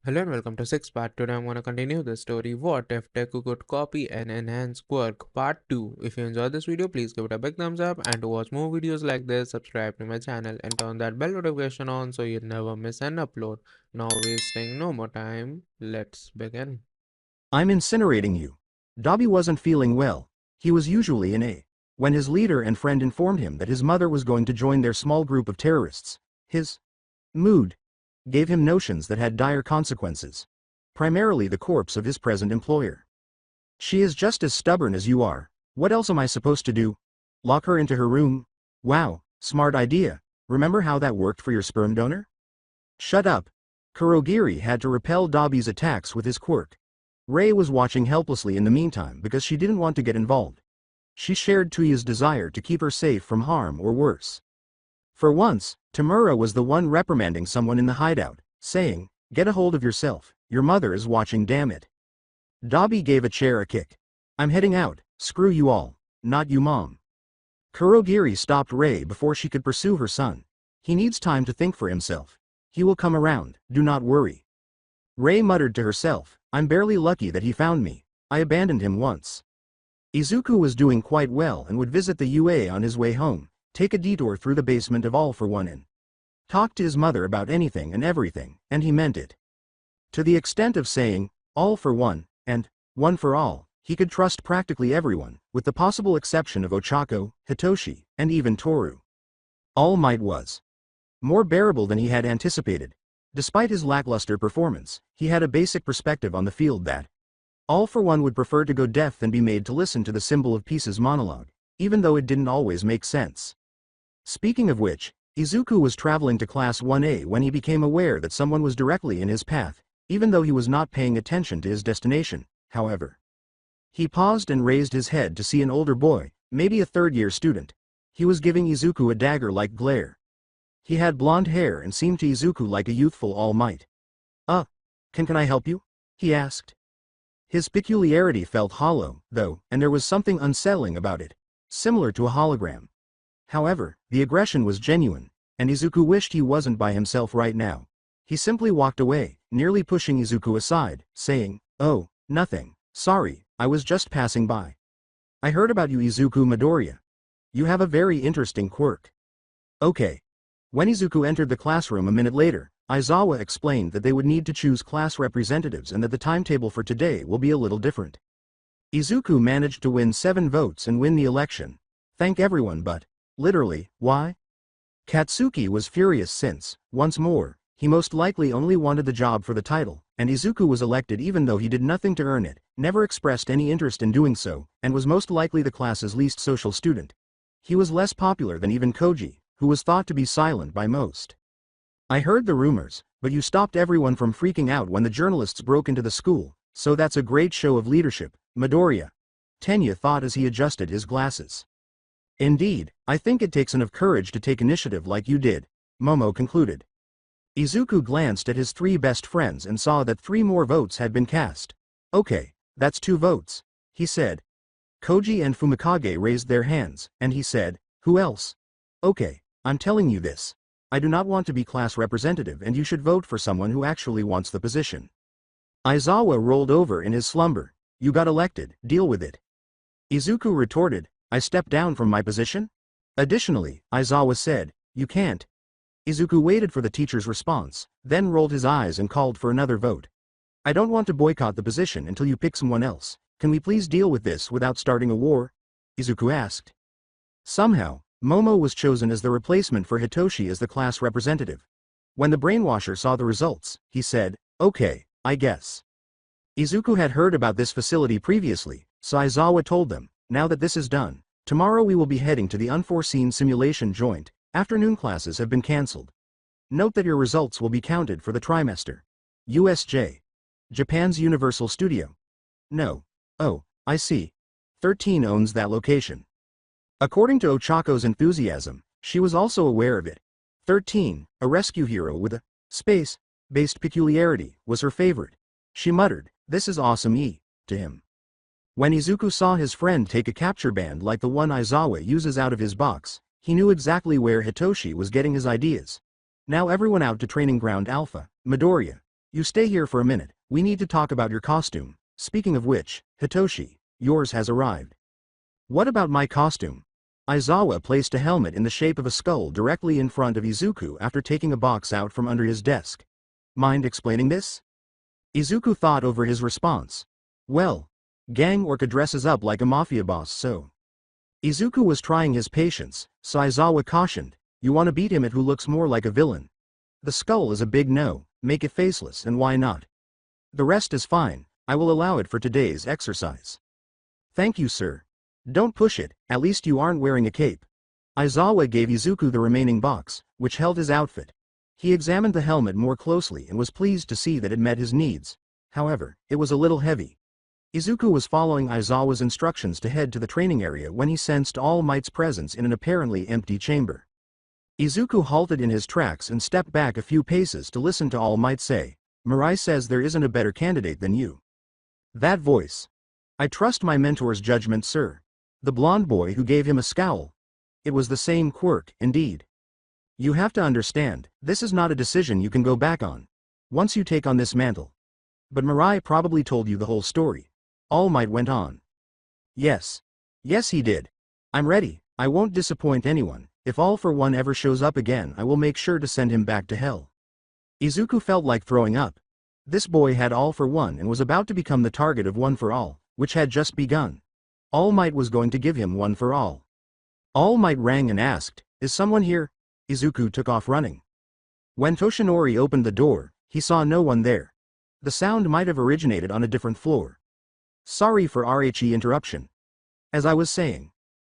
Hello and welcome to Six Part. Today I'm gonna continue the story. What if Deku could copy and enhance Quirk Part 2? If you enjoyed this video, please give it a big thumbs up, and to watch more videos like this, subscribe to my channel and turn that bell notification on so you never miss an upload. Now wasting no more time, let's begin. I'm incinerating you. Dobby wasn't feeling well. He was usually in A. When his leader and friend informed him that his mother was going to join their small group of terrorists, his mood gave him notions that had dire consequences. Primarily the corpse of his present employer. She is just as stubborn as you are. What else am I supposed to do? Lock her into her room? Wow, smart idea. Remember how that worked for your sperm donor? Shut up. Kurogiri had to repel Dobby's attacks with his quirk. Rei was watching helplessly in the meantime because she didn't want to get involved. She shared Tuya's desire to keep her safe from harm or worse. For once, Tamura was the one reprimanding someone in the hideout, saying, "Get a hold of yourself, your mother is watching, damn it." Dobby gave a chair a kick. "I'm heading out, screw you all, not you mom." Kurogiri stopped Rei before she could pursue her son. "He needs time to think for himself. He will come around, do not worry." Rei muttered to herself, "I'm barely lucky that he found me. I abandoned him once." Izuku was doing quite well and would visit the UA on his way home, take a detour through the basement of All for One and talk to his mother about anything and everything, and he meant it. To the extent of saying, all for one, and one for all, he could trust practically everyone, with the possible exception of Ochako, Hitoshi, and even Toru. All Might was more bearable than he had anticipated. Despite his lackluster performance, he had a basic perspective on the field that All for One would prefer to go deaf than be made to listen to the Symbol of Peace's monologue, even though it didn't always make sense. Speaking of which, Izuku was traveling to Class 1A when he became aware that someone was directly in his path, even though he was not paying attention to his destination, however. He paused and raised his head to see an older boy, maybe a third-year student. He was giving Izuku a dagger-like glare. He had blonde hair and seemed to Izuku like a youthful All Might. Can I help you?" he asked. His peculiarity felt hollow, though, and there was something unsettling about it, similar to a hologram. However, the aggression was genuine, and Izuku wished he wasn't by himself right now. He simply walked away, nearly pushing Izuku aside, saying, "Oh, nothing, sorry, I was just passing by. I heard about you, Izuku Midoriya. You have a very interesting quirk." Okay. When Izuku entered the classroom a minute later, Aizawa explained that they would need to choose class representatives and that the timetable for today will be a little different. Izuku managed to win 7 votes and win the election. Thank everyone, but literally, why? Katsuki was furious since, once more, he most likely only wanted the job for the title, and Izuku was elected even though he did nothing to earn it, never expressed any interest in doing so, and was most likely the class's least social student. He was less popular than even Koji, who was thought to be silent by most. "I heard the rumors, but you stopped everyone from freaking out when the journalists broke into the school, so that's a great show of leadership, Midoriya," Tenya thought as he adjusted his glasses. "Indeed, I think it takes enough courage to take initiative like you did," Momo concluded. Izuku glanced at his 3 best friends and saw that 3 more votes had been cast. "Okay, that's 2 votes," he said. Koji and Fumikage raised their hands, and he said, "Who else?" "Okay, I'm telling you this. I do not want to be class representative and you should vote for someone who actually wants the position." Aizawa rolled over in his slumber. "You got elected, deal with it." Izuku retorted, "I stepped down from my position?" Additionally, Aizawa said, "You can't." Izuku waited for the teacher's response, then rolled his eyes and called for another vote. "I don't want to boycott the position until you pick someone else. Can we please deal with this without starting a war?" Izuku asked. Somehow, Momo was chosen as the replacement for Hitoshi as the class representative. When the brainwasher saw the results, he said, "Okay, I guess." Izuku had heard about this facility previously, so Aizawa told them, "Now that this is done, tomorrow we will be heading to the unforeseen simulation joint. Afternoon classes have been cancelled. Note that your results will be counted for the trimester. USJ. Japan's Universal Studio. No. Oh, I see. 13 owns that location." According to Ochako's enthusiasm, she was also aware of it. 13, a rescue hero with a space-based peculiarity, was her favorite. She muttered, "This is awesome to him." When Izuku saw his friend take a capture band like the one Aizawa uses out of his box, he knew exactly where Hitoshi was getting his ideas. "Now everyone out to Training Ground Alpha, Midoriya. You stay here for a minute, we need to talk about your costume. Speaking of which, Hitoshi, yours has arrived. What about my costume? Aizawa placed a helmet in the shape of a skull directly in front of Izuku after taking a box out from under his desk. Mind explaining this? Izuku thought over his response. Well, Gang Orca dresses up like a mafia boss, so. Izuku was trying his patience, so Aizawa cautioned, you want to beat him at who looks more like a villain. The skull is a big no, make it faceless and why not? The rest is fine, I will allow it for today's exercise. Thank you, sir. Don't push it, at least you aren't wearing a cape. Aizawa gave Izuku the remaining box, which held his outfit. He examined the helmet more closely and was pleased to see that it met his needs. However, it was a little heavy. Izuku was following Aizawa's instructions to head to the training area when he sensed All Might's presence in an apparently empty chamber. Izuku halted in his tracks and stepped back a few paces to listen to All Might say, Mirai says there isn't a better candidate than you. That voice. I trust my mentor's judgment, sir. The blonde boy who gave him a scowl. It was the same Quirk, indeed. You have to understand, this is not a decision you can go back on. Once you take on this mantle. But Mirai probably told you the whole story. All Might went on. Yes. Yes, he did. I'm ready, I won't disappoint anyone. If All for One ever shows up again, I will make sure to send him back to hell. Izuku felt like throwing up. This boy had All for One and was about to become the target of One for All, which had just begun. All Might was going to give him One for All. All Might rang and asked, is someone here? Izuku took off running. When Toshinori opened the door, he saw no one there. The sound might have originated on a different floor. Sorry for RHE interruption. As I was saying.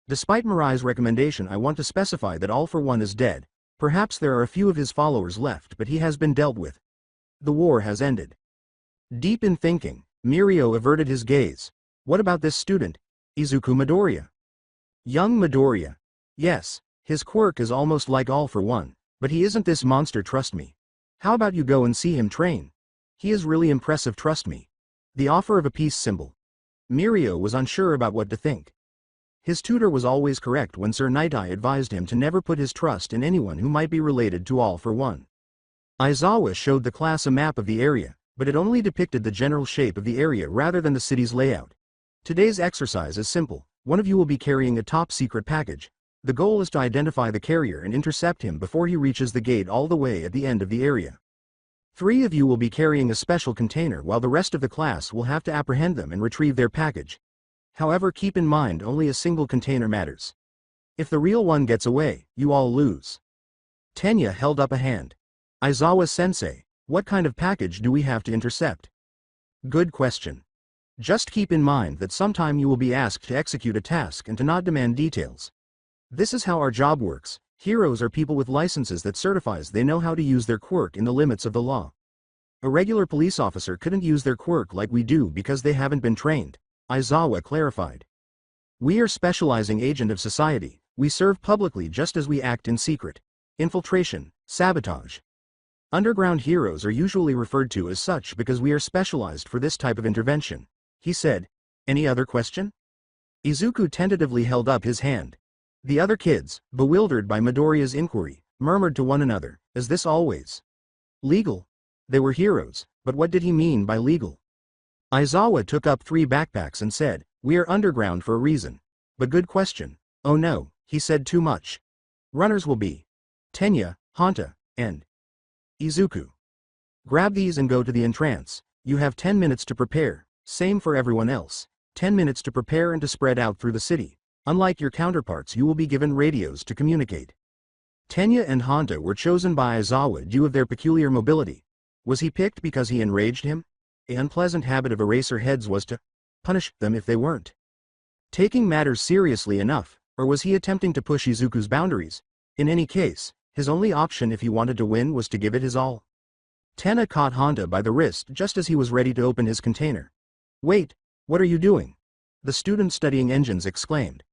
Despite Mirai's recommendation, I want to specify that All for One is dead. Perhaps there are a few of his followers left, but he has been dealt with. The war has ended. Deep in thinking, Mirio averted his gaze. What about this student? Izuku Midoriya. Young Midoriya. Yes, his quirk is almost like All for One, but he isn't this monster, trust me. How about you go and see him train? He is really impressive, trust me. The offer of a peace symbol. Mirio was unsure about what to think. His tutor was always correct when Sir Nightai advised him to never put his trust in anyone who might be related to All for One. Aizawa showed the class a map of the area, but it only depicted the general shape of the area rather than the city's layout. Today's exercise is simple. One of you will be carrying a top-secret package. The goal is to identify the carrier and intercept him before he reaches the gate all the way at the end of the area. 3 of you will be carrying a special container while the rest of the class will have to apprehend them and retrieve their package. However, keep in mind only a single container matters. If the real one gets away, you all lose. Tenya held up a hand. Aizawa-sensei, what kind of package do we have to intercept? Good question. Just keep in mind that sometime you will be asked to execute a task and to not demand details. This is how our job works. Heroes are people with licenses that certifies they know how to use their quirk in the limits of the law. A regular police officer couldn't use their quirk like we do because they haven't been trained. Aizawa clarified. We are specializing agent of society. We serve publicly just as we act in secret. Infiltration, sabotage. Underground heroes are usually referred to as such because we are specialized for this type of intervention. He said. Any other question? Izuku tentatively held up his hand. The other kids, bewildered by Midoriya's inquiry, murmured to one another, is this always legal? They were heroes, but what did he mean by legal? Aizawa took up 3 backpacks and said, we are underground for a reason. But good question. Oh no, he said too much. Runners will be Tenya, Hanta, and Izuku. Grab these and go to the entrance. You have 10 minutes to prepare, same for everyone else. 10 minutes to prepare and to spread out through the city. Unlike your counterparts, you will be given radios to communicate. Tenya and Hanta were chosen by Aizawa due of their peculiar mobility. Was he picked because he enraged him? The unpleasant habit of eraser heads was to punish them if they weren't taking matters seriously enough, or was he attempting to push Izuku's boundaries? In any case, his only option if he wanted to win was to give it his all. Tenna caught Hanta by the wrist just as he was ready to open his container. Wait, what are you doing? The student studying engines exclaimed.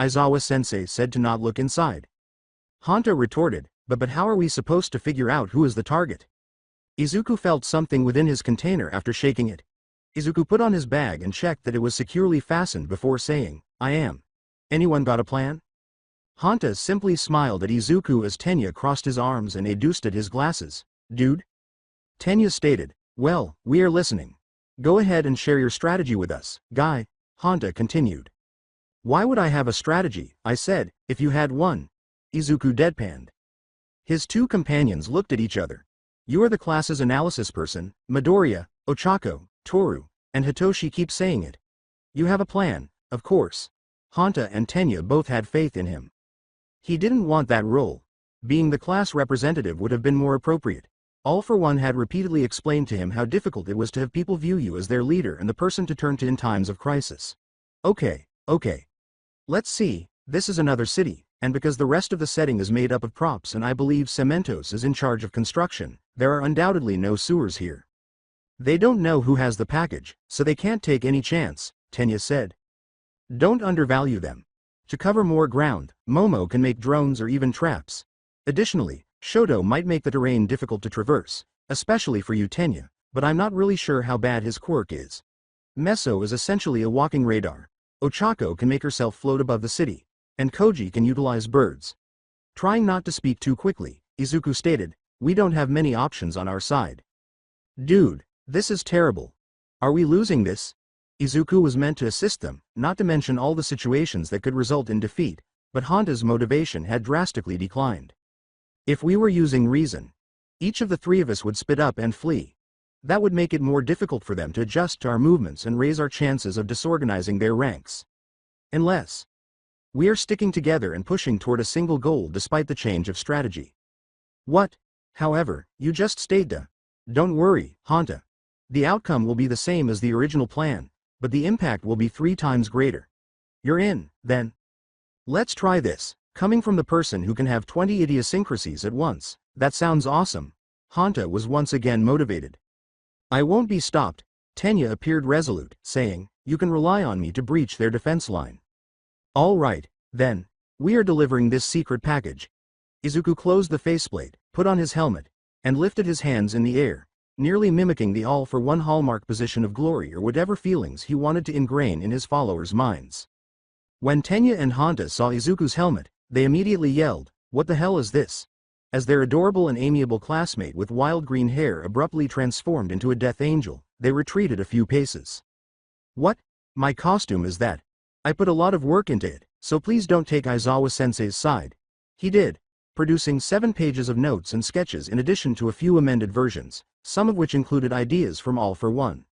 Aizawa-sensei said to not look inside. Hanta retorted, but how are we supposed to figure out who is the target? Izuku felt something within his container after shaking it. Izuku put on his bag and checked that it was securely fastened before saying, I am. Anyone got a plan? Hanta simply smiled at Izuku as Tenya crossed his arms and adjusted his glasses. Dude? Tenya stated, Well, we are listening. Go ahead and share your strategy with us, Guy, Honda continued. Why would I have a strategy, I said, if you had one? Izuku deadpanned. His two companions looked at each other. You are the class's analysis person, Midoriya, Ochako, Toru, and Hitoshi keep saying it. You have a plan, of course. Honda and Tenya both had faith in him. He didn't want that role. Being the class representative would have been more appropriate. All for One had repeatedly explained to him how difficult it was to have people view you as their leader and the person to turn to in times of crisis. Okay. Let's see, this is another city, and because the rest of the setting is made up of props and I believe Cementos is in charge of construction, there are undoubtedly no sewers here. They don't know who has the package, so they can't take any chance, Tenya said. Don't undervalue them. To cover more ground, Momo can make drones or even traps. Additionally, Shoto might make the terrain difficult to traverse, especially for you Tenya, but I'm not really sure how bad his quirk is. Meso is essentially a walking radar. Ochako can make herself float above the city, and Koji can utilize birds. Trying not to speak too quickly, Izuku stated, we don't have many options on our side. Dude, this is terrible. Are we losing this? Izuku was meant to assist them, not to mention all the situations that could result in defeat, but Honda's motivation had drastically declined. If we were using reason, each of the three of us would split up and flee. That would make it more difficult for them to adjust to our movements and raise our chances of disorganizing their ranks. Unless we are sticking together and pushing toward a single goal despite the change of strategy. What, however, you just stated. Don't worry, Honda. The outcome will be the same as the original plan, but the impact will be 3 times greater. You're in, then. Let's try this. Coming from the person who can have 20 idiosyncrasies at once, that sounds awesome. Honda was once again motivated. I won't be stopped. Tenya appeared resolute, saying, you can rely on me to breach their defense line. All right, then. We are delivering this secret package. Izuku closed the faceplate, put on his helmet, and lifted his hands in the air, nearly mimicking the all-for-one hallmark position of glory or whatever feelings he wanted to ingrain in his followers' minds. When Tenya and Honda saw Izuku's helmet, they immediately yelled, what the hell is this? As their adorable and amiable classmate with wild green hair abruptly transformed into a death angel, they retreated a few paces. What? My costume is that? I put a lot of work into it, so please don't take Aizawa-sensei's side. He did, producing 7 pages of notes and sketches in addition to a few amended versions, some of which included ideas from All for One.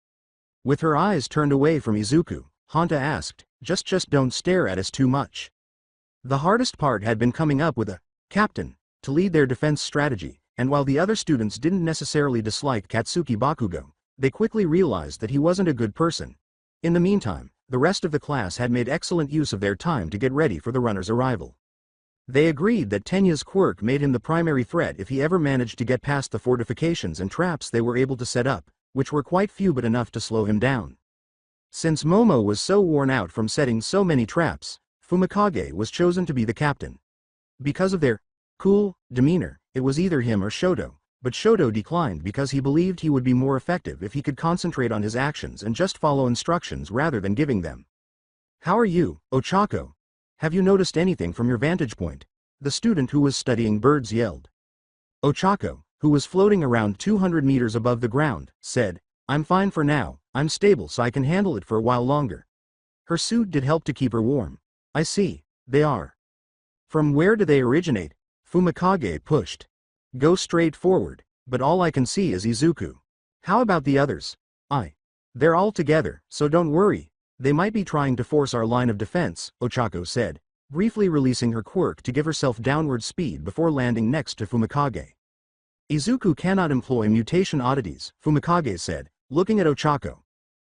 With her eyes turned away from Izuku, Honda asked, just don't stare at us too much. The hardest part had been coming up with a captain to lead their defense strategy, and while the other students didn't necessarily dislike Katsuki Bakugo, they quickly realized that he wasn't a good person. In the meantime, the rest of the class had made excellent use of their time to get ready for the runner's arrival. They agreed that Tenya's quirk made him the primary threat if he ever managed to get past the fortifications and traps they were able to set up, which were quite few but enough to slow him down. Since Momo was so worn out from setting so many traps, Fumikage was chosen to be the captain. Because of their cool demeanor, it was either him or Shoto, but Shoto declined because he believed he would be more effective if he could concentrate on his actions and just follow instructions rather than giving them. How are you, Ochako? Have you noticed anything from your vantage point? The student who was studying birds yelled. Ochako, who was floating around 200 meters above the ground, said, I'm fine for now, I'm stable so I can handle it for a while longer. Her suit did help to keep her warm. I see, they are. From where do they originate? Fumikage pushed. Go straight forward, but all I can see is Izuku. How about the others? They're all together, so don't worry. They might be trying to force our line of defense, Ochako said, briefly releasing her quirk to give herself downward speed before landing next to Fumikage. Izuku cannot employ mutation oddities, Fumikage said, looking at Ochako.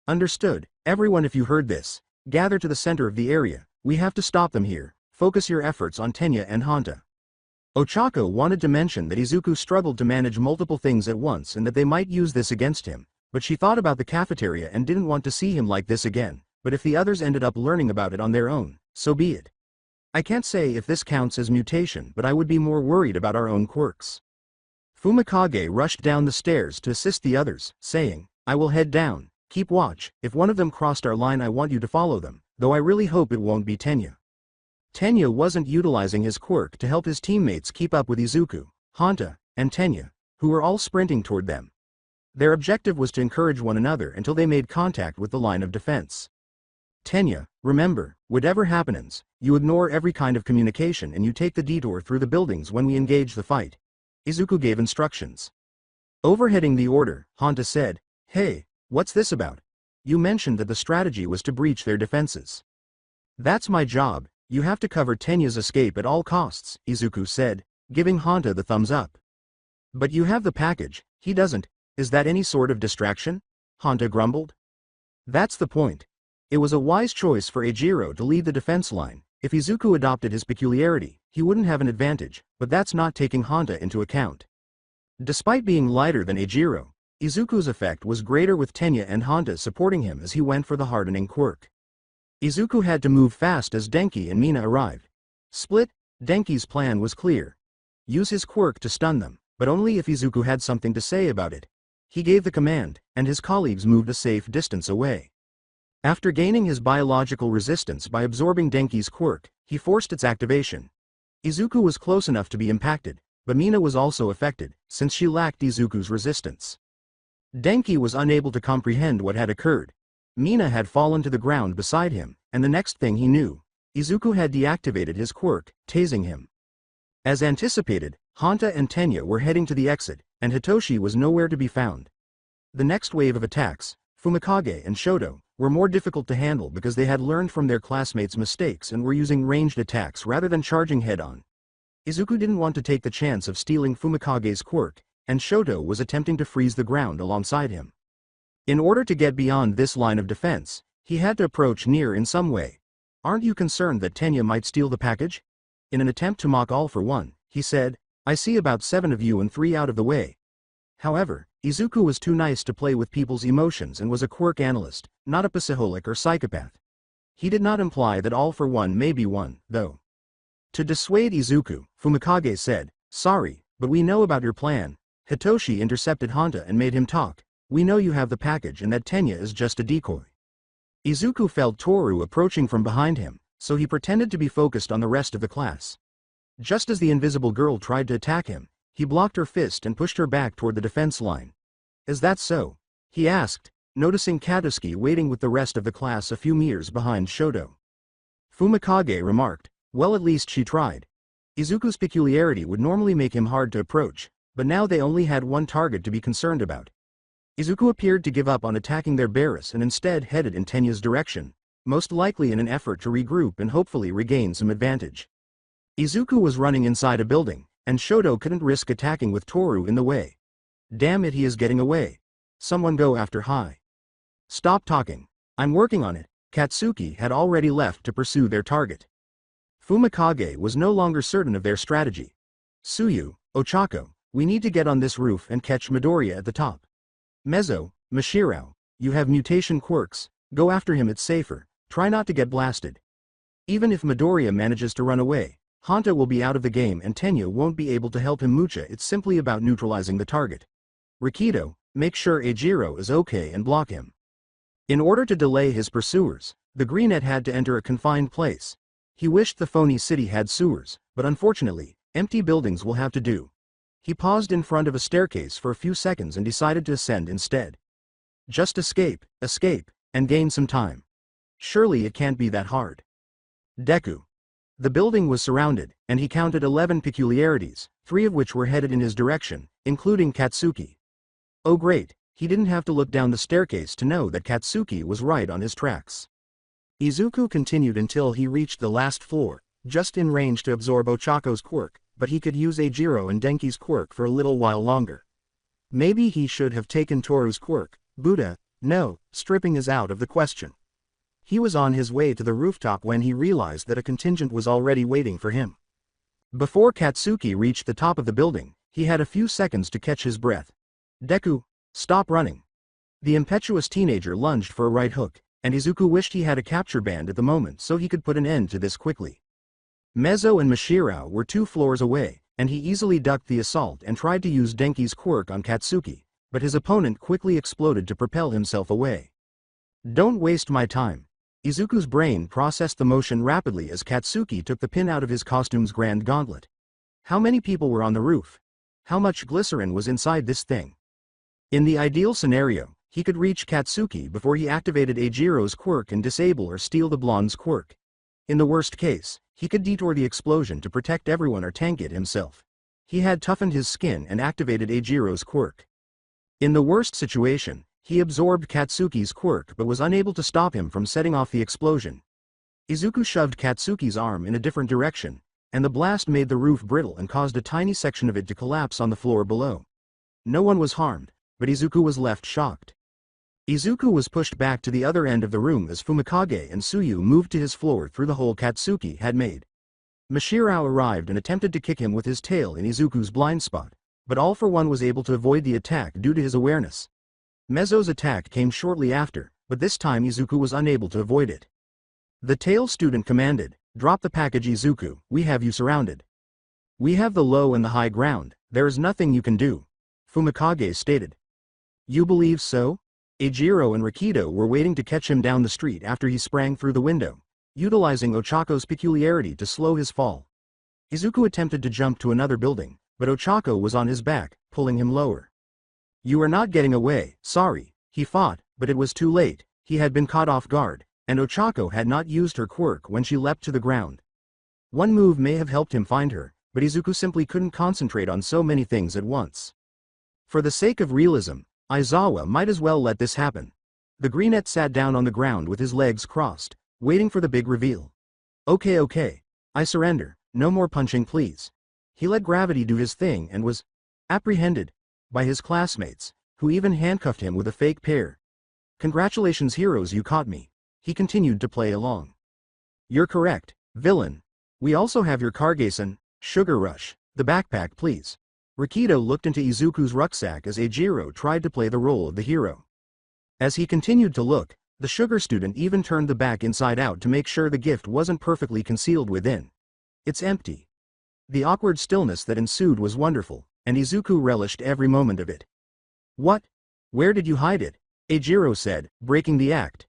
Understood, everyone if you heard this, gather to the center of the area, we have to stop them here, focus your efforts on Tenya and Honda. Ochako wanted to mention that Izuku struggled to manage multiple things at once and that they might use this against him, but she thought about the cafeteria and didn't want to see him like this again, but if the others ended up learning about it on their own, so be it. I can't say if this counts as mutation, but I would be more worried about our own quirks. Fumikage rushed down the stairs to assist the others, saying, I will head down, keep watch, if one of them crossed our line I want you to follow them, though I really hope it won't be Tenya. Tenya wasn't utilizing his quirk to help his teammates keep up with Izuku, Honda, and Tenya, who were all sprinting toward them. Their objective was to encourage one another until they made contact with the line of defense. Tenya, remember, whatever happens, you ignore every kind of communication and you take the detour through the buildings when we engage the fight. Izuku gave instructions. Overheading the order, Honda said, "Hey, what's this about? You mentioned that the strategy was to breach their defenses." "That's my job, you have to cover Tenya's escape at all costs," Izuku said, giving Honda the thumbs up. "But you have the package, he doesn't, is that any sort of distraction?" Honda grumbled. "That's the point. It was a wise choice for Eijiro to lead the defense line. If Izuku adopted his peculiarity, he wouldn't have an advantage, but that's not taking Honda into account." Despite being lighter than Eijiro, Izuku's effect was greater with Tenya and Honda supporting him as he went for the hardening quirk. Izuku had to move fast as Denki and Mina arrived. Split, Denki's plan was clear. Use his quirk to stun them, but only if Izuku had something to say about it. He gave the command, and his colleagues moved a safe distance away. After gaining his biological resistance by absorbing Denki's quirk, he forced its activation. Izuku was close enough to be impacted, but Mina was also affected, since she lacked Izuku's resistance. Denki was unable to comprehend what had occurred. Mina had fallen to the ground beside him, and the next thing he knew, Izuku had deactivated his quirk, tasing him. As anticipated, Honda and Tenya were heading to the exit, and Hitoshi was nowhere to be found. The next wave of attacks, Fumikage and Shoto, were more difficult to handle because they had learned from their classmates' mistakes and were using ranged attacks rather than charging head-on. Izuku didn't want to take the chance of stealing Fumikage's quirk, and Shoto was attempting to freeze the ground alongside him. In order to get beyond this line of defense, he had to approach near in some way. "Aren't you concerned that Tenya might steal the package?" In an attempt to mock All for One, he said, "I see about 7 of you and 3 out of the way." However, Izuku was too nice to play with people's emotions and was a quirk analyst, not a psycholic or psychopath. He did not imply that All for One may be one, though. To dissuade Izuku, Fumikage said, "Sorry, but we know about your plan." Hitoshi intercepted Honda and made him talk. "We know you have the package and that Tenya is just a decoy." Izuku felt Toru approaching from behind him, so he pretended to be focused on the rest of the class. Just as the invisible girl tried to attack him, he blocked her fist and pushed her back toward the defense line. "Is that so?" he asked, noticing Katsuki waiting with the rest of the class a few meters behind Shoto. Fumikage remarked, "Well, at least she tried." Izuku's peculiarity would normally make him hard to approach, but now they only had one target to be concerned about. Izuku appeared to give up on attacking their Barris and instead headed in Tenya's direction, most likely in an effort to regroup and hopefully regain some advantage. Izuku was running inside a building, and Shoto couldn't risk attacking with Toru in the way. "Damn it, he is getting away. Someone go after Hai." "Stop talking. I'm working on it." Katsuki had already left to pursue their target. Fumikage was no longer certain of their strategy. "Tsuyu, Ochako, we need to get on this roof and catch Midoriya at the top. Mezzo, Mashirao, you have mutation quirks, go after him, it's safer, try not to get blasted. Even if Midoriya manages to run away, Honda will be out of the game and Tenya won't be able to help him Mucha, it's simply about neutralizing the target. Rikido, make sure Eijiro is okay and block him." In order to delay his pursuers, the Greenette had to enter a confined place. He wished the phony city had sewers, but unfortunately, empty buildings will have to do. He paused in front of a staircase for a few seconds and decided to ascend instead. Just escape, and gain some time. Surely it can't be that hard. Deku. The building was surrounded, and he counted 11 peculiarities, 3 of which were headed in his direction, including Katsuki. Oh great, he didn't have to look down the staircase to know that Katsuki was right on his tracks. Izuku continued until he reached the last floor, just in range to absorb Ochako's quirk, but he could use Eijiro and Denki's quirk for a little while longer. Maybe he should have taken Toru's quirk. Buddha, no, stripping is out of the question. He was on his way to the rooftop when he realized that a contingent was already waiting for him. Before Katsuki reached the top of the building, he had a few seconds to catch his breath. "Deku, stop running." The impetuous teenager lunged for a right hook, and Izuku wished he had a capture band at the moment so he could put an end to this quickly. Mezzo and Mashirao were 2 floors away, and he easily ducked the assault and tried to use Denki's quirk on Katsuki, but his opponent quickly exploded to propel himself away. "Don't waste my time." Izuku's brain processed the motion rapidly as Katsuki took the pin out of his costume's grand gauntlet. How many people were on the roof? How much glycerin was inside this thing? In the ideal scenario, he could reach Katsuki before he activated Eijiro's quirk and disable or steal the blonde's quirk. In the worst case, he could detour the explosion to protect everyone or tank it himself. He had toughened his skin and activated Eijiro's quirk. In the worst situation, he absorbed Katsuki's quirk but was unable to stop him from setting off the explosion. Izuku shoved Katsuki's arm in a different direction, and the blast made the roof brittle and caused a tiny section of it to collapse on the floor below. No one was harmed, but Izuku was left shocked. Izuku was pushed back to the other end of the room as Fumikage and Tsuyu moved to his floor through the hole Katsuki had made. Mashirao arrived and attempted to kick him with his tail in Izuku's blind spot, but All for One was able to avoid the attack due to his awareness. Mezzo's attack came shortly after, but this time Izuku was unable to avoid it. The tail student commanded, "Drop the package Izuku, we have you surrounded. We have the low and the high ground, there is nothing you can do," Fumikage stated. "You believe so?" Eijiro and Rikido were waiting to catch him down the street after he sprang through the window, utilizing Ochako's peculiarity to slow his fall. Izuku attempted to jump to another building, but Ochako was on his back, pulling him lower. "You are not getting away, sorry," he fought, but it was too late, he had been caught off guard, and Ochako had not used her quirk when she leapt to the ground. One move may have helped him find her, but Izuku simply couldn't concentrate on so many things at once. For the sake of realism, Aizawa might as well let this happen. The greenette sat down on the ground with his legs crossed, waiting for the big reveal. Okay, I surrender, no more punching please." He let gravity do his thing and was apprehended by his classmates, who even handcuffed him with a fake pair. "Congratulations heroes, you caught me." He continued to play along. "You're correct, villain. We also have your Kargason, Sugar Rush, the backpack please." Rikido looked into Izuku's rucksack as Eijiro tried to play the role of the hero. As he continued to look, the sugar student even turned the back inside out to make sure the gift wasn't perfectly concealed within. "It's empty." The awkward stillness that ensued was wonderful, and Izuku relished every moment of it. "What? Where did you hide it?" Eijiro said, breaking the act.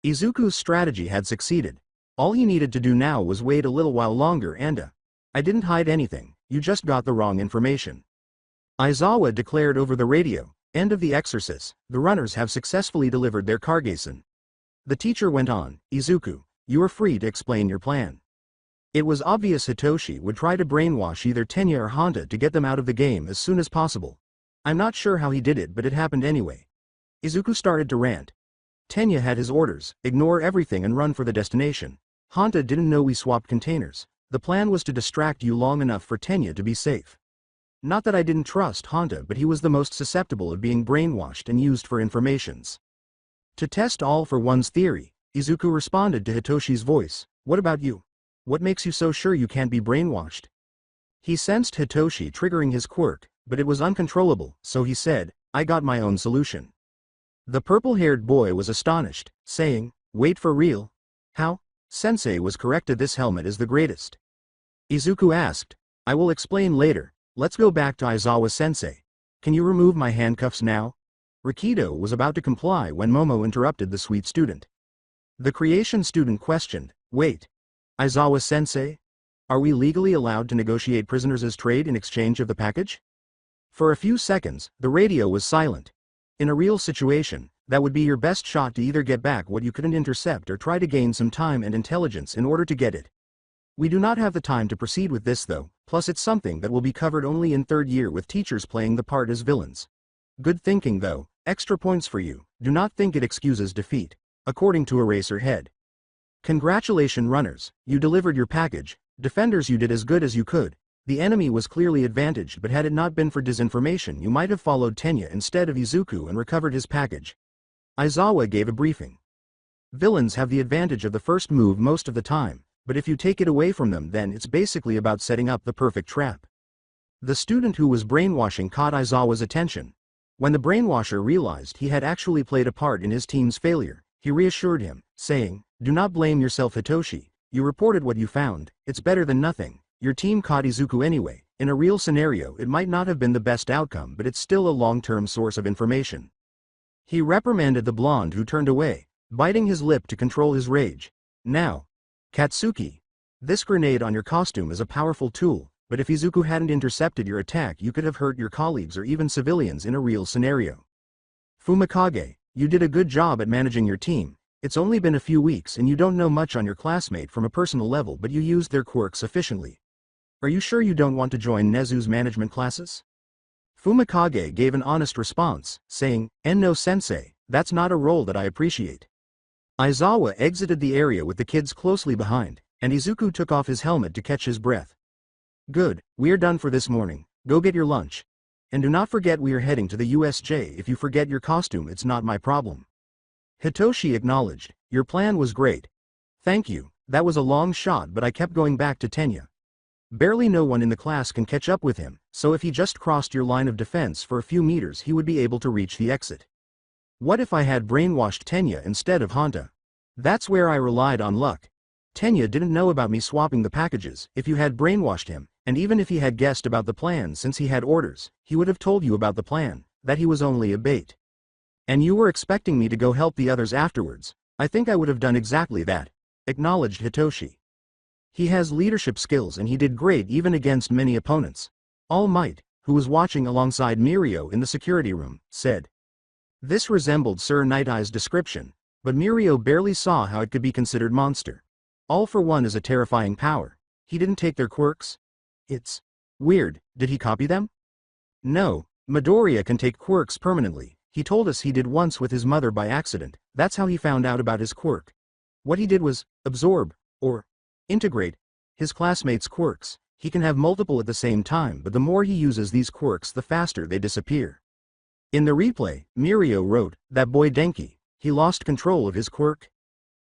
Izuku's strategy had succeeded. All he needed to do now was wait a little while longer and "I didn't hide anything, you just got the wrong information." Aizawa declared over the radio, "End of the exercise, the runners have successfully delivered their Kargason." The teacher went on, "Izuku, you are free to explain your plan." It was obvious Hitoshi would try to brainwash either Tenya or Honda to get them out of the game as soon as possible. I'm not sure how he did it, but it happened anyway. Izuku started to rant. Tenya had his orders, ignore everything and run for the destination. Honda didn't know we swapped containers. The plan was to distract you long enough for Tenya to be safe. Not that I didn't trust Honda, but he was the most susceptible of being brainwashed and used for informations. To test All for One's theory, Izuku responded to Hitoshi's voice, "What about you? What makes you so sure you can't be brainwashed?" He sensed Hitoshi triggering his quirk, but it was uncontrollable, so he said, "I got my own solution." The purple-haired boy was astonished, saying, "Wait for real? How?" "Sensei was correct, this helmet is the greatest." Izuku asked, "I will explain later, let's go back to Aizawa-sensei. Can you remove my handcuffs now?" Rikido was about to comply when Momo interrupted the sweet student. The creation student questioned, "Wait. Aizawa-sensei? Are we legally allowed to negotiate prisoners as trade in exchange of the package?" For a few seconds, the radio was silent. In a real situation, that would be your best shot to either get back what you couldn't intercept or try to gain some time and intelligence in order to get it. We do not have the time to proceed with this though, plus it's something that will be covered only in third year with teachers playing the part as villains. Good thinking though, extra points for you, do not think it excuses defeat, according to Eraserhead. Congratulations runners, you delivered your package, defenders you did as good as you could. The enemy was clearly advantaged, but had it not been for disinformation you might have followed Tenya instead of Izuku and recovered his package. Aizawa gave a briefing. Villains have the advantage of the first move most of the time, but if you take it away from them then it's basically about setting up the perfect trap. The student who was brainwashing caught Aizawa's attention. When the brainwasher realized he had actually played a part in his team's failure, he reassured him, saying, "Do not blame yourself Hitoshi, you reported what you found, it's better than nothing. Your team caught Izuku anyway. In a real scenario it might not have been the best outcome, but it's still a long-term source of information." He reprimanded the blonde who turned away, biting his lip to control his rage. "Now, Katsuki, this grenade on your costume is a powerful tool, but if Izuku hadn't intercepted your attack you could have hurt your colleagues or even civilians in a real scenario. Fumikage, you did a good job at managing your team. It's only been a few weeks and you don't know much on your classmate from a personal level, but you used their quirks efficiently. Are you sure you don't want to join Nezu's management classes? Fumikage gave an honest response, saying, "No sensei, that's not a role that I appreciate." Aizawa exited the area with the kids closely behind, and Izuku took off his helmet to catch his breath. Good, we're done for this morning, go get your lunch. And do not forget we are heading to the USJ. If you forget your costume, it's not my problem. Hitoshi acknowledged, your plan was great. Thank you, that was a long shot, but I kept going back to Tenya. Barely no one in the class can catch up with him, so if he just crossed your line of defense for a few meters he would be able to reach the exit. What if I had brainwashed Tenya instead of Hanta? That's where I relied on luck. Tenya didn't know about me swapping the packages. If you had brainwashed him, and even if he had guessed about the plan since he had orders, he would have told you about the plan, that he was only a bait. And you were expecting me to go help the others afterwards. I think I would have done exactly that, acknowledged Hitoshi. He has leadership skills and he did great even against many opponents. All Might, who was watching alongside Mirio in the security room, said. This resembled Sir Night-Eye's description, but Mirio barely saw how it could be considered monster. All for One is a terrifying power. He didn't take their quirks? It's weird, did he copy them? No, Midoriya can take quirks permanently. He told us he did once with his mother by accident. That's how he found out about his quirk. What he did was absorb, or integrate, his classmates' quirks. He can have multiple at the same time, but the more he uses these quirks the faster they disappear. In the replay, Mirio wrote, that boy Denki, he lost control of his quirk.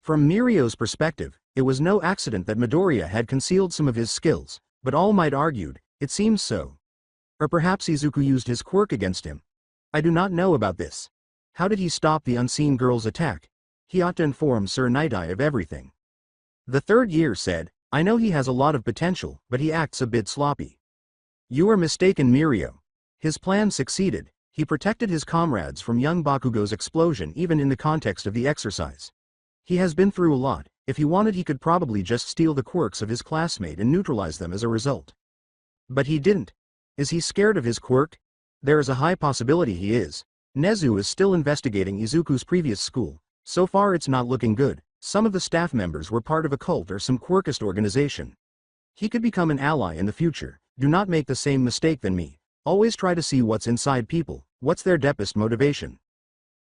From Mirio's perspective, it was no accident that Midoriya had concealed some of his skills, but All Might argued, it seems so. Or perhaps Izuku used his quirk against him. I do not know about this. How did he stop the unseen girl's attack? He ought to inform Sir Night-Eye of everything. The third year said, I know he has a lot of potential, but he acts a bit sloppy. You are mistaken, Mirio. His plan succeeded. He protected his comrades from young Bakugo's explosion even in the context of the exercise. He has been through a lot. If he wanted he could probably just steal the quirks of his classmate and neutralize them as a result. But he didn't. Is he scared of his quirk? There is a high possibility he is. Nezu is still investigating Izuku's previous school. So far it's not looking good. Some of the staff members were part of a cult or some quirkist organization. He could become an ally in the future. Do not make the same mistake than me. Always try to see what's inside people, what's their deepest motivation.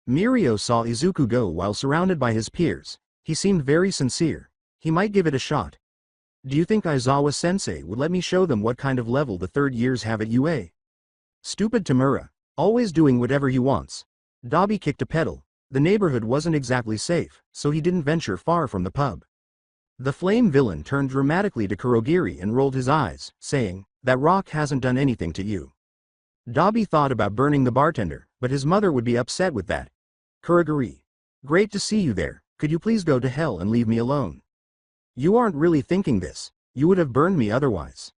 Mirio saw Izuku go while surrounded by his peers. He seemed very sincere. He might give it a shot. Do you think Aizawa-sensei would let me show them what kind of level the third years have at UA? Stupid Tamura. Always doing whatever he wants. Dabi kicked a pedal. The neighborhood wasn't exactly safe, so he didn't venture far from the pub. The flame villain turned dramatically to Kurogiri and rolled his eyes, saying, that rock hasn't done anything to you. Dabi thought about burning the bartender, but his mother would be upset with that. Kurogiri. Great to see you there, could you please go to hell and leave me alone? You aren't really thinking this, you would have burned me otherwise.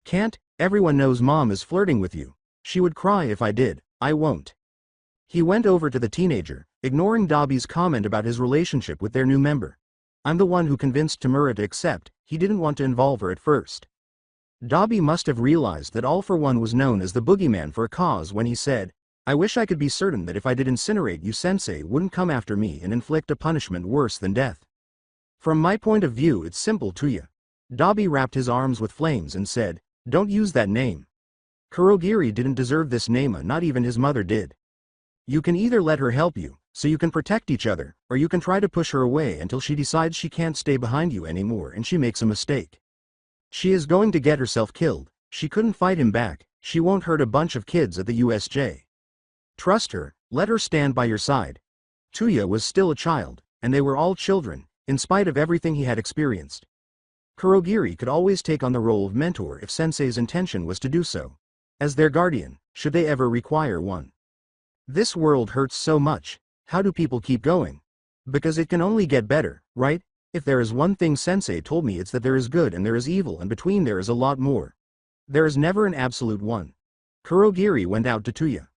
Can't, everyone knows Mom is flirting with you. She would cry if I did, I won't. He went over to the teenager, ignoring Dabi's comment about his relationship with their new member. I'm the one who convinced Tamura to accept, he didn't want to involve her at first. Dabi must have realized that All for One was known as the boogeyman for a cause when he said, I wish I could be certain that if I did incinerate you sensei wouldn't come after me and inflict a punishment worse than death. From my point of view it's simple to you. Dabi wrapped his arms with flames and said, don't use that name. Kurogiri didn't deserve this name, not even his mother did. You can either let her help you, so you can protect each other, or you can try to push her away until she decides she can't stay behind you anymore and she makes a mistake. She is going to get herself killed. She couldn't fight him back. She won't hurt a bunch of kids at the USJ. Trust her, let her stand by your side. Tuya was still a child, and they were all children, in spite of everything he had experienced. Kurogiri could always take on the role of mentor if Sensei's intention was to do so. As their guardian, should they ever require one. This world hurts so much. How do people keep going? Because it can only get better, right? If there is one thing Sensei told me, it's that there is good and there is evil, and between there is a lot more. There is never an absolute one. Kurogiri went out to Tuya.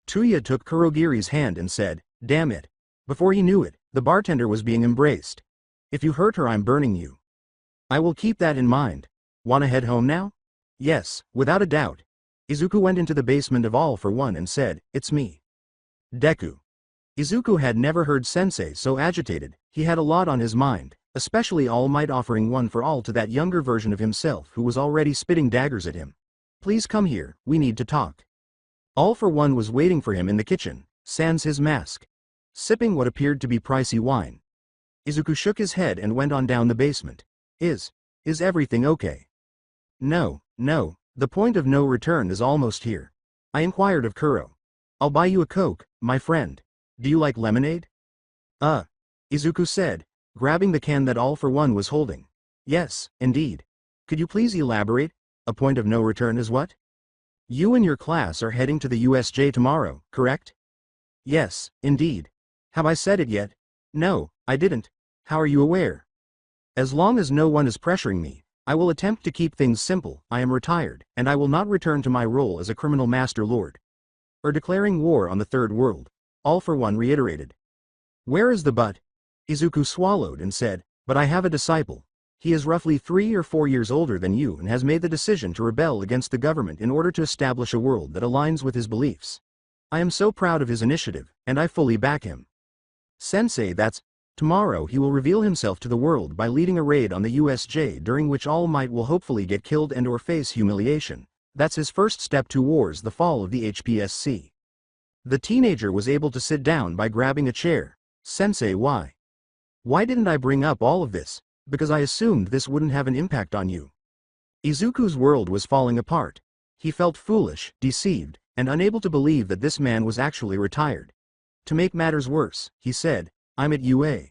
Tuya took Kurogiri's hand and said, damn it. Before he knew it, the bartender was being embraced. If you hurt her I'm burning you. I will keep that in mind. Wanna head home now? Yes, without a doubt. Izuku went into the basement of All for One and said, it's me. Deku. Izuku had never heard Sensei so agitated. He had a lot on his mind, especially All Might offering one for all to that younger version of himself who was already spitting daggers at him. Please come here, we need to talk. All for One was waiting for him in the kitchen, sans his mask, sipping what appeared to be pricey wine. Izuku shook his head and went on down the basement. Is everything okay? No, the point of no return is almost here. I inquired of Kuro. I'll buy you a Coke, my friend. Do you like lemonade? Izuku said, grabbing the can that All for One was holding. Yes, indeed. Could you please elaborate? A point of no return is what? You and your class are heading to the USJ tomorrow, correct? Yes, indeed. Have I said it yet? No, I didn't. How are you aware? As long as no one is pressuring me, I will attempt to keep things simple. I am retired, and I will not return to my role as a criminal master lord. Or declaring war on the Third World, All for One reiterated. Where is the but? Izuku swallowed and said, but I have a disciple. He is roughly 3 or 4 years older than you and has made the decision to rebel against the government in order to establish a world that aligns with his beliefs. I am so proud of his initiative, and I fully back him. Sensei, that's... Tomorrow he will reveal himself to the world by leading a raid on the USJ during which All Might will hopefully get killed and or face humiliation. That's his first step towards the fall of the HPSC. The teenager was able to sit down by grabbing a chair. Sensei, why? Why didn't I bring up all of this? Because I assumed this wouldn't have an impact on you. Izuku's world was falling apart. He felt foolish, deceived, and unable to believe that this man was actually retired. To make matters worse, he said, I'm at UA.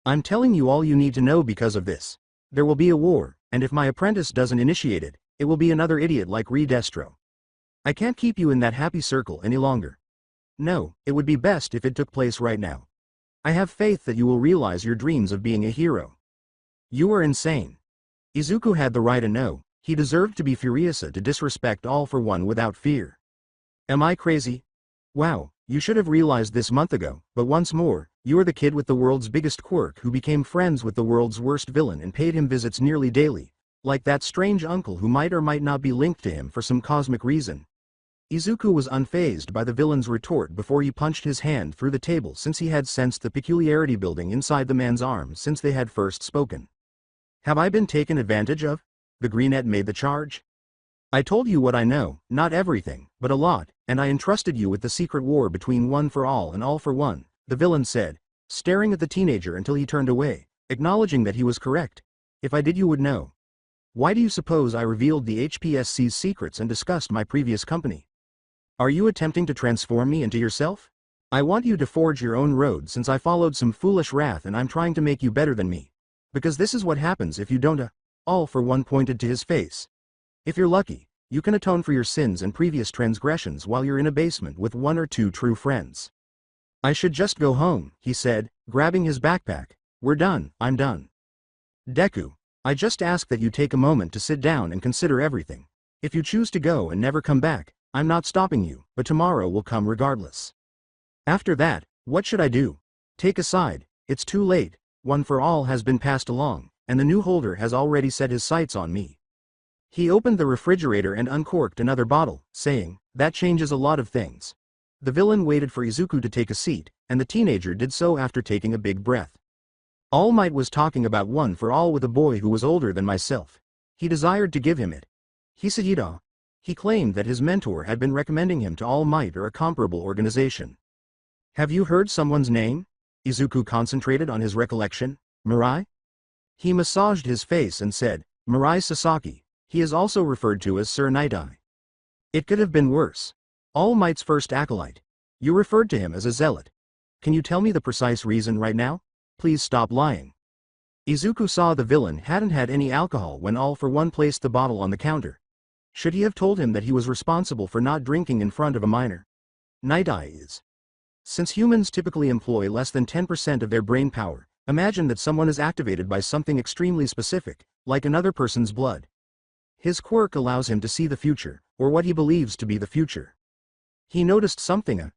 I'm telling you all you need to know because of this. There will be a war, and if my apprentice doesn't initiate it, it will be another idiot like Redestro. I can't keep you in that happy circle any longer. No, it would be best if it took place right now. I have faith that you will realize your dreams of being a hero. You are insane. Izuku had the right to know. He deserved to be Furiosa to disrespect All for One without fear. Am I crazy? Wow, you should have realized this month ago, but once more, you are the kid with the world's biggest quirk who became friends with the world's worst villain and paid him visits nearly daily, like that strange uncle who might or might not be linked to him for some cosmic reason. Izuku was unfazed by the villain's retort before he punched his hand through the table since he had sensed the peculiarity building inside the man's arm since they had first spoken. Have I been taken advantage of? The Greenette made the charge. I told you what I know, not everything, but a lot, and I entrusted you with the secret war between One for All and All for One, the villain said, staring at the teenager until he turned away, acknowledging that he was correct. If I did you would know. Why do you suppose I revealed the HPSC's secrets and discussed my previous company? Are you attempting to transform me into yourself? I want you to forge your own road since I followed some foolish wrath and I'm trying to make you better than me. Because this is what happens if you don't. All for One pointed to his face. If you're lucky, you can atone for your sins and previous transgressions while you're in a basement with 1 or 2 true friends. I should just go home, he said, grabbing his backpack. We're done, I'm done. Deku, I just ask that you take a moment to sit down and consider everything. If you choose to go and never come back, I'm not stopping you, but tomorrow will come regardless. After that, what should I do? Take a side, it's too late, One for All has been passed along, and the new holder has already set his sights on me. He opened the refrigerator and uncorked another bottle, saying, that changes a lot of things. The villain waited for Izuku to take a seat, and the teenager did so after taking a big breath. All Might was talking about One for All with a boy who was older than myself. He desired to give him it. Hisahida. He claimed that his mentor had been recommending him to All Might or a comparable organization. Have you heard someone's name? Izuku concentrated on his recollection. Mirai? He massaged his face and said, Mirai Sasaki. He is also referred to as Sir Night-Eye. It could have been worse. All Might's first acolyte. You referred to him as a zealot. Can you tell me the precise reason right now? Please stop lying. Izuku saw the villain hadn't had any alcohol when All for One placed the bottle on the counter. Should he have told him that he was responsible for not drinking in front of a minor? Night-Eye is. Since humans typically employ less than 10% of their brain power, imagine that someone is activated by something extremely specific, like another person's blood. His quirk allows him to see the future, or what he believes to be the future. He noticed something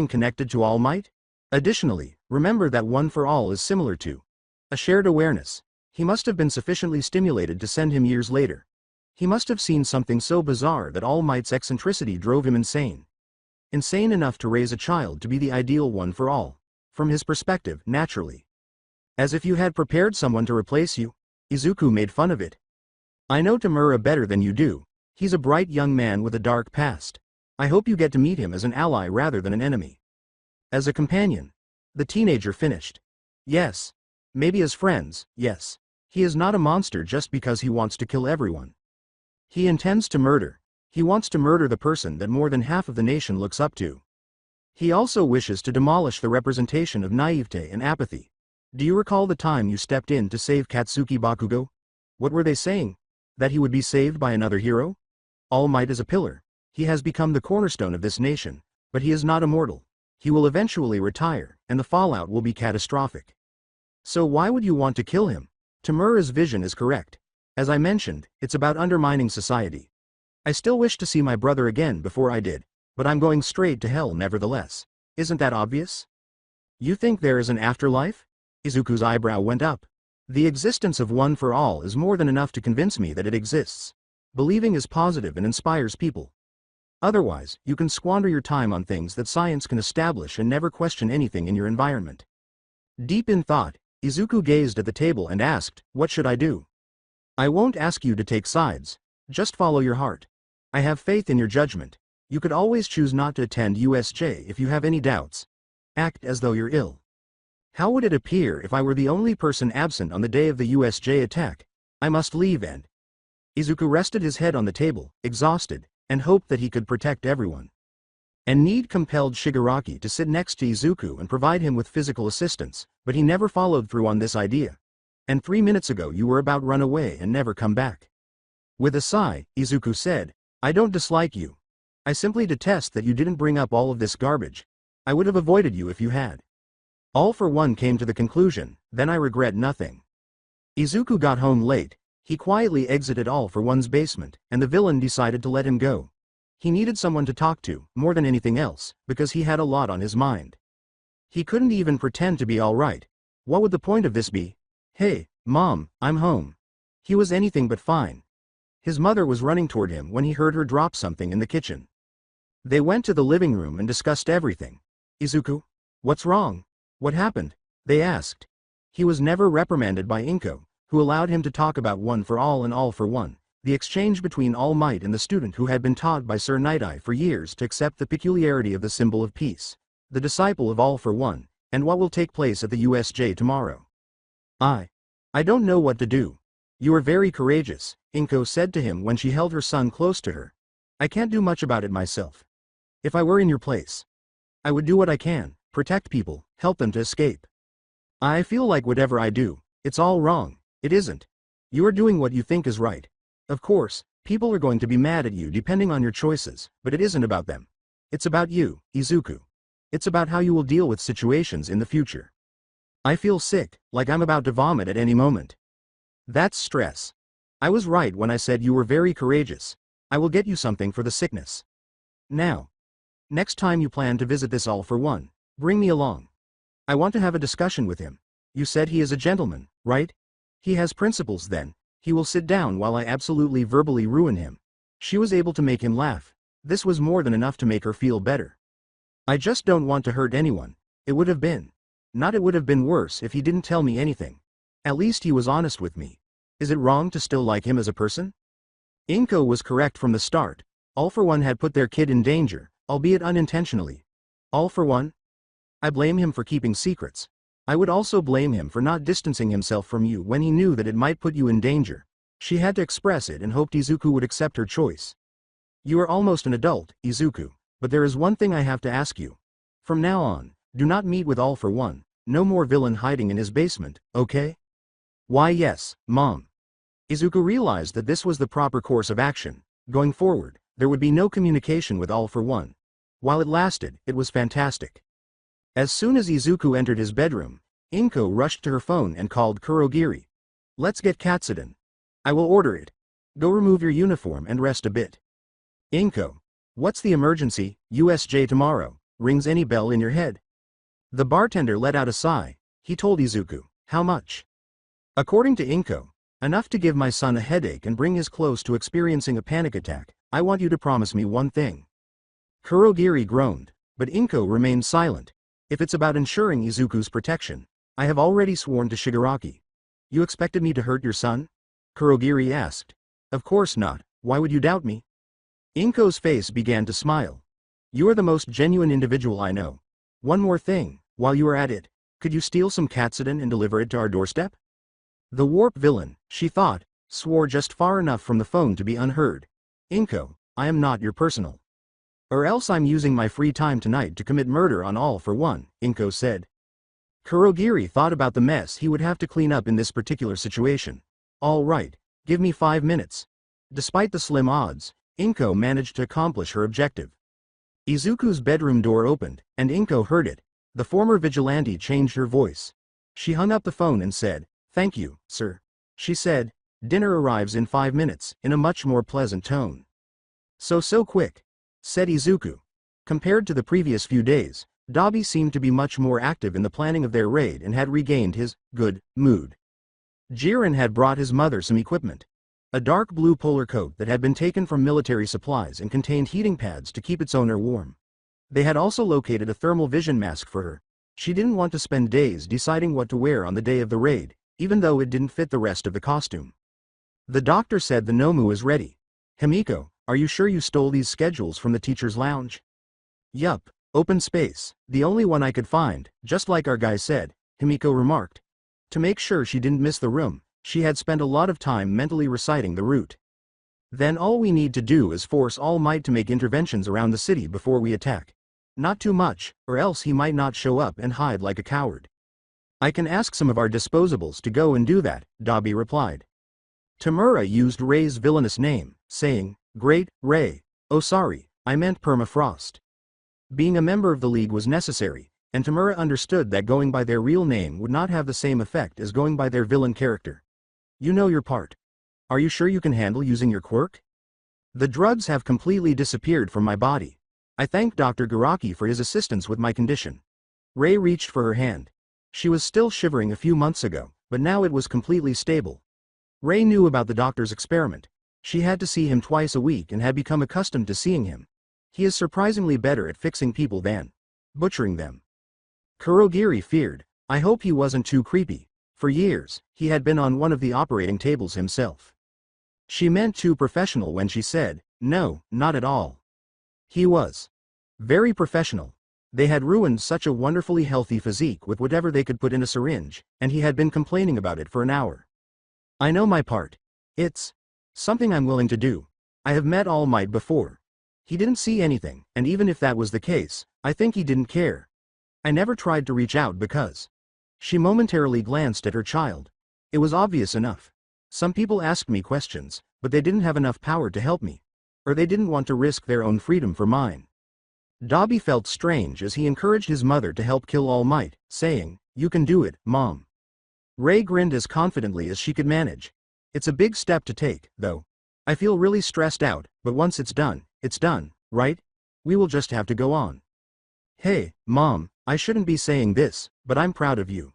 connected to All Might? Additionally, remember that One for All is similar to a shared awareness. He must have been sufficiently stimulated to send him years later. He must have seen something so bizarre that All Might's eccentricity drove him insane. Insane enough to raise a child to be the ideal one for all. From his perspective, naturally. As if you had prepared someone to replace you? Izuku made fun of it. I know Tamura better than you do. He's a bright young man with a dark past. I hope you get to meet him as an ally rather than an enemy. As a companion. The teenager finished. Yes. Maybe as friends, yes. He is not a monster just because he wants to kill everyone. He intends to murder. He wants to murder the person that more than half of the nation looks up to. He also wishes to demolish the representation of naivete and apathy. Do you recall the time you stepped in to save Katsuki Bakugo? What were they saying? That he would be saved by another hero? All Might is a pillar. He has become the cornerstone of this nation, but he is not immortal. He will eventually retire, and the fallout will be catastrophic. So why would you want to kill him? Tamura's vision is correct. As I mentioned, it's about undermining society. I still wish to see my brother again before I did, but I'm going straight to hell nevertheless. Isn't that obvious? You think there is an afterlife? Izuku's eyebrow went up. The existence of one for all is more than enough to convince me that it exists. Believing is positive and inspires people. Otherwise, you can squander your time on things that science can establish and never question anything in your environment. Deep in thought, Izuku gazed at the table and asked, "What should I do?" I won't ask you to take sides. Just follow your heart. I have faith in your judgment. You could always choose not to attend USJ if you have any doubts. Act as though you're ill. How would it appear if I were the only person absent on the day of the USJ attack? I must leave and... Izuku rested his head on the table, exhausted, and hoped that he could protect everyone. And need compelled Shigaraki to sit next to Izuku and provide him with physical assistance, but he never followed through on this idea. And 3 minutes ago you were about run away and never come back. With a sigh, Izuku said, I don't dislike you. I simply detest that you didn't bring up all of this garbage. I would have avoided you if you had. All for One came to the conclusion, then I regret nothing. Izuku got home late. He quietly exited All for One's basement, and the villain decided to let him go. He needed someone to talk to, more than anything else, because he had a lot on his mind. He couldn't even pretend to be alright. What would the point of this be? Hey, Mom, I'm home. He was anything but fine. His mother was running toward him when he heard her drop something in the kitchen. They went to the living room and discussed everything. Izuku? What's wrong? What happened? They asked. He was never reprimanded by Inko, who allowed him to talk about One for All and All for One, the exchange between All Might and the student who had been taught by Sir Night-Eye for years to accept the peculiarity of the symbol of peace, the disciple of All for One, and what will take place at the USJ tomorrow. I don't know what to do. You are very courageous, Inko said to him when she held her son close to her. I can't do much about it myself. If I were in your place, I would do what I can, protect people, help them to escape. I feel like whatever I do, it's all wrong. It isn't. You are doing what you think is right. Of course, people are going to be mad at you depending on your choices, but it isn't about them. It's about you, Izuku. It's about how you will deal with situations in the future. I feel sick, like I'm about to vomit at any moment. That's stress. I was right when I said you were very courageous. I will get you something for the sickness. Now. Next time you plan to visit this All for One, bring me along. I want to have a discussion with him. You said he is a gentleman, right? He has principles then. He will sit down while I absolutely verbally ruin him. She was able to make him laugh. This was more than enough to make her feel better. I just don't want to hurt anyone. It would have been worse if he didn't tell me anything. At least he was honest with me. Is it wrong to still like him as a person? Inko was correct from the start. All for One had put their kid in danger, albeit unintentionally. All for One? I blame him for keeping secrets. I would also blame him for not distancing himself from you when he knew that it might put you in danger. She had to express it and hoped Izuku would accept her choice. You are almost an adult, Izuku, but there is one thing I have to ask you. From now on, do not meet with All for One. No more villain hiding in his basement, okay? Why yes, Mom. Izuku realized that this was the proper course of action. Going forward, there would be no communication with All for One. While it lasted, it was fantastic. As soon as Izuku entered his bedroom, Inko rushed to her phone and called Kurogiri. Let's get Katsuden. I will order it. Go remove your uniform and rest a bit. Inko. What's the emergency? USJ tomorrow. Rings any bell in your head? The bartender let out a sigh. He told Izuku. How much? According to Inko, enough to give my son a headache and bring his close to experiencing a panic attack. I want you to promise me one thing. Kurogiri groaned, but Inko remained silent. If it's about ensuring Izuku's protection, I have already sworn to Shigaraki. You expected me to hurt your son? Kurogiri asked. Of course not, why would you doubt me? Inko's face began to smile. You are the most genuine individual I know. One more thing, while you are at it, could you steal some katsudon and deliver it to our doorstep? The warp villain, she thought, swore just far enough from the phone to be unheard. Inko, I am not your personal. Or else I'm using my free time tonight to commit murder on all for one, Inko said. Kurogiri thought about the mess he would have to clean up in this particular situation. All right, give me 5 minutes. Despite the slim odds, Inko managed to accomplish her objective. Izuku's bedroom door opened, and Inko heard it. The former vigilante changed her voice. She hung up the phone and said, "Thank you, sir." She said, "Dinner arrives in 5 minutes," in a much more pleasant tone. So quick," said Izuku. Compared to the previous few days, Dabi seemed to be much more active in the planning of their raid and had regained his good mood. Jiren had brought his mother some equipment. A dark blue polar coat that had been taken from military supplies and contained heating pads to keep its owner warm. They had also located a thermal vision mask for her. She didn't want to spend days deciding what to wear on the day of the raid, even though it didn't fit the rest of the costume. The doctor said the Nomu is ready. Himiko, are you sure you stole these schedules from the teacher's lounge? Yup, open space, the only one I could find, just like our guy said, Himiko remarked. To make sure she didn't miss the room, she had spent a lot of time mentally reciting the route. Then all we need to do is force All Might to make interventions around the city before we attack. Not too much, or else he might not show up and hide like a coward. I can ask some of our disposables to go and do that, Dabi replied. Tamura used Ray's villainous name, saying, "Great, Ray. Oh sorry, I meant Permafrost." Being a member of the League was necessary, and Tamura understood that going by their real name would not have the same effect as going by their villain character. You know your part. Are you sure you can handle using your quirk? The drugs have completely disappeared from my body. I thank Dr. Garaki for his assistance with my condition. Ray reached for her hand. She was still shivering a few months ago, but now it was completely stable. Ray knew about the doctor's experiment. She had to see him twice a week and had become accustomed to seeing him. He is surprisingly better at fixing people than butchering them. Kurogiri feared. I hope he wasn't too creepy. For years, he had been on one of the operating tables himself. She meant too professional when she said, no, not at all. He was very professional. They had ruined such a wonderfully healthy physique with whatever they could put in a syringe, and he had been complaining about it for an hour. I know my part. It's something I'm willing to do. I have met All Might before. He didn't see anything, and even if that was the case, I think he didn't care. I never tried to reach out because... She momentarily glanced at her child. It was obvious enough. Some people asked me questions, but they didn't have enough power to help me. Or they didn't want to risk their own freedom for mine. Dabi felt strange as he encouraged his mother to help kill All Might, saying, "You can do it, Mom." Ray grinned as confidently as she could manage. It's a big step to take, though. I feel really stressed out, but once it's done, right? We will just have to go on. Hey, Mom, I shouldn't be saying this, but I'm proud of you.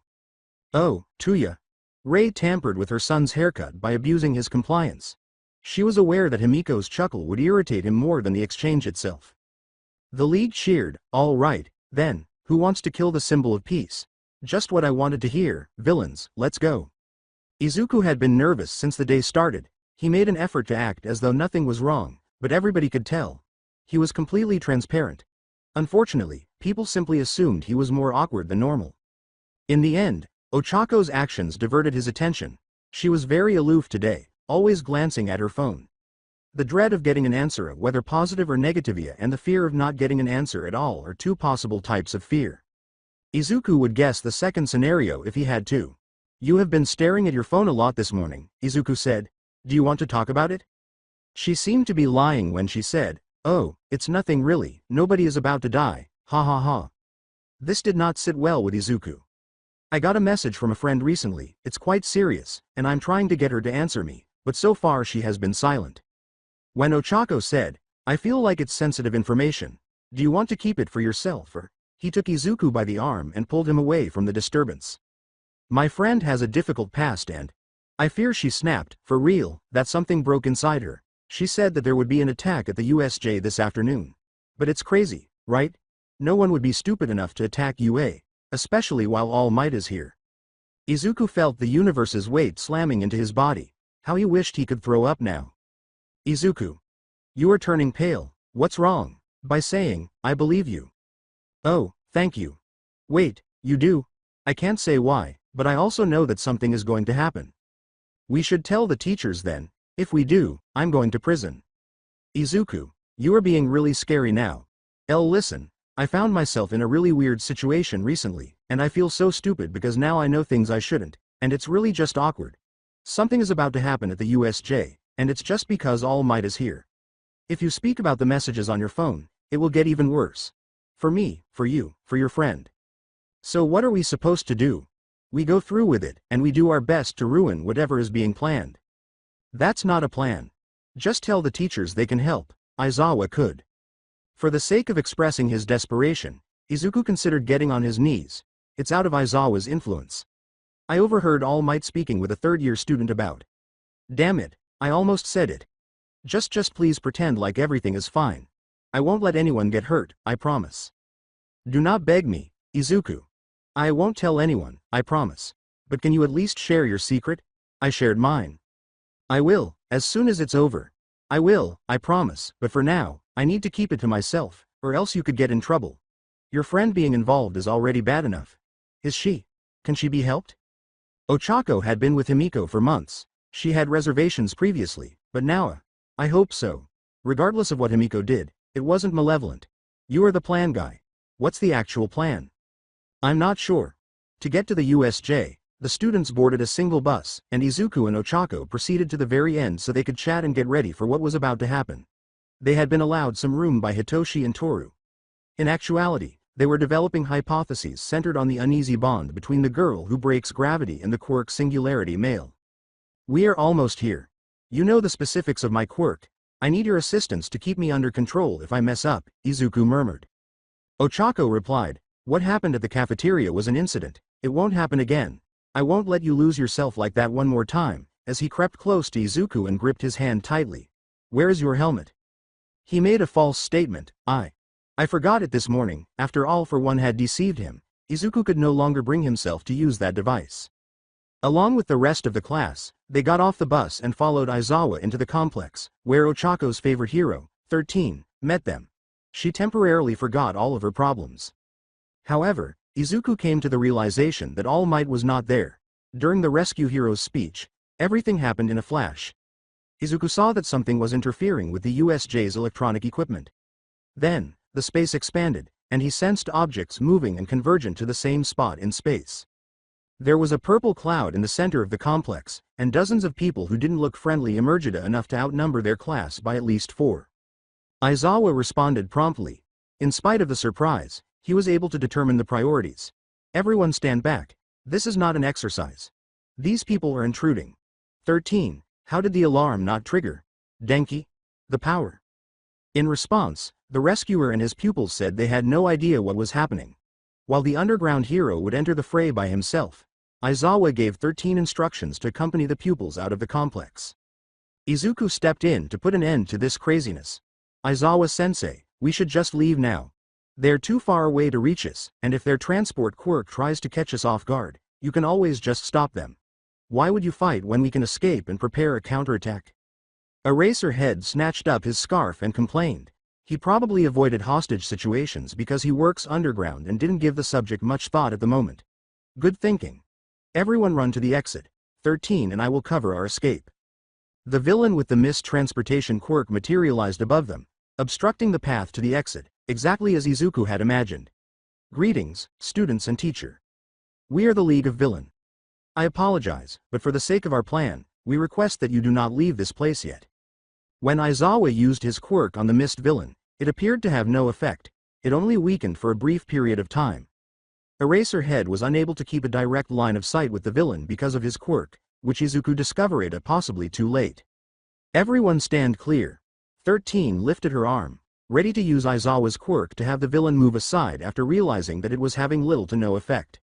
Oh, Tuya. Ray tampered with her son's haircut by abusing his compliance. She was aware that Himiko's chuckle would irritate him more than the exchange itself. The League cheered, all right, then, who wants to kill the symbol of peace? Just what I wanted to hear, villains, let's go. Izuku had been nervous since the day started. He made an effort to act as though nothing was wrong, but everybody could tell. He was completely transparent. Unfortunately, people simply assumed he was more awkward than normal. In the end, Ochako's actions diverted his attention. She was very aloof today, always glancing at her phone. The dread of getting an answer, whether positive or negative, and the fear of not getting an answer at all are two possible types of fear. Izuku would guess the second scenario if he had to. You have been staring at your phone a lot this morning, Izuku said. Do you want to talk about it? She seemed to be lying when she said, oh, it's nothing really, nobody is about to die, ha ha ha. This did not sit well with Izuku. I got a message from a friend recently, it's quite serious, and I'm trying to get her to answer me, but so far she has been silent. When Ochako said, I feel like it's sensitive information, do you want to keep it for yourself or? He took Izuku by the arm and pulled him away from the disturbance. My friend has a difficult past and I fear she snapped, for real, that something broke inside her. She said that there would be an attack at the USJ this afternoon. But it's crazy, right? No one would be stupid enough to attack UA, especially while All Might is here. Izuku felt the universe's weight slamming into his body. How he wished he could throw up now. Izuku. You are turning pale. What's wrong? By saying, I believe you. Oh, thank you. Wait, you do? I can't say why, but I also know that something is going to happen. We should tell the teachers then. If we do, I'm going to prison. Izuku, you are being really scary now. Listen, I found myself in a really weird situation recently, and I feel so stupid because now I know things I shouldn't, and it's really just awkward. Something is about to happen at the USJ, and it's just because All Might is here. If you speak about the messages on your phone, it will get even worse. For me, for you, for your friend. So what are we supposed to do? We go through with it, and we do our best to ruin whatever is being planned. That's not a plan. Just tell the teachers they can help. Aizawa could. For the sake of expressing his desperation, Izuku considered getting on his knees. It's out of Aizawa's influence. I overheard All Might speaking with a third-year student about. Damn it, I almost said it. Just please pretend like everything is fine. I won't let anyone get hurt, I promise. Do not beg me, Izuku. I won't tell anyone, I promise. But can you at least share your secret? I shared mine. I will, as soon as it's over. I will, I promise, but for now, I need to keep it to myself, or else you could get in trouble. Your friend being involved is already bad enough. Is she? Can she be helped? Ochako had been with Himiko for months. She had reservations previously, but now, I hope so. Regardless of what Himiko did, it wasn't malevolent. You are the plan guy. What's the actual plan? I'm not sure. To get to the USJ, the students boarded a single bus, and Izuku and Ochako proceeded to the very end so they could chat and get ready for what was about to happen. They had been allowed some room by Hitoshi and Toru. In actuality, they were developing hypotheses centered on the uneasy bond between the girl who breaks gravity and the Quirk singularity male. We are almost here. You know the specifics of my quirk. I need your assistance to keep me under control if I mess up, Izuku murmured. Ochako replied, what happened at the cafeteria was an incident. It won't happen again. I won't let you lose yourself like that one more time, as he crept close to Izuku and gripped his hand tightly. Where is your helmet? He made a false statement. I forgot it this morning. After All for One had deceived him, Izuku could no longer bring himself to use that device. Along with the rest of the class, they got off the bus and followed Aizawa into the complex, where Ochako's favorite hero, 13, met them. She temporarily forgot all of her problems. However, Izuku came to the realization that All Might was not there. During the rescue hero's speech, everything happened in a flash. Izuku saw that something was interfering with the USJ's electronic equipment. Then, the space expanded, and he sensed objects moving and convergent to the same spot in space. There was a purple cloud in the center of the complex, and dozens of people who didn't look friendly emerged enough to outnumber their class by at least 4. Aizawa responded promptly. In spite of the surprise, he was able to determine the priorities. Everyone stand back. This is not an exercise. These people are intruding. 13. How did the alarm not trigger? Denki? The power. In response, the rescuer and his pupils said they had no idea what was happening. While the underground hero would enter the fray by himself, Aizawa gave 13 instructions to accompany the pupils out of the complex. Izuku stepped in to put an end to this craziness. Aizawa-sensei, we should just leave now. They're too far away to reach us, and if their transport quirk tries to catch us off guard, you can always just stop them. Why would you fight when we can escape and prepare a counterattack? Eraserhead snatched up his scarf and complained. He probably avoided hostage situations because he works underground and didn't give the subject much thought at the moment. Good thinking. Everyone run to the exit. 13 and I will cover our escape. The villain with the mist transportation quirk materialized above them, obstructing the path to the exit, exactly as Izuku had imagined. Greetings, students and teacher. We are the League of Villain. I apologize, but for the sake of our plan, we request that you do not leave this place yet. When Aizawa used his quirk on the mist villain, it appeared to have no effect. It only weakened for a brief period of time. Eraserhead was unable to keep a direct line of sight with the villain because of his quirk, which Izuku discovered possibly too late. Everyone stand clear. 13 lifted her arm, ready to use Aizawa's quirk to have the villain move aside after realizing that it was having little to no effect.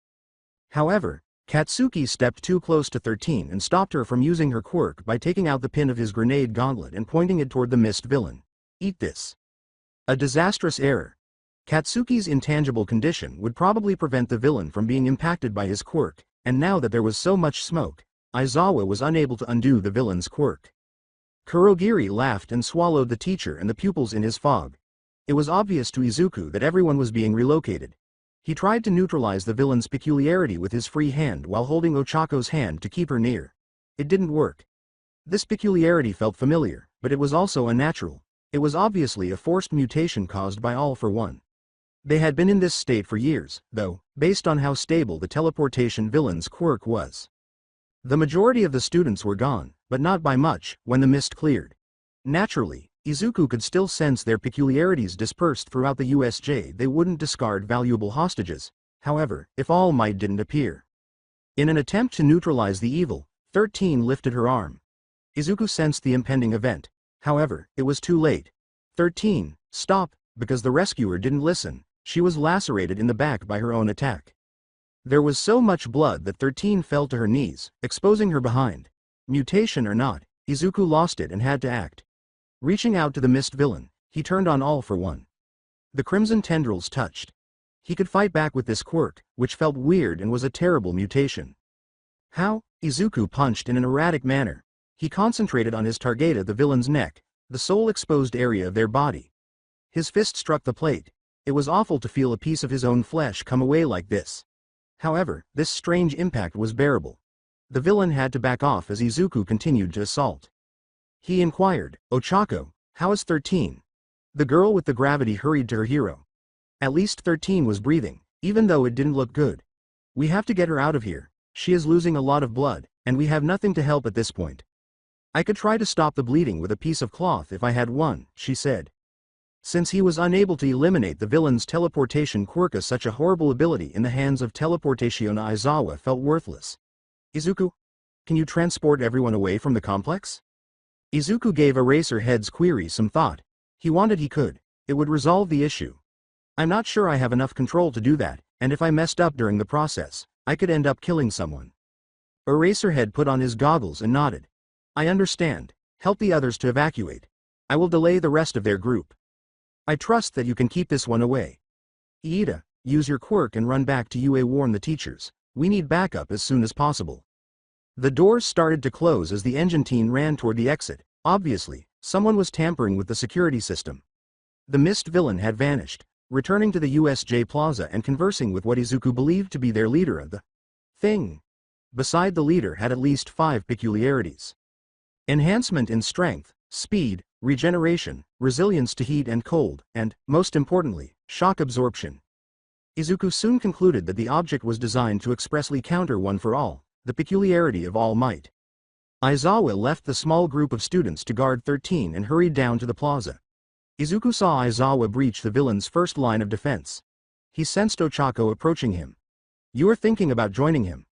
However, Katsuki stepped too close to 13 and stopped her from using her quirk by taking out the pin of his grenade gauntlet and pointing it toward the mist villain. Eat this. A disastrous error. Katsuki's intangible condition would probably prevent the villain from being impacted by his quirk, and now that there was so much smoke, Aizawa was unable to undo the villain's quirk. Kurogiri laughed and swallowed the teacher and the pupils in his fog. It was obvious to Izuku that everyone was being relocated. He tried to neutralize the villain's peculiarity with his free hand while holding Ochako's hand to keep her near. It didn't work. This peculiarity felt familiar, but it was also unnatural. It was obviously a forced mutation caused by All for One. They had been in this state for years, though, based on how stable the teleportation villain's quirk was. The majority of the students were gone, but not by much, when the mist cleared. Naturally, Izuku could still sense their peculiarities dispersed throughout the USJ. They wouldn't discard valuable hostages, however, if All Might didn't appear. In an attempt to neutralize the evil, 13 lifted her arm. Izuku sensed the impending event. However, it was too late. 13, stop, because the rescuer didn't listen. She was lacerated in the back by her own attack. There was so much blood that 13 fell to her knees, exposing her behind. Mutation or not, Izuku lost it and had to act. Reaching out to the mist villain, he turned on All for One. The crimson tendrils touched. He could fight back with this quirk, which felt weird and was a terrible mutation. How? Izuku punched in an erratic manner. He concentrated on his target, the villain's neck, the sole exposed area of their body. His fist struck the plate. It was awful to feel a piece of his own flesh come away like this. However, this strange impact was bearable. The villain had to back off as Izuku continued to assault. He inquired, Ochako, how is 13? The girl with the gravity hurried to her hero. At least 13 was breathing, even though it didn't look good. We have to get her out of here. She is losing a lot of blood, and we have nothing to help at this point. I could try to stop the bleeding with a piece of cloth if I had one, she said. Since he was unable to eliminate the villain's teleportation quirk, such a horrible ability in the hands of Teleportation Aizawa felt worthless. Izuku, can you transport everyone away from the complex? Izuku gave Eraserhead's query some thought. He wanted he could. It would resolve the issue. I'm not sure I have enough control to do that, and if I messed up during the process, I could end up killing someone. Eraserhead put on his goggles and nodded. I understand. Help the others to evacuate. I will delay the rest of their group. I trust that you can keep this one away. Iida, use your quirk and run back to UA. Warn the teachers. We need backup as soon as possible. The doors started to close as the engine team ran toward the exit. Obviously, someone was tampering with the security system. The mist villain had vanished, returning to the USJ Plaza and conversing with what Izuku believed to be their leader of the thing. Beside the leader had at least 5 peculiarities. Enhancement in strength, speed, regeneration, resilience to heat and cold, and, most importantly, shock absorption. Izuku soon concluded that the object was designed to expressly counter One for All, the peculiarity of All Might. Aizawa left the small group of students to guard 13 and hurried down to the plaza. Izuku saw Aizawa breach the villain's first line of defense. He sensed Ochako approaching him. You are thinking about joining him.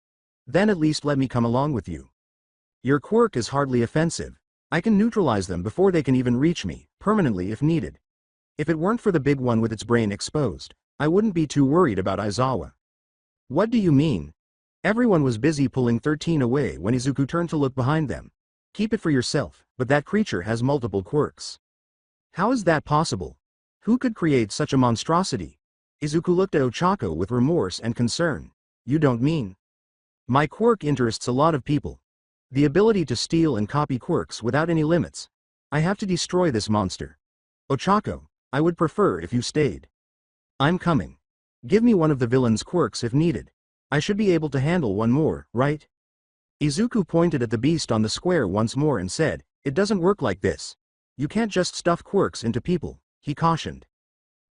Then at least let me come along with you. Your quirk is hardly offensive. I can neutralize them before they can even reach me, permanently if needed. If it weren't for the big one with its brain exposed, I wouldn't be too worried about Aizawa. What do you mean? Everyone was busy pulling 13 away when Izuku turned to look behind them. Keep it for yourself, but that creature has multiple quirks. How is that possible? Who could create such a monstrosity? Izuku looked at Ochako with remorse and concern. You don't mean? My quirk interests a lot of people. The ability to steal and copy quirks without any limits. I have to destroy this monster. Ochako, I would prefer if you stayed. I'm coming. Give me one of the villain's quirks if needed. I should be able to handle one more, right? Izuku pointed at the beast on the square once more and said, it doesn't work like this. You can't just stuff quirks into people, he cautioned.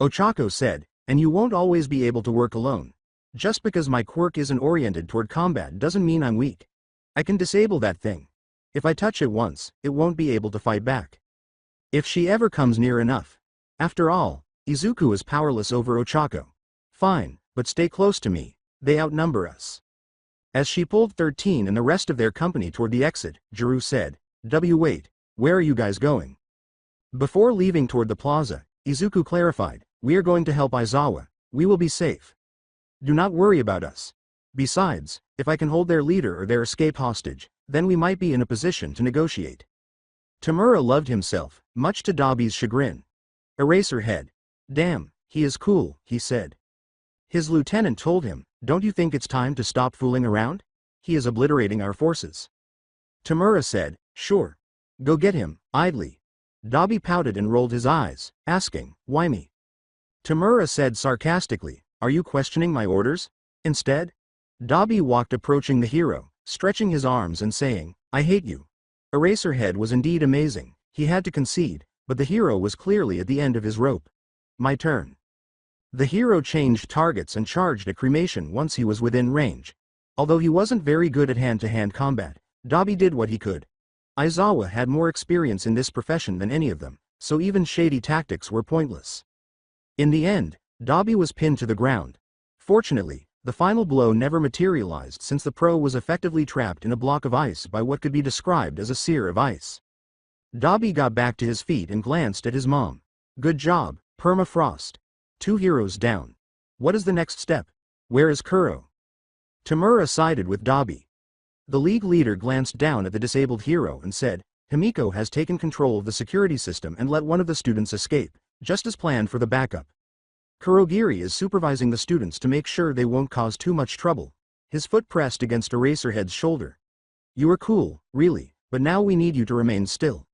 Ochako said, and you won't always be able to work alone. Just because my quirk isn't oriented toward combat doesn't mean I'm weak. I can disable that thing. If I touch it once, it won't be able to fight back. If she ever comes near enough. After all, Izuku is powerless over Ochako. Fine, but stay close to me. They outnumber us. As she pulled 13 and the rest of their company toward the exit, Jiru said, wait, where are you guys going? Before leaving toward the plaza, Izuku clarified, we are going to help Aizawa. We will be safe. Do not worry about us. Besides, if I can hold their leader or their escape hostage, then we might be in a position to negotiate. Tamura loved himself, much to Dabi's chagrin. Eraserhead. Damn, he is cool, he said. His lieutenant told him, don't you think it's time to stop fooling around? He is obliterating our forces. Tamura said, sure. Go get him, idly. Dobby pouted and rolled his eyes, asking, why me? Tamura said sarcastically, are you questioning my orders? Instead, Dobby walked approaching the hero, stretching his arms and saying, I hate you. Eraserhead was indeed amazing, he had to concede, but the hero was clearly at the end of his rope. My turn. The hero changed targets and charged at Cremation once he was within range. Although he wasn't very good at hand-to-hand combat, Dobby did what he could. Aizawa had more experience in this profession than any of them, so even shady tactics were pointless. In the end, Dobby was pinned to the ground. Fortunately, the final blow never materialized since the pro was effectively trapped in a block of ice by what could be described as a sear of ice. Dobby got back to his feet and glanced at his mom. Good job, Permafrost. 2 heroes down. What is the next step? Where is Kuro? Tamura sided with Dobby. The league leader glanced down at the disabled hero and said, Himiko has taken control of the security system and let one of the students escape, just as planned for the backup. Kurogiri is supervising the students to make sure they won't cause too much trouble. His foot pressed against Eraserhead's shoulder. You are cool, really, but now we need you to remain still.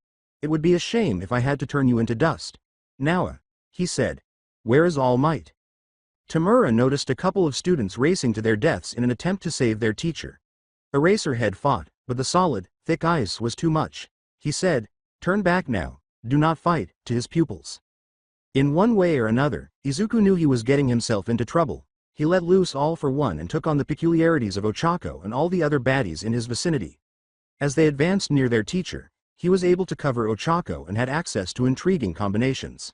It would be a shame if I had to turn you into dust. Nawa, he said. Where is All Might? Tamura noticed a couple of students racing to their deaths in an attempt to save their teacher. Eraserhead fought, but the solid, thick ice was too much. He said, turn back now, do not fight, to his pupils. In one way or another, Izuku knew he was getting himself into trouble. He let loose all for one and took on the peculiarities of Ochako and all the other baddies in his vicinity. As they advanced near their teacher, he was able to cover Ochako and had access to intriguing combinations.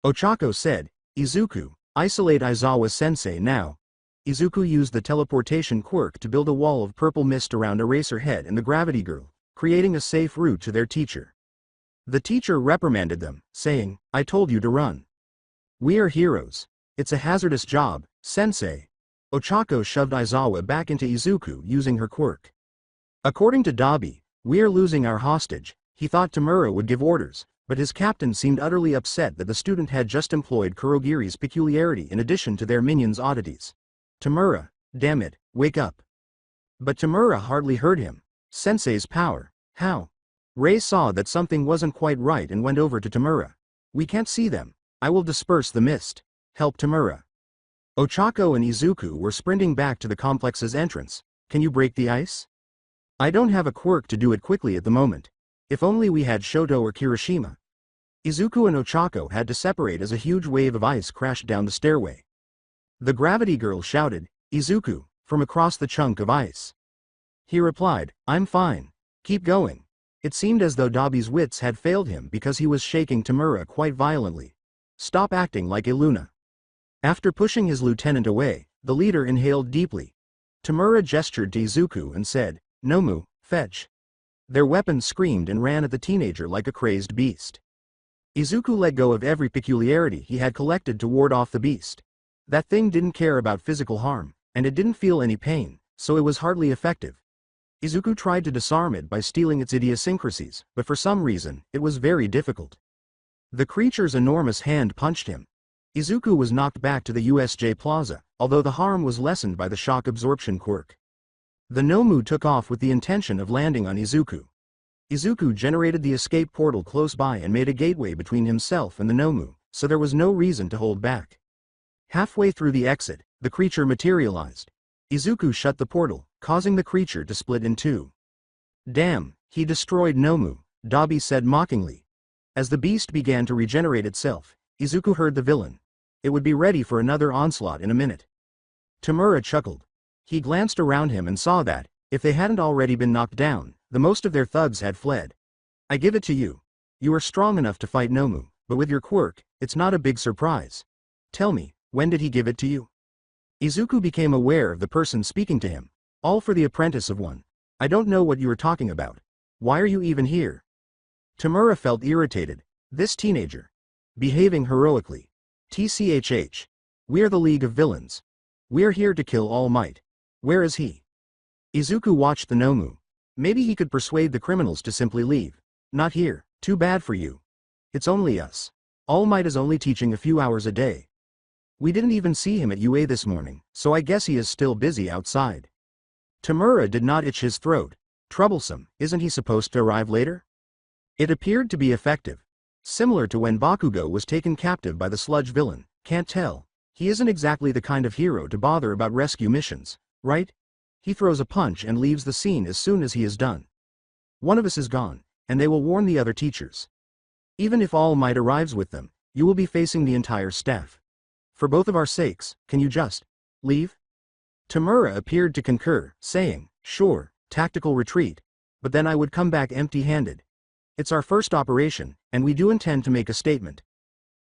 Ochako said, Izuku, isolate Aizawa-sensei now. Izuku used the teleportation quirk to build a wall of purple mist around Eraserhead and the Gravity Girl, creating a safe route to their teacher. The teacher reprimanded them, saying, I told you to run. We are heroes. It's a hazardous job, sensei. Ochako shoved Aizawa back into Izuku using her quirk. According to Dobby, we are losing our hostage. He thought Tamura would give orders, but his captain seemed utterly upset that the student had just employed Kurogiri's peculiarity in addition to their minions' oddities. Tamura, damn it, wake up. But Tamura hardly heard him. Sensei's power, how? Ray saw that something wasn't quite right and went over to Tamura. We can't see them. I will disperse the mist. Help Tamura. Ochako and Izuku were sprinting back to the complex's entrance. Can you break the ice? I don't have a quirk to do it quickly at the moment. If only we had Shoto or Kirishima. Izuku and Ochako had to separate as a huge wave of ice crashed down the stairway. The Gravity Girl shouted, Izuku, from across the chunk of ice. He replied, I'm fine. Keep going. It seemed as though Dobby's wits had failed him because he was shaking Tamura quite violently. Stop acting like Iluna. After pushing his lieutenant away, the leader inhaled deeply. Tamura gestured to Izuku and said, Nomu, fetch. Their weapons screamed and ran at the teenager like a crazed beast. Izuku let go of every peculiarity he had collected to ward off the beast. That thing didn't care about physical harm, and it didn't feel any pain, so it was hardly effective. Izuku tried to disarm it by stealing its idiosyncrasies, but for some reason, it was very difficult. The creature's enormous hand punched him. Izuku was knocked back to the USJ Plaza, although the harm was lessened by the shock absorption quirk. The Nomu took off with the intention of landing on Izuku. Izuku generated the escape portal close by and made a gateway between himself and the Nomu, so there was no reason to hold back. Halfway through the exit, the creature materialized. Izuku shut the portal, causing the creature to split in two. Damn, he destroyed Nomu, Dobby said mockingly. As the beast began to regenerate itself, Izuku heard the villain. It would be ready for another onslaught in a minute. Tamura chuckled. He glanced around him and saw that, if they hadn't already been knocked down, the most of their thugs had fled. I give it to you. You are strong enough to fight Nomu, but with your quirk, it's not a big surprise. Tell me, when did he give it to you? Izuku became aware of the person speaking to him. All for the apprentice of one. I don't know what you are talking about. Why are you even here? Tamura felt irritated. This teenager. Behaving heroically. TCHH. We're the League of Villains. We're here to kill All Might. Where is he? Izuku watched the Nomu. Maybe he could persuade the criminals to simply leave. Not here. Too bad for you. It's only us. All Might is only teaching a few hours a day. We didn't even see him at UA this morning, so I guess he is still busy outside. Tamura did not itch his throat. Troublesome, isn't he supposed to arrive later? It appeared to be effective. Similar to when Bakugo was taken captive by the sludge villain, can't tell. He isn't exactly the kind of hero to bother about rescue missions, right? He throws a punch and leaves the scene as soon as he is done. One of us is gone, and they will warn the other teachers. Even if All Might arrives with them, you will be facing the entire staff. For both of our sakes, can you just leave? Tamura appeared to concur, saying, sure, tactical retreat, but then I would come back empty-handed. It's our first operation, and we do intend to make a statement.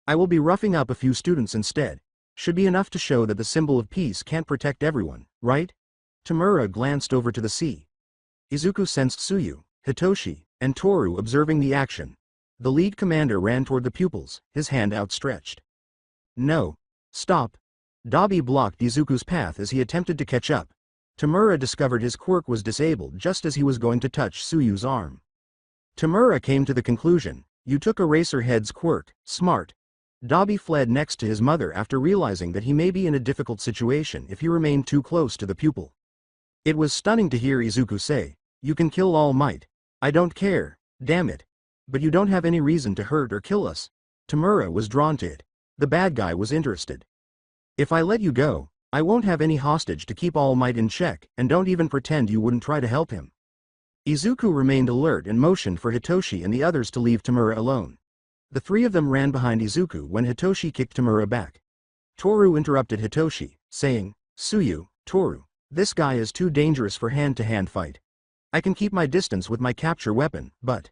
I will be roughing up a few students instead. Should be enough to show that the symbol of peace can't protect everyone, right? Tamura glanced over to the sea. Izuku sensed Tsuyu, Hitoshi, and Toru observing the action. The lead commander ran toward the pupils, his hand outstretched. No. Stop. Dabi blocked Izuku's path as he attempted to catch up. Tamura discovered his quirk was disabled just as he was going to touch Tsuyu's arm. Tamura came to the conclusion, you took Eraserhead's quirk, smart. Dabi fled next to his mother after realizing that he may be in a difficult situation if he remained too close to the pupil. It was stunning to hear Izuku say, you can kill All Might. I don't care, damn it. But you don't have any reason to hurt or kill us. Tamura was drawn to it. The bad guy was interested. If I let you go, I won't have any hostage to keep All Might in check, and don't even pretend you wouldn't try to help him. Izuku remained alert and motioned for Hitoshi and the others to leave Tamura alone. The three of them ran behind Izuku when Hitoshi kicked Tamura back. Toru interrupted Hitoshi, saying, Tsuyu, Toru, this guy is too dangerous for hand-to-hand fight. I can keep my distance with my capture weapon, but...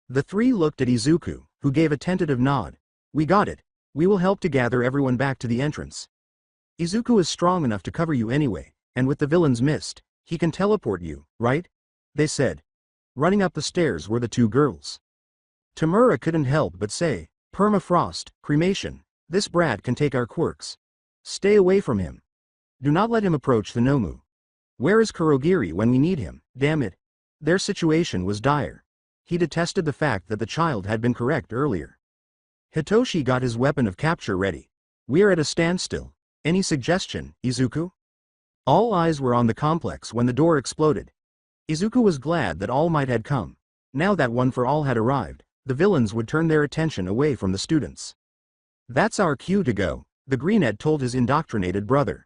The three looked at Izuku, who gave a tentative nod. We got it. We will help to gather everyone back to the entrance. Izuku is strong enough to cover you anyway, and with the villain's mist, he can teleport you, right? They said. Running up the stairs were the two girls. Tamura couldn't help but say, permafrost, cremation, this brat can take our quirks. Stay away from him. Do not let him approach the Nomu. Where is Kurogiri when we need him, damn it? Their situation was dire. He detested the fact that the child had been correct earlier. Hitoshi got his weapon of capture ready. We're at a standstill. Any suggestion, Izuku? All eyes were on the complex when the door exploded. Izuku was glad that All Might had come. Now that One for All had arrived, the villains would turn their attention away from the students. That's our cue to go, the Greenette told his indoctrinated brother.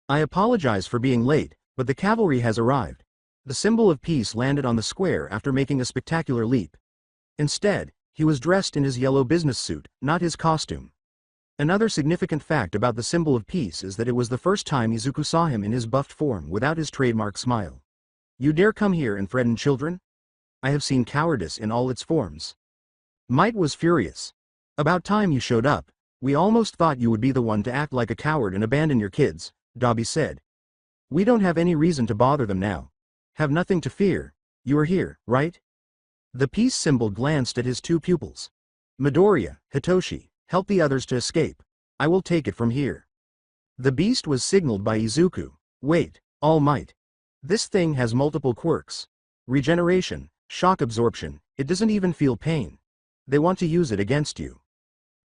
I apologize for being late, but the cavalry has arrived. The symbol of peace landed on the square after making a spectacular leap. Instead, he was dressed in his yellow business suit, not his costume. Another significant fact about the symbol of peace is that it was the first time Izuku saw him in his buffed form without his trademark smile. You dare come here and threaten children? I have seen cowardice in all its forms. Might was furious. About time you showed up. We almost thought you would be the one to act like a coward and abandon your kids, Dabi said. We don't have any reason to bother them now. Have nothing to fear. You are here, right? The peace symbol glanced at his two pupils. Midoriya, Hitoshi, help the others to escape. I will take it from here. The beast was signaled by Izuku. Wait, All Might. This thing has multiple quirks. Regeneration, shock absorption, it doesn't even feel pain. They want to use it against you.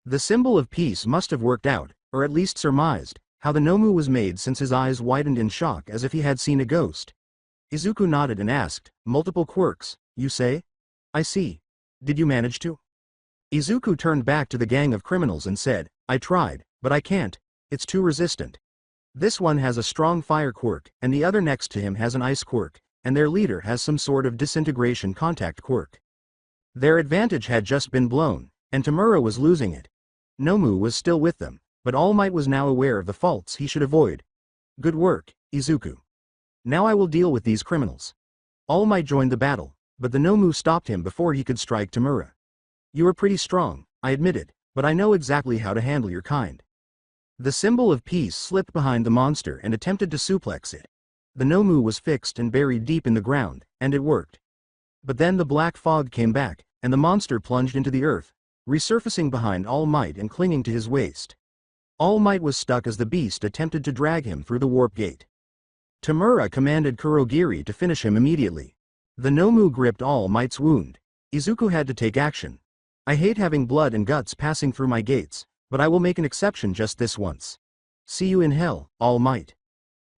The symbol of peace must have worked out, or at least surmised, how the Nomu was made since his eyes widened in shock as if he had seen a ghost. Izuku nodded and asked, multiple quirks, you say? I see. Did you manage to? Izuku turned back to the gang of criminals and said, I tried, but I can't. It's too resistant. This one has a strong fire quirk, and the other next to him has an ice quirk, and their leader has some sort of disintegration contact quirk. Their advantage had just been blown, and Tamura was losing it. Nomu was still with them, but All Might was now aware of the faults he should avoid. Good work, Izuku. Now I will deal with these criminals. All Might joined the battle, but the Nomu stopped him before he could strike Tamura. You are pretty strong, I admit it, but I know exactly how to handle your kind. The symbol of peace slipped behind the monster and attempted to suplex it. The Nomu was fixed and buried deep in the ground, and it worked. But then the black fog came back, and the monster plunged into the earth, resurfacing behind All Might and clinging to his waist. All Might was stuck as the beast attempted to drag him through the warp gate. Tamura commanded Kurogiri to finish him immediately. The Nomu gripped All Might's wound. Izuku had to take action. I hate having blood and guts passing through my gates, but I will make an exception just this once. See you in hell, All Might.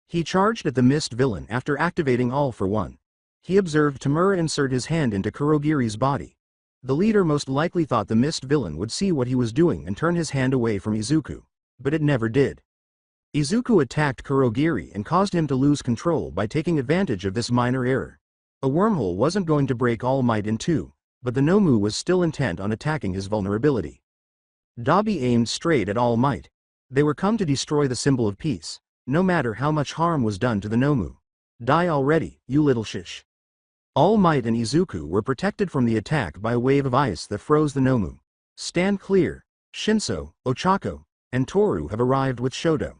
He charged at the mist villain after activating All for One. He observed Tamura insert his hand into Kurogiri's body. The leader most likely thought the mist villain would see what he was doing and turn his hand away from Izuku. But it never did. Izuku attacked Kurogiri and caused him to lose control by taking advantage of this minor error. A wormhole wasn't going to break All Might in two, but the Nomu was still intent on attacking his vulnerability. Dabi aimed straight at All Might. They were come to destroy the symbol of peace, no matter how much harm was done to the Nomu. Die already, you little shish. All Might and Izuku were protected from the attack by a wave of ice that froze the Nomu. Stand clear. Shinso, Ochako, and Toru have arrived with Shoto.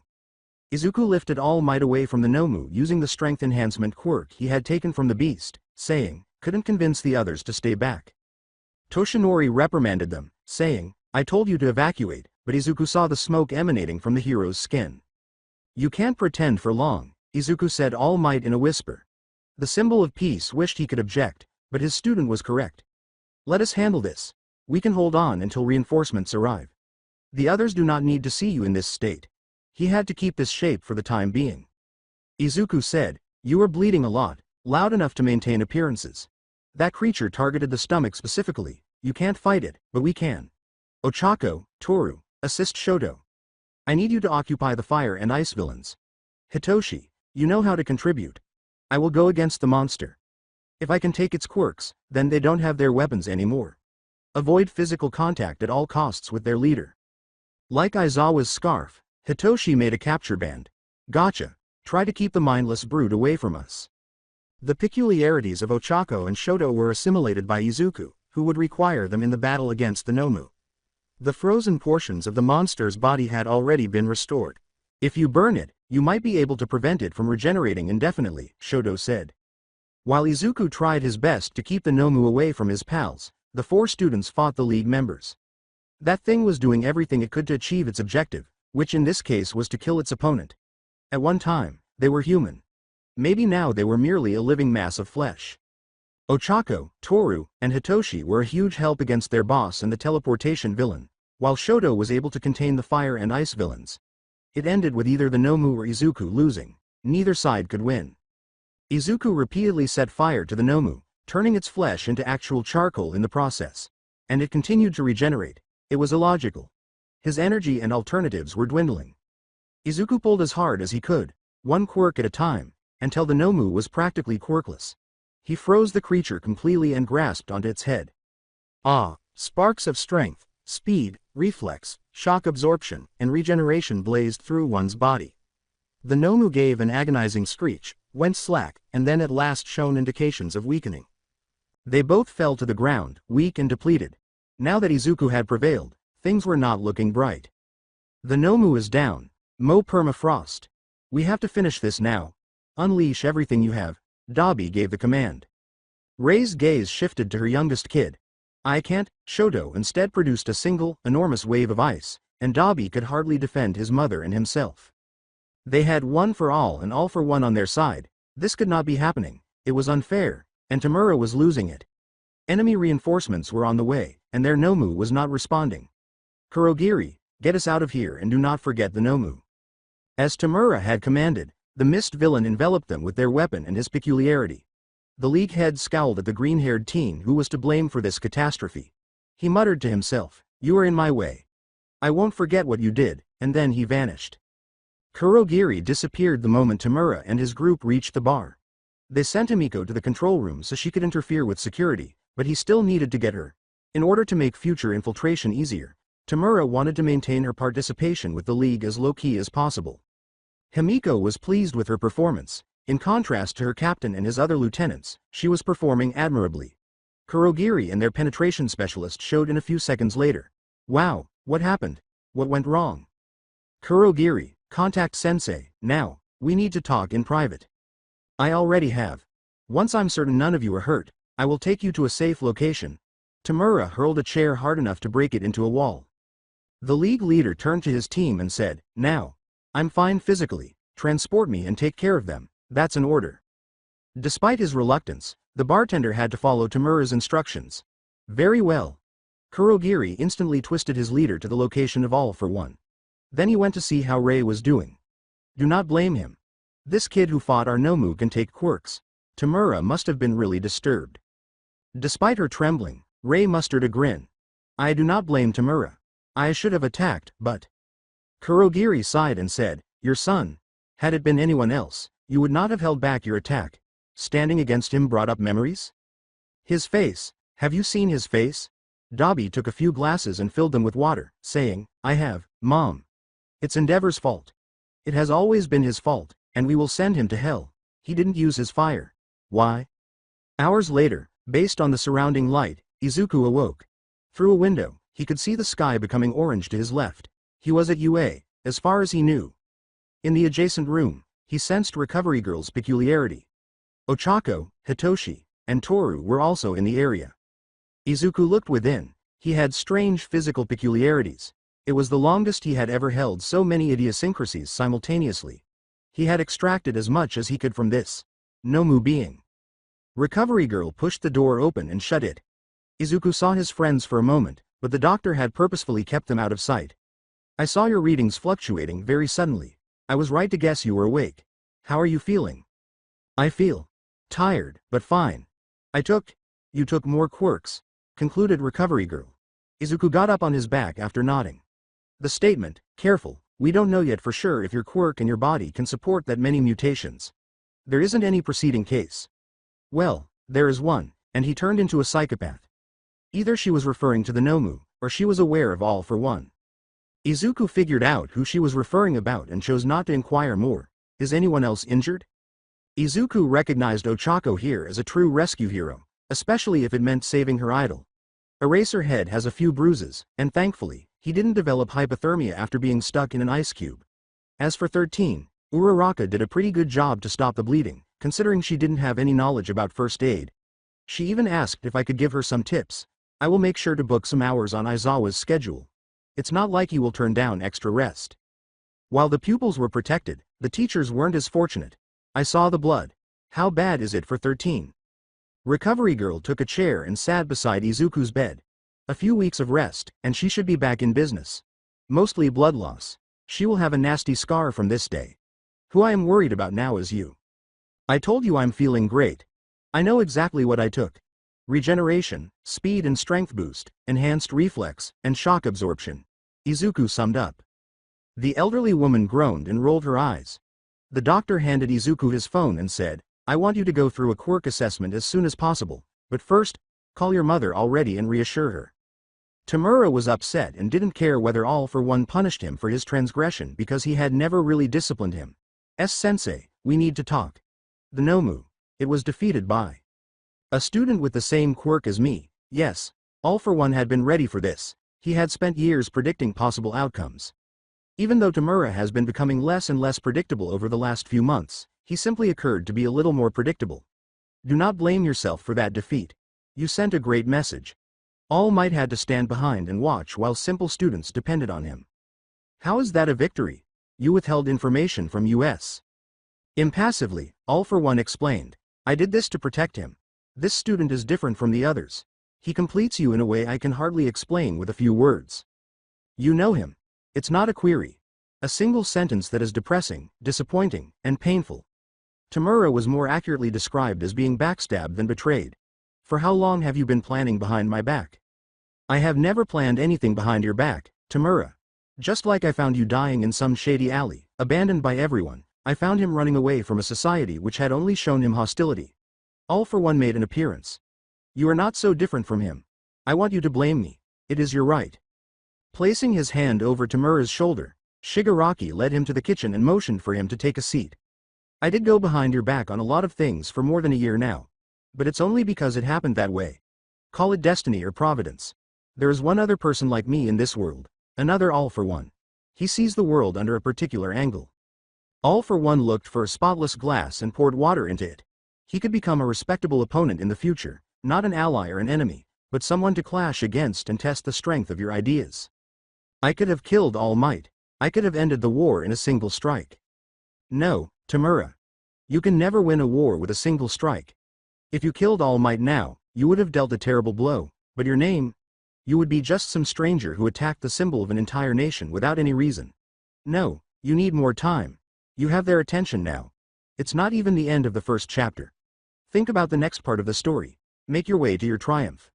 Izuku lifted All Might away from the Nomu using the strength enhancement quirk he had taken from the beast, saying, couldn't convince the others to stay back. Toshinori reprimanded them, saying, I told you to evacuate, but Izuku saw the smoke emanating from the hero's skin. You can't pretend for long, Izuku said All Might in a whisper. The symbol of peace wished he could object, but his student was correct. Let us handle this. We can hold on until reinforcements arrive. The others do not need to see you in this state. He had to keep this shape for the time being. Izuku said, you are bleeding a lot, loud enough to maintain appearances. That creature targeted the stomach specifically. You can't fight it, but we can. Ochako, Toru, assist Shoto. I need you to occupy the fire and ice villains. Hitoshi, you know how to contribute. I will go against the monster. If I can take its quirks, then they don't have their weapons anymore. Avoid physical contact at all costs with their leader. Like Aizawa's scarf, Hitoshi made a capture band. Gotcha. Try to keep the mindless brute away from us. The peculiarities of Ochako and Shoto were assimilated by Izuku, who would require them in the battle against the Nomu. The frozen portions of the monster's body had already been restored. If you burn it, you might be able to prevent it from regenerating indefinitely, Shoto said. While Izuku tried his best to keep the Nomu away from his pals, the four students fought the League members. That thing was doing everything it could to achieve its objective, which in this case was to kill its opponent. At one time, they were human. Maybe now they were merely a living mass of flesh. Ochako, Toru, and Hitoshi were a huge help against their boss and the teleportation villain, while Shoto was able to contain the fire and ice villains. It ended with either the Nomu or Izuku losing. Neither side could win. Izuku repeatedly set fire to the Nomu, turning its flesh into actual charcoal in the process. And it continued to regenerate. It was illogical. His energy and alternatives were dwindling. Izuku pulled as hard as he could, one quirk at a time, until the Nomu was practically quirkless. He froze the creature completely and grasped onto its head. Ah, sparks of strength, speed, reflex, shock absorption, and regeneration blazed through one's body. The Nomu gave an agonizing screech, went slack, and then at last showed indications of weakening. They both fell to the ground, weak and depleted. Now that Izuku had prevailed, things were not looking bright. The Nomu is down. Mo permafrost. We have to finish this now. Unleash everything you have. Dabi gave the command. Rei's gaze shifted to her youngest kid. I can't. Shoto instead produced a single, enormous wave of ice, and Dabi could hardly defend his mother and himself. They had one for all and all for one on their side. This could not be happening. It was unfair, and Tamura was losing it. Enemy reinforcements were on the way, and their Nomu was not responding. Kurogiri, get us out of here and do not forget the Nomu. As Tamura had commanded, the mist villain enveloped them with their weapon and his peculiarity. The League head scowled at the green-haired teen who was to blame for this catastrophe. He muttered to himself, you are in my way. I won't forget what you did, and then he vanished. Kurogiri disappeared the moment Tamura and his group reached the bar. They sent Himiko to the control room so she could interfere with security, but he still needed to get her. In order to make future infiltration easier, Tamura wanted to maintain her participation with the League as low-key as possible. Himiko was pleased with her performance. In contrast to her captain and his other lieutenants, she was performing admirably. Kurogiri and their penetration specialist showed in a few seconds later. Wow, what happened? What went wrong? Kurogiri, contact Sensei, now. We need to talk in private. I already have. Once I'm certain none of you are hurt, I will take you to a safe location. Tamura hurled a chair hard enough to break it into a wall. The League leader turned to his team and said, now. I'm fine physically, transport me and take care of them, that's an order. Despite his reluctance, the bartender had to follow Tamura's instructions. Very well. Kurogiri instantly twisted his leader to the location of All for One. Then he went to see how Rei was doing. Do not blame him. This kid who fought our Nomu can take quirks. Tamura must have been really disturbed. Despite her trembling, Rei mustered a grin. I do not blame Tamura. I should have attacked, but... Kurogiri sighed and said, your son. Had it been anyone else, you would not have held back your attack. Standing against him brought up memories? His face. Have you seen his face? Dobby took a few glasses and filled them with water, saying, I have, Mom. It's Endeavor's fault. It has always been his fault, and we will send him to hell. He didn't use his fire. Why? Hours later, based on the surrounding light, Izuku awoke. Through a window, he could see the sky becoming orange to his left. He was at UA, as far as he knew. In the adjacent room, he sensed Recovery Girl's peculiarity. Ochako, Hitoshi, and Toru were also in the area. Izuku looked within. He had strange physical peculiarities. It was the longest he had ever held so many idiosyncrasies simultaneously. He had extracted as much as he could from this Nomu being. Recovery Girl pushed the door open and shut it. Izuku saw his friends for a moment, but the doctor had purposefully kept them out of sight. I saw your readings fluctuating very suddenly. I was right to guess you were awake. How are you feeling? I feel tired, but fine. You took more quirks, concluded Recovery Girl. Izuku got up on his back after nodding. The statement, careful, we don't know yet for sure if your quirk and your body can support that many mutations. There isn't any preceding case. Well, there is one, and he turned into a psychopath. Either she was referring to the Nomu, or she was aware of All for One. Izuku figured out who she was referring about and chose not to inquire more. Is anyone else injured? Izuku recognized Ochako here as a true rescue hero, especially if it meant saving her idol. Eraserhead has a few bruises, and thankfully, he didn't develop hypothermia after being stuck in an ice cube. As for 13, Uraraka did a pretty good job to stop the bleeding, considering she didn't have any knowledge about first aid. She even asked if I could give her some tips. I will make sure to book some hours on Aizawa's schedule. It's not like he will turn down extra rest. While the pupils were protected, the teachers weren't as fortunate. I saw the blood. How bad is it for 13? Recovery Girl took a chair and sat beside Izuku's bed. A few weeks of rest, and she should be back in business. Mostly blood loss. She will have a nasty scar from this day. Who I am worried about now is you. I told you I'm feeling great. I know exactly what I took. Regeneration, speed and strength boost, enhanced reflex, and shock absorption. Izuku summed up. The elderly woman groaned and rolled her eyes. The doctor handed Izuku his phone and said, I want you to go through a quirk assessment as soon as possible, but first, call your mother already and reassure her. Tamura was upset and didn't care whether All for One punished him for his transgression because he had never really disciplined him. Sensei, we need to talk. The Nomu. It was defeated by a student with the same quirk as me. Yes, All for One had been ready for this. He had spent years predicting possible outcomes. Even though Tamura has been becoming less and less predictable over the last few months, he simply occurred to be a little more predictable. Do not blame yourself for that defeat. You sent a great message. All Might had to stand behind and watch while simple students depended on him. How is that a victory? You withheld information from US. Impassively, All for One explained. I did this to protect him. This student is different from the others. He completes you in a way I can hardly explain with a few words. You know him. It's not a query. A single sentence that is depressing, disappointing, and painful. Tamura was more accurately described as being backstabbed than betrayed. For how long have you been planning behind my back? I have never planned anything behind your back, Tamura. Just like I found you dying in some shady alley, abandoned by everyone, I found him running away from a society which had only shown him hostility. All for One made an appearance. You are not so different from him. I want you to blame me. It is your right. Placing his hand over Tamura's shoulder, Shigaraki led him to the kitchen and motioned for him to take a seat. I did go behind your back on a lot of things for more than a year now. But it's only because it happened that way. Call it destiny or providence. There is one other person like me in this world, another All for One. He sees the world under a particular angle. All for One looked for a spotless glass and poured water into it. He could become a respectable opponent in the future, not an ally or an enemy, but someone to clash against and test the strength of your ideas. I could have killed All Might. I could have ended the war in a single strike. No, Tamura. You can never win a war with a single strike. If you killed All Might now, you would have dealt a terrible blow, but your name? You would be just some stranger who attacked the symbol of an entire nation without any reason. No, you need more time. You have their attention now. It's not even the end of the first chapter. Think about the next part of the story. Make your way to your triumph.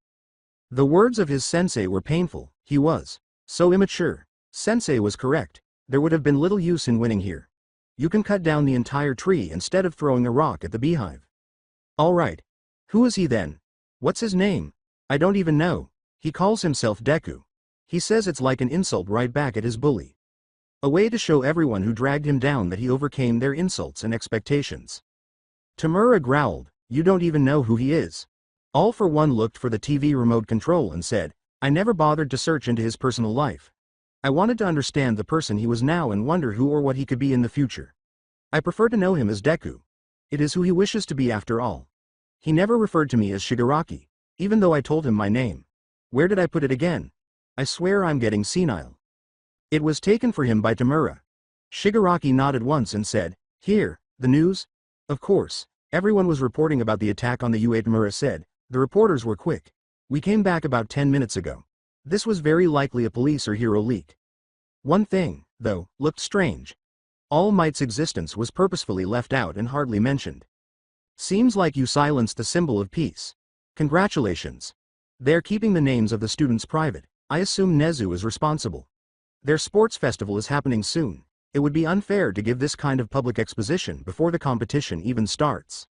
The words of his sensei were painful. He was so immature. Sensei was correct. There would have been little use in winning here. You can cut down the entire tree instead of throwing a rock at the beehive. All right. Who is he then? What's his name? I don't even know. He calls himself Deku. He says it's like an insult right back at his bully. A way to show everyone who dragged him down that he overcame their insults and expectations. Tamura growled, "You don't even know who he is." All for One looked for the TV remote control and said, "I never bothered to search into his personal life. I wanted to understand the person he was now and wonder who or what he could be in the future. I prefer to know him as Deku. It is who he wishes to be after all. He never referred to me as Shigaraki, even though I told him my name. Where did I put it again? I swear I'm getting senile." It was taken for him by Tamura. Shigaraki nodded once and said, "Here, the news?" Of course, everyone was reporting about the attack on the UA. Tamura said. The reporters were quick. "We came back about 10 minutes ago. This was very likely a police or hero leak." One thing, though, looked strange. All Might's existence was purposefully left out and hardly mentioned. "Seems like you silenced the symbol of peace. Congratulations. They're keeping the names of the students private. I assume Nezu is responsible. Their sports festival is happening soon. It would be unfair to give this kind of public exposition before the competition even starts."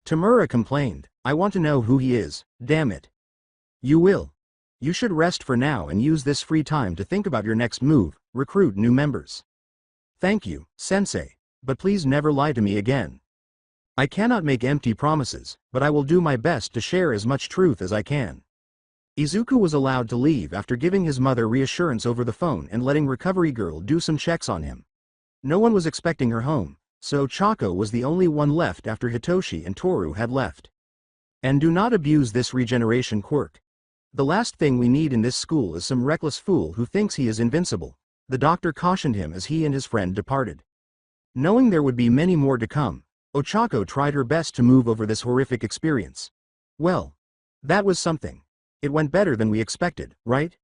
Tamura complained, "I want to know who he is, damn it." "You will. You should rest for now and use this free time to think about your next move, recruit new members." "Thank you, Sensei, but please never lie to me again. I cannot make empty promises, but I will do my best to share as much truth as I can." Izuku was allowed to leave after giving his mother reassurance over the phone and letting Recovery Girl do some checks on him. No one was expecting her home, so Chako was the only one left after Hitoshi and Toru had left. And do not abuse this regeneration quirk. The last thing we need in this school is some reckless fool who thinks he is invincible, the doctor cautioned him as he and his friend departed. Knowing there would be many more to come, Ochako tried her best to move over this horrific experience. Well, that was something. It went better than we expected, right?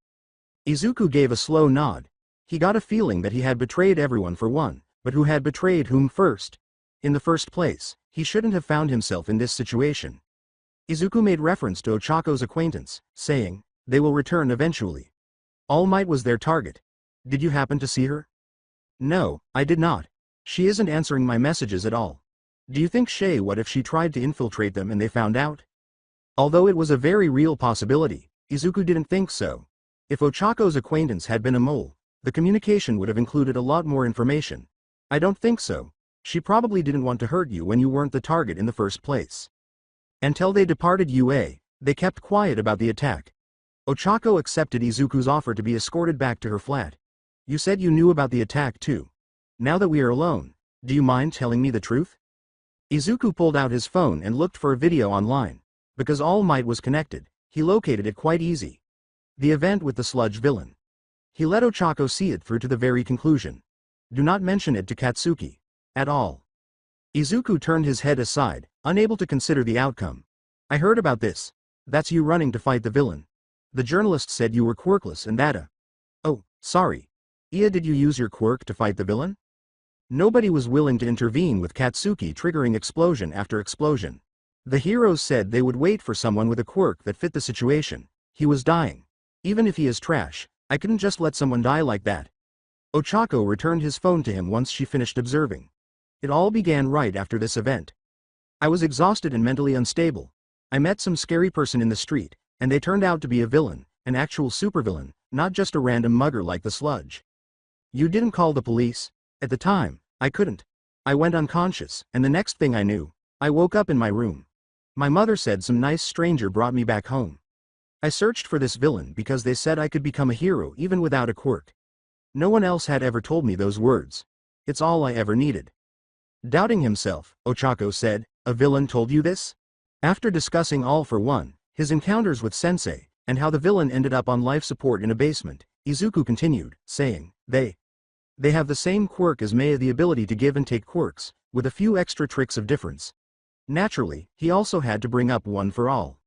Izuku gave a slow nod. He got a feeling that he had betrayed everyone for one, but who had betrayed whom first? In the first place, he shouldn't have found himself in this situation. Izuku made reference to Ochako's acquaintance, saying, "They will return eventually. All Might was their target. Did you happen to see her?" "No, I did not. She isn't answering my messages at all. Do you think what if she tried to infiltrate them and they found out?" Although it was a very real possibility, Izuku didn't think so. If Ochako's acquaintance had been a mole, the communication would have included a lot more information. "I don't think so. She probably didn't want to hurt you when you weren't the target in the first place." Until they departed UA, they kept quiet about the attack. Ochako accepted Izuku's offer to be escorted back to her flat. "You said you knew about the attack too. Now that we are alone, do you mind telling me the truth?" Izuku pulled out his phone and looked for a video online. Because All Might was connected, he located it quite easy. The event with the sludge villain. He let Ochako see it through to the very conclusion. "Do not mention it to Katsuki. At all." Izuku turned his head aside, unable to consider the outcome. "I heard about this. That's you running to fight the villain. The journalist said you were quirkless and that Oh, sorry. Did you use your quirk to fight the villain?" Nobody was willing to intervene with Katsuki triggering explosion after explosion. The heroes said they would wait for someone with a quirk that fit the situation. He was dying. Even if he is trash, I couldn't just let someone die like that. Ochako returned his phone to him once she finished observing. It all began right after this event. "I was exhausted and mentally unstable. I met some scary person in the street, and they turned out to be a villain, an actual supervillain, not just a random mugger like the sludge." "You didn't call the police?" "At the time, I couldn't. I went unconscious, and the next thing I knew, I woke up in my room. My mother said some nice stranger brought me back home. I searched for this villain because they said I could become a hero even without a quirk. No one else had ever told me those words. It's all I ever needed." Doubting himself, Ochako said, "A villain told you this?" After discussing All for One, his encounters with Sensei, and how the villain ended up on life support in a basement, Izuku continued, saying, They have the same quirk as Mei, the ability to give and take quirks, with a few extra tricks of difference. Naturally, he also had to bring up One for All.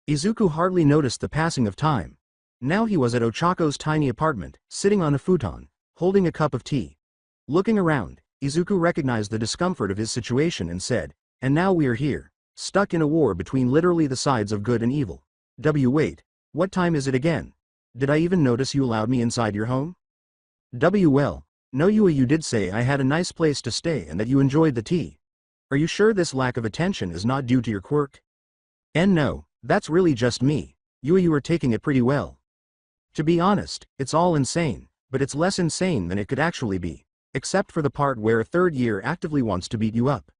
Izuku hardly noticed the passing of time. Now he was at Ochako's tiny apartment, sitting on a futon, holding a cup of tea. Looking around, Izuku recognized the discomfort of his situation and said, "And now we are here, stuck in a war between literally the sides of good and evil. Wait, what time is it again? Did I even notice you allowed me inside your home?" Well, no you did say I had a nice place to stay and that you enjoyed the tea. Are you sure this lack of attention is not due to your quirk? And no, that's really just me. You are taking it pretty well. To be honest, it's all insane, but it's less insane than it could actually be, except for the part where a third year actively wants to beat you up.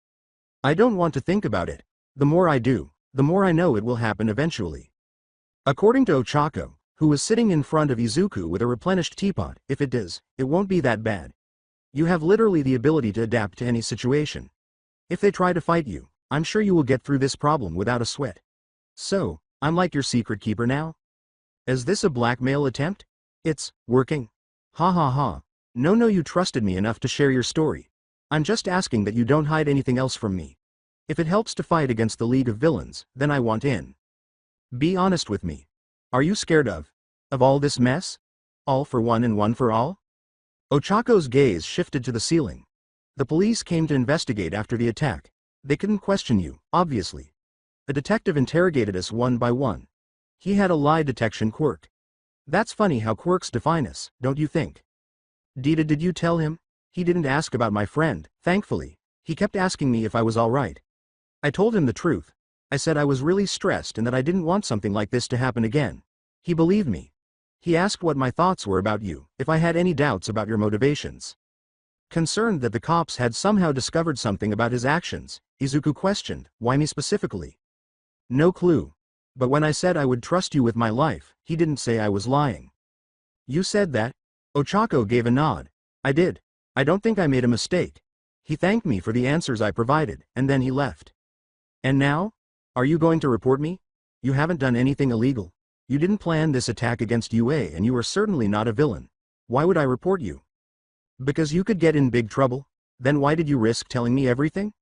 I don't want to think about it. The more I do, the more I know it will happen eventually. According to Ochako, who was sitting in front of Izuku with a replenished teapot, if it does, it won't be that bad. You have literally the ability to adapt to any situation. If they try to fight you, I'm sure you will get through this problem without a sweat. So, I'm like your secret keeper now? Is this a blackmail attempt? It's working. Ha ha ha. No, you trusted me enough to share your story. I'm just asking that you don't hide anything else from me. If it helps to fight against the League of Villains, then I want in. Be honest with me. Are you scared of all this mess? All for one and one for all? Ochako's gaze shifted to the ceiling. The police came to investigate after the attack. They couldn't question you, obviously. A detective interrogated us one by one. He had a lie detection quirk. That's funny how quirks define us, don't you think? Did you tell him? He didn't ask about my friend, thankfully. He kept asking me if I was alright. I told him the truth. I said I was really stressed and that I didn't want something like this to happen again. He believed me. He asked what my thoughts were about you, if I had any doubts about your motivations. Concerned that the cops had somehow discovered something about his actions, Izuku questioned, "Why me specifically?" No clue. But when I said I would trust you with my life, he didn't say I was lying. You said that? Ochako gave a nod. I did. I don't think I made a mistake. He thanked me for the answers I provided, and then he left. And now? Are you going to report me? You haven't done anything illegal. You didn't plan this attack against UA and you are certainly not a villain. Why would I report you? Because you could get in big trouble? Then why did you risk telling me everything?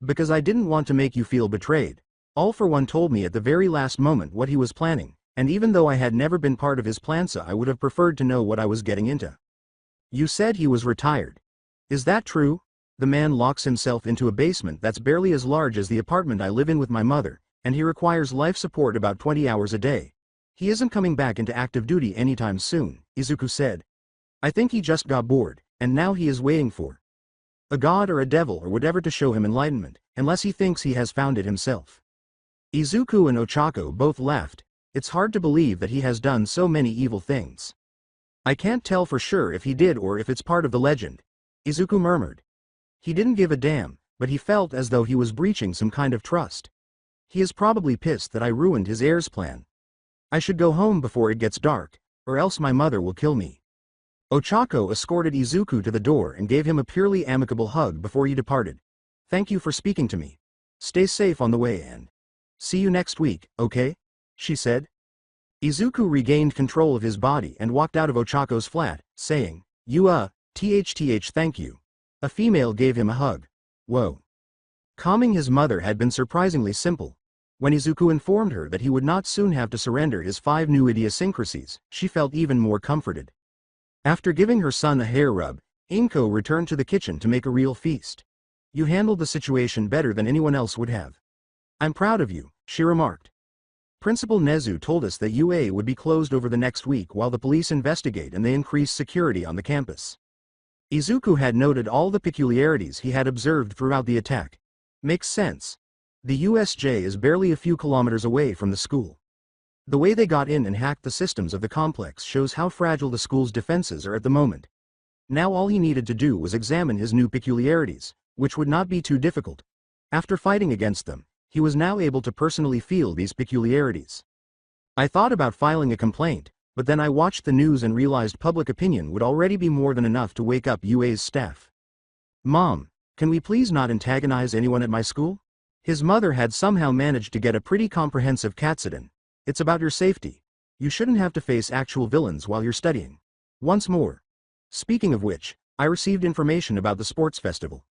Because I didn't want to make you feel betrayed. All for One told me at the very last moment what he was planning, and even though I had never been part of his plans, I would have preferred to know what I was getting into. You said he was retired. Is that true? The man locks himself into a basement that's barely as large as the apartment I live in with my mother, and he requires life support about 20 hours a day. He isn't coming back into active duty anytime soon, Izuku said. I think he just got bored, and now he is waiting for a god or a devil or whatever to show him enlightenment, unless he thinks he has found it himself. Izuku and Ochako both laughed. It's hard to believe that he has done so many evil things. I can't tell for sure if he did or if it's part of the legend, Izuku murmured. He didn't give a damn, but he felt as though he was breaching some kind of trust. He is probably pissed that I ruined his heir's plan. I should go home before it gets dark, or else my mother will kill me. Ochako escorted Izuku to the door and gave him a purely amicable hug before he departed. Thank you for speaking to me. Stay safe on the way and see you next week, okay? She said. Izuku regained control of his body and walked out of Ochako's flat, saying, thank you. A female gave him a hug. Whoa. Calming his mother had been surprisingly simple. When Izuku informed her that he would not soon have to surrender his 5 new idiosyncrasies, she felt even more comforted. After giving her son a hair rub, Inko returned to the kitchen to make a real feast. You handled the situation better than anyone else would have. I'm proud of you, she remarked. Principal Nezu told us that UA would be closed over the next week while the police investigate and they increase security on the campus. Izuku had noted all the peculiarities he had observed throughout the attack. Makes sense. The USJ is barely a few kilometers away from the school. The way they got in and hacked the systems of the complex shows how fragile the school's defenses are at the moment. Now all he needed to do was examine his new peculiarities, which would not be too difficult. After fighting against them, he was now able to personally feel these peculiarities. I thought about filing a complaint, but then I watched the news and realized public opinion would already be more than enough to wake up UA's staff. Mom, can we please not antagonize anyone at my school? His mother had somehow managed to get a pretty comprehensive katsuden. It's about your safety. You shouldn't have to face actual villains while you're studying. Once more. Speaking of which, I received information about the sports festival.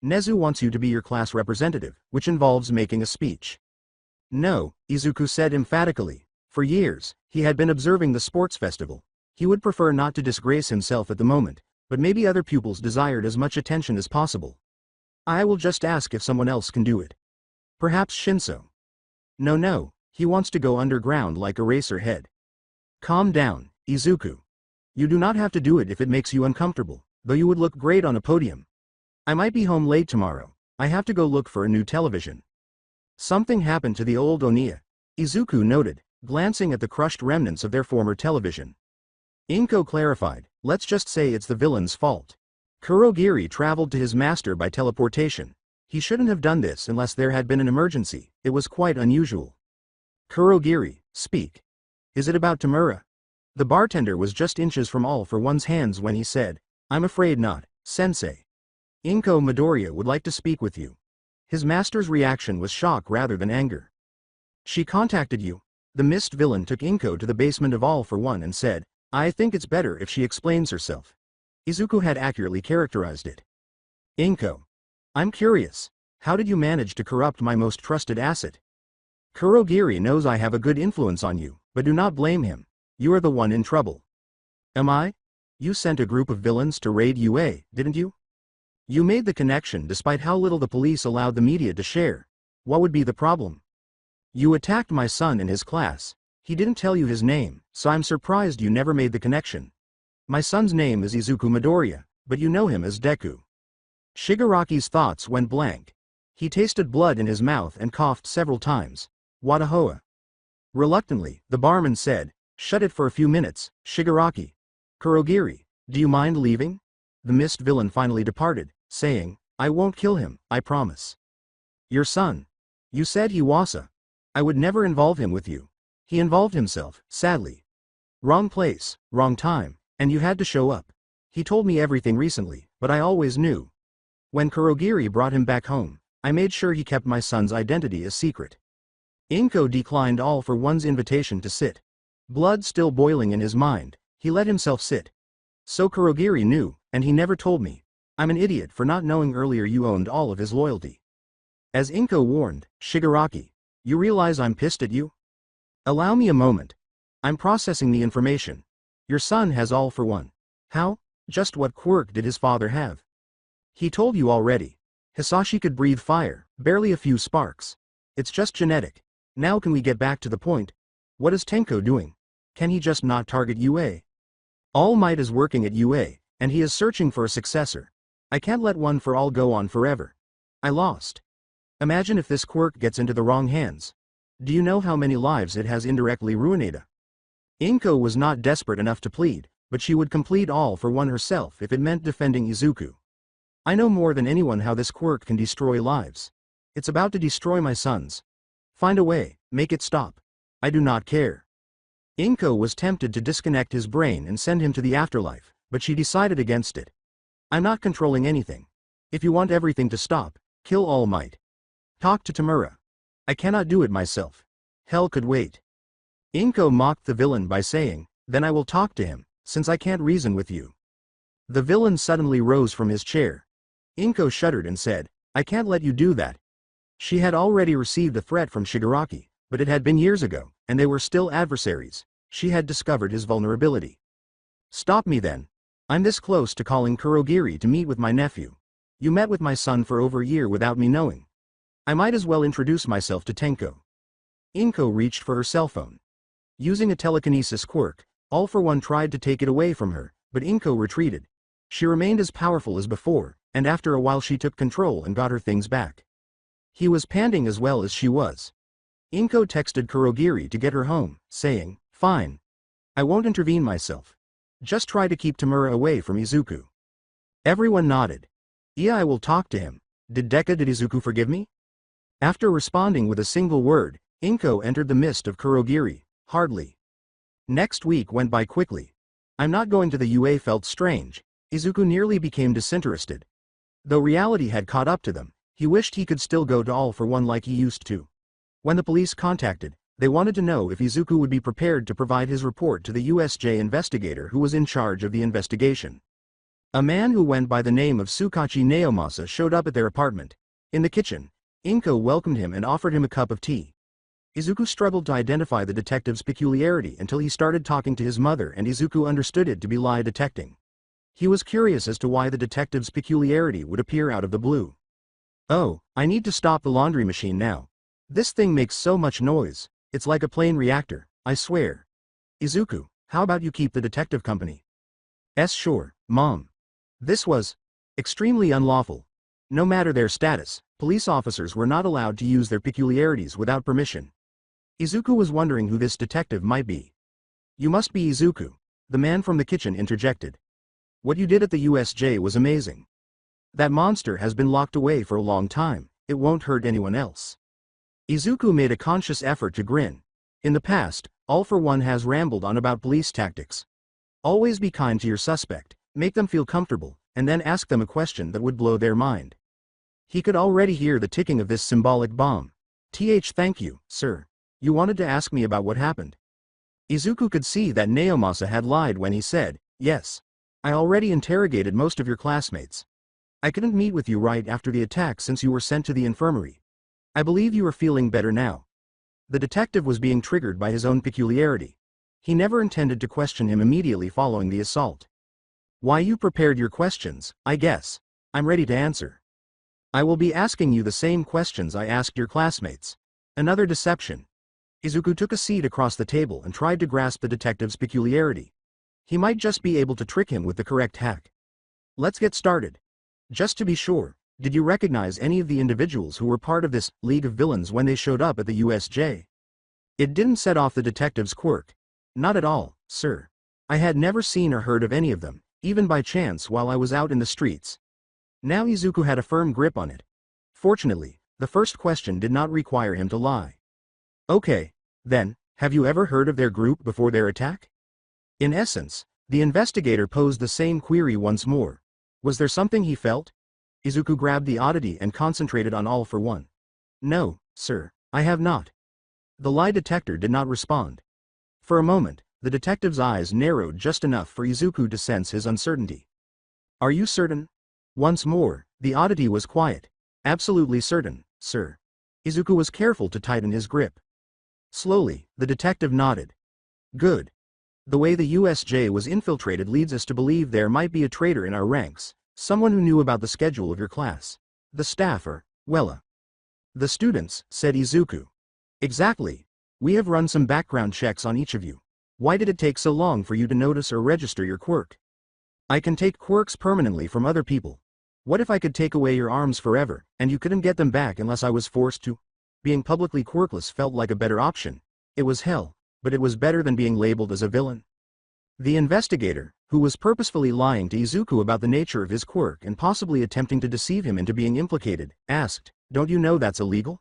Nezu wants you to be your class representative, which involves making a speech. No, Izuku said emphatically. For years, he had been observing the sports festival. He would prefer not to disgrace himself at the moment, but maybe other pupils desired as much attention as possible. I will just ask if someone else can do it. Perhaps Shinso. No, he wants to go underground like a racer head. Calm down, Izuku. You do not have to do it if it makes you uncomfortable, though you would look great on a podium. I might be home late tomorrow. I have to go look for a new television. Something happened to the old Oniya, Izuku noted, glancing at the crushed remnants of their former television. Inko clarified, let's just say it's the villain's fault. Kurogiri traveled to his master by teleportation. He shouldn't have done this unless there had been an emergency. It was quite unusual. Kurogiri, speak. Is it about Tamura? The bartender was just inches from All for One's hands when he said, I'm afraid not, sensei. Inko Midoriya would like to speak with you. His master's reaction was shock rather than anger. She contacted you. The mist villain took Inko to the basement of All for One and said, I think it's better if she explains herself. Izuku had accurately characterized it. Inko. I'm curious. How did you manage to corrupt my most trusted asset? Kurogiri knows I have a good influence on you, but do not blame him. You are the one in trouble. Am I? You sent a group of villains to raid UA, didn't you? You made the connection despite how little the police allowed the media to share. What would be the problem? You attacked my son in his class. He didn't tell you his name, so I'm surprised you never made the connection. My son's name is Izuku Midoriya, but you know him as Deku. Shigaraki's thoughts went blank. He tasted blood in his mouth and coughed several times. Watahoa. Reluctantly, the barman said, shut it for a few minutes, Shigaraki. Kurogiri, do you mind leaving? The mist villain finally departed, saying, I won't kill him, I promise. Your son. You said he was a. I would never involve him with you. He involved himself, sadly. Wrong place, wrong time, and you had to show up. He told me everything recently, but I always knew. When Kurogiri brought him back home, I made sure he kept my son's identity a secret. Inko declined All for One's invitation to sit. Blood still boiling in his mind, he let himself sit. So Kurogiri knew, and he never told me. I'm an idiot for not knowing earlier you owned all of his loyalty. As Inko warned, Shigaraki, you realize I'm pissed at you? Allow me a moment. I'm processing the information. Your son has All for One. How? Just what quirk did his father have? He told you already. Hisashi could breathe fire, barely a few sparks. It's just genetic. Now can we get back to the point? What is Tenko doing? Can he just not target UA? All Might is working at UA, and he is searching for a successor. I can't let One for All go on forever. I lost. Imagine if this quirk gets into the wrong hands. Do you know how many lives it has indirectly ruined? Inko was not desperate enough to plead, but she would complete All for One herself if it meant defending Izuku. I know more than anyone how this quirk can destroy lives. It's about to destroy my sons. Find a way, make it stop. I do not care. Inko was tempted to disconnect his brain and send him to the afterlife, but she decided against it. I'm not controlling anything. If you want everything to stop, kill All Might. Talk to Tamura. I cannot do it myself. Hell could wait. Inko mocked the villain by saying, then I will talk to him, since I can't reason with you. The villain suddenly rose from his chair. Inko shuddered and said, I can't let you do that. She had already received a threat from Shigaraki, but it had been years ago, and they were still adversaries. She had discovered his vulnerability. Stop me then. I'm this close to calling Kurogiri to meet with my nephew. You met with my son for over a year without me knowing. I might as well introduce myself to Tenko. Inko reached for her cell phone. Using a telekinesis quirk, All for One tried to take it away from her, but Inko retreated. She remained as powerful as before, and after a while she took control and got her things back. He was panting as well as she was. Inko texted Kurogiri to get her home, saying, fine. I won't intervene myself. Just try to keep Tamura away from Izuku. Everyone nodded. Yeah, I will talk to him. Did Izuku forgive me? After responding with a single word, Inko entered the mist of Kurogiri, hardly. Next week went by quickly. I'm not going to the UA felt strange. Izuku nearly became disinterested. Though reality had caught up to them, he wished he could still go to All for One like he used to. When the police contacted, they wanted to know if Izuku would be prepared to provide his report to the USJ investigator who was in charge of the investigation. A man who went by the name of Tsukachi Naomasa showed up at their apartment. In the kitchen, Inko welcomed him and offered him a cup of tea. Izuku struggled to identify the detective's peculiarity until he started talking to his mother and Izuku understood it to be lie detecting. He was curious as to why the detective's peculiarity would appear out of the blue. Oh, I need to stop the laundry machine now. This thing makes so much noise, it's like a plane reactor, I swear. Izuku, how about you keep the detective company? Sure, Mom. This was extremely unlawful. No matter their status, police officers were not allowed to use their peculiarities without permission. Izuku was wondering who this detective might be. You must be Izuku, the man from the kitchen interjected. What you did at the USJ was amazing. That monster has been locked away for a long time, it won't hurt anyone else. Izuku made a conscious effort to grin. In the past, All for One has rambled on about police tactics. Always be kind to your suspect, make them feel comfortable, and then ask them a question that would blow their mind. He could already hear the ticking of this symbolic bomb. Thank you, sir. You wanted to ask me about what happened. Izuku could see that Naomasa had lied when he said, yes. I already interrogated most of your classmates. I couldn't meet with you right after the attack since you were sent to the infirmary. I believe you are feeling better now. The detective was being triggered by his own peculiarity. He never intended to question him immediately following the assault. Why, you prepared your questions, I guess. I'm ready to answer. I will be asking you the same questions I asked your classmates. Another deception. Izuku took a seat across the table and tried to grasp the detective's peculiarity. He might just be able to trick him with the correct hack. Let's get started. Just to be sure, did you recognize any of the individuals who were part of this League of Villains when they showed up at the USJ? It didn't set off the detective's quirk. Not at all, sir. I had never seen or heard of any of them, even by chance while I was out in the streets. Now Izuku had a firm grip on it. Fortunately, the first question did not require him to lie. Okay, then, have you ever heard of their group before their attack? In essence, the investigator posed the same query once more. Was there something he felt? Izuku grabbed the oddity and concentrated on All for One. No, sir, I have not. The lie detector did not respond. For a moment, the detective's eyes narrowed just enough for Izuku to sense his uncertainty. Are you certain? Once more, the oddity was quiet. Absolutely certain, sir. Izuku was careful to tighten his grip. Slowly, the detective nodded. Good. The way the USJ was infiltrated leads us to believe there might be a traitor in our ranks, someone who knew about the schedule of your class. The staff are, the students, said Izuku. Exactly. We have run some background checks on each of you. Why did it take so long for you to notice or register your quirk? I can take quirks permanently from other people. What if I could take away your arms forever, and you couldn't get them back unless I was forced to? Being publicly quirkless felt like a better option. It was hell, but it was better than being labeled as a villain. The investigator, who was purposefully lying to Izuku about the nature of his quirk and possibly attempting to deceive him into being implicated, asked, Don't you know that's illegal?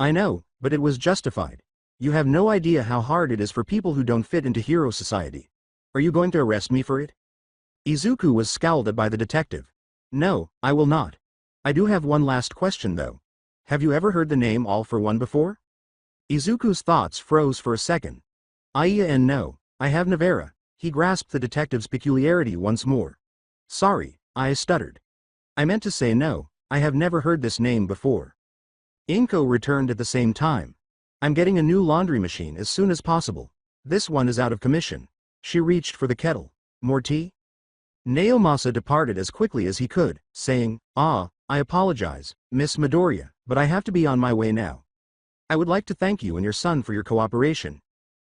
I know, but it was justified. You have no idea how hard it is for people who don't fit into hero society. Are you going to arrest me for it? Izuku was scowled at by the detective. No, I will not. I do have one last question though. Have you ever heard the name All for One before? Izuku's thoughts froze for a second. And no, I have never. He grasped the detective's peculiarity once more. Sorry, I stuttered. I meant to say no, I have never heard this name before. Inko returned at the same time. I'm getting a new laundry machine as soon as possible. This one is out of commission. She reached for the kettle. More tea? Naomasa departed as quickly as he could, saying, I apologize, Miss Midoriya, but I have to be on my way now. I would like to thank you and your son for your cooperation.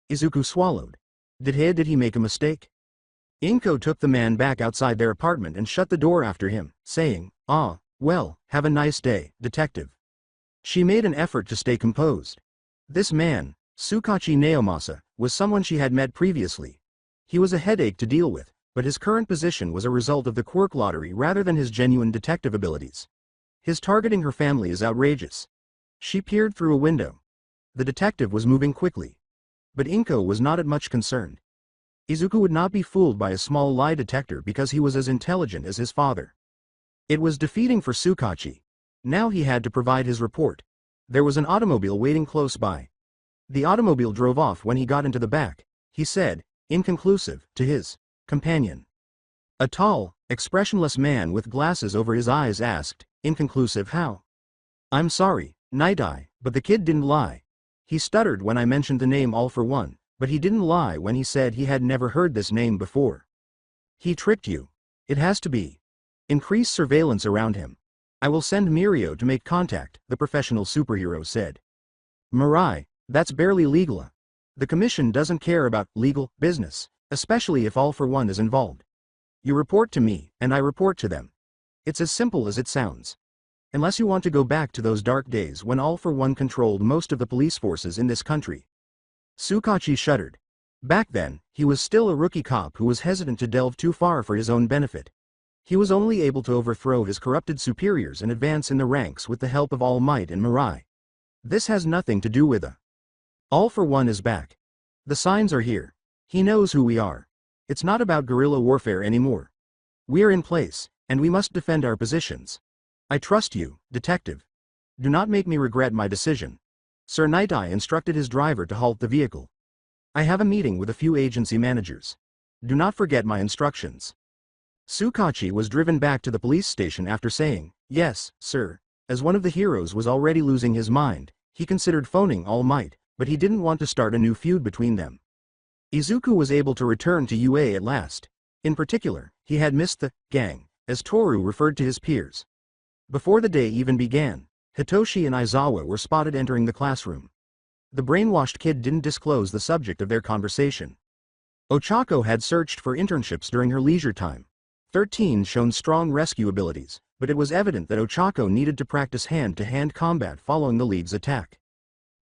Izuku swallowed. Did he make a mistake? Inko took the man back outside their apartment and shut the door after him, saying, have a nice day, detective. She made an effort to stay composed. This man, Tsukachi Naomasa, was someone she had met previously. He was a headache to deal with, but his current position was a result of the quirk lottery rather than his genuine detective abilities. His targeting her family is outrageous. She peered through a window. The detective was moving quickly. But Inko was not at much concerned. Izuku would not be fooled by a small lie detector because he was as intelligent as his father. It was defeating for Tsukachi. Now he had to provide his report. There was an automobile waiting close by. The automobile drove off when he got into the back. He said, inconclusive, to his companion. A tall, expressionless man with glasses over his eyes asked, inconclusive how? I'm sorry, Night Eye, but the kid didn't lie. He stuttered when I mentioned the name All for One, but he didn't lie when he said he had never heard this name before. He tricked you. It has to be. Increase surveillance around him. I will send Mirio to make contact, the professional superhero said. Mirai, that's barely legal. The commission doesn't care about legal business, especially if All for One is involved. You report to me, and I report to them. It's as simple as it sounds. Unless you want to go back to those dark days when All for One controlled most of the police forces in this country. Tsukachi shuddered. Back then, he was still a rookie cop who was hesitant to delve too far for his own benefit. He was only able to overthrow his corrupted superiors and advance in the ranks with the help of All Might and Mirai. This has nothing to do with All for One is back. The signs are here. He knows who we are. It's not about guerrilla warfare anymore. We're in place, and we must defend our positions. I trust you, detective. Do not make me regret my decision. Sir Night-Eye instructed his driver to halt the vehicle. I have a meeting with a few agency managers. Do not forget my instructions. Tsukachi was driven back to the police station after saying, yes, sir. As one of the heroes was already losing his mind, he considered phoning All Might, but he didn't want to start a new feud between them. Izuku was able to return to UA at last. In particular, he had missed the gang, as Toru referred to his peers. Before the day even began, Hitoshi and Aizawa were spotted entering the classroom. The brainwashed kid didn't disclose the subject of their conversation. Ochako had searched for internships during her leisure time. 13 shown strong rescue abilities, but it was evident that Ochako needed to practice hand-to-hand combat following the league's attack.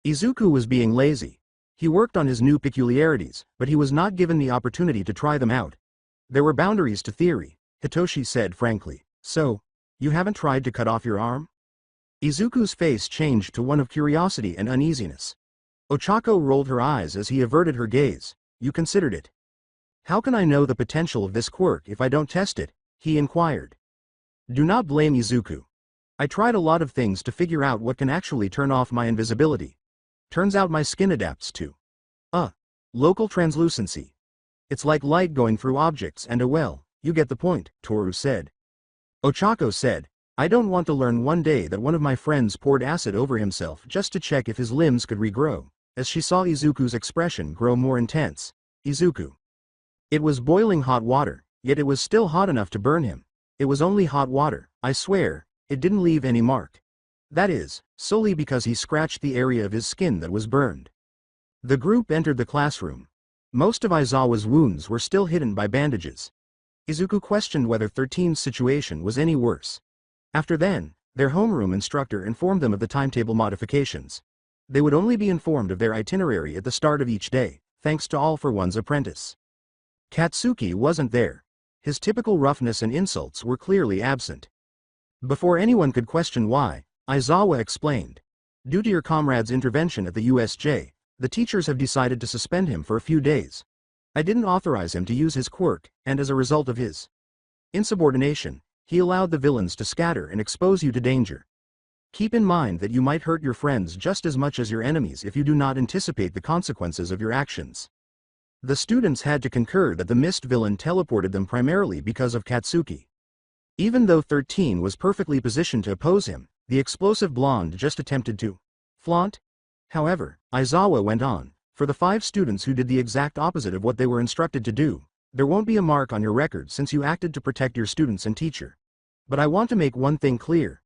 Izuku was being lazy. He worked on his new peculiarities, but he was not given the opportunity to try them out. There were boundaries to theory, Hitoshi said frankly. So, you haven't tried to cut off your arm? Izuku's face changed to one of curiosity and uneasiness. Ochako rolled her eyes as he averted her gaze. You considered it. How can I know the potential of this quirk if I don't test it? He inquired. Do not blame Izuku. I tried a lot of things to figure out what can actually turn off my invisibility. Turns out my skin adapts to local translucency. It's like light going through objects and well, you get the point, Toru said. Ochako said, I don't want to learn one day that one of my friends poured acid over himself just to check if his limbs could regrow, as she saw Izuku's expression grow more intense. Izuku. It was boiling hot water, yet it was still hot enough to burn him. It was only hot water, I swear, it didn't leave any mark. That is, solely because he scratched the area of his skin that was burned. The group entered the classroom. Most of Aizawa's wounds were still hidden by bandages. Izuku questioned whether 13's situation was any worse. After then, their homeroom instructor informed them of the timetable modifications. They would only be informed of their itinerary at the start of each day, thanks to All for One's apprentice. Katsuki wasn't there. His typical roughness and insults were clearly absent. Before anyone could question why, Aizawa explained. Due to your comrade's intervention at the USJ, the teachers have decided to suspend him for a few days. I didn't authorize him to use his quirk, and as a result of his insubordination, he allowed the villains to scatter and expose you to danger. Keep in mind that you might hurt your friends just as much as your enemies if you do not anticipate the consequences of your actions. The students had to concur that the mist villain teleported them primarily because of Katsuki. Even though 13 was perfectly positioned to oppose him, the explosive blonde just attempted to flaunt. However, Aizawa went on, for the 5 students who did the exact opposite of what they were instructed to do, there won't be a mark on your record since you acted to protect your students and teacher. But I want to make one thing clear.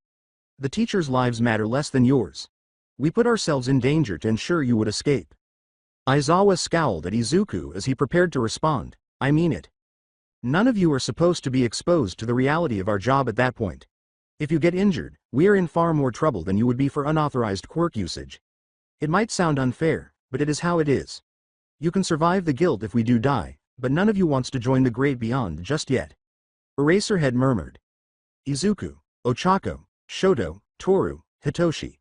The teachers' lives matter less than yours. We put ourselves in danger to ensure you would escape. Aizawa scowled at Izuku as he prepared to respond, I mean it. None of you are supposed to be exposed to the reality of our job at that point. If you get injured, we are in far more trouble than you would be for unauthorized quirk usage. It might sound unfair, but it is how it is. You can survive the guilt if we do die, but none of you wants to join the great beyond just yet. Eraserhead murmured. Izuku, Ochako, Shoto, Toru, Hitoshi.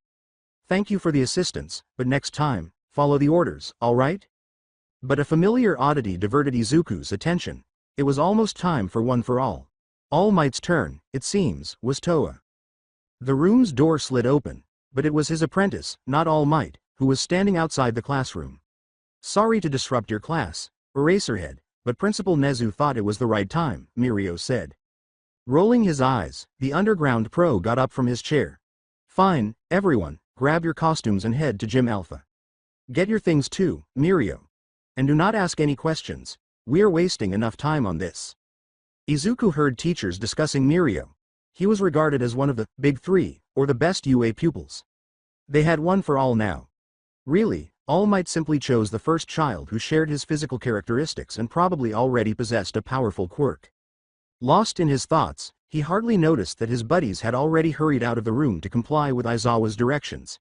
Thank you for the assistance, but next time, follow the orders, alright? But a familiar oddity diverted Izuku's attention. It was almost time for One for All. All Might's turn, it seems, was Toa. The room's door slid open, but it was his apprentice, not All Might, who was standing outside the classroom. Sorry to disrupt your class, Eraserhead, but Principal Nezu thought it was the right time, Mirio said. Rolling his eyes, the underground pro got up from his chair. Fine, everyone, grab your costumes and head to Gym Alpha. Get your things too, Mirio. And do not ask any questions. We are wasting enough time on this. Izuku heard teachers discussing Mirio. He was regarded as one of the Big Three, or the best UA pupils. They had one for all now. Really, All Might simply chose the first child who shared his physical characteristics and probably already possessed a powerful quirk. Lost in his thoughts, he hardly noticed that his buddies had already hurried out of the room to comply with Aizawa's directions.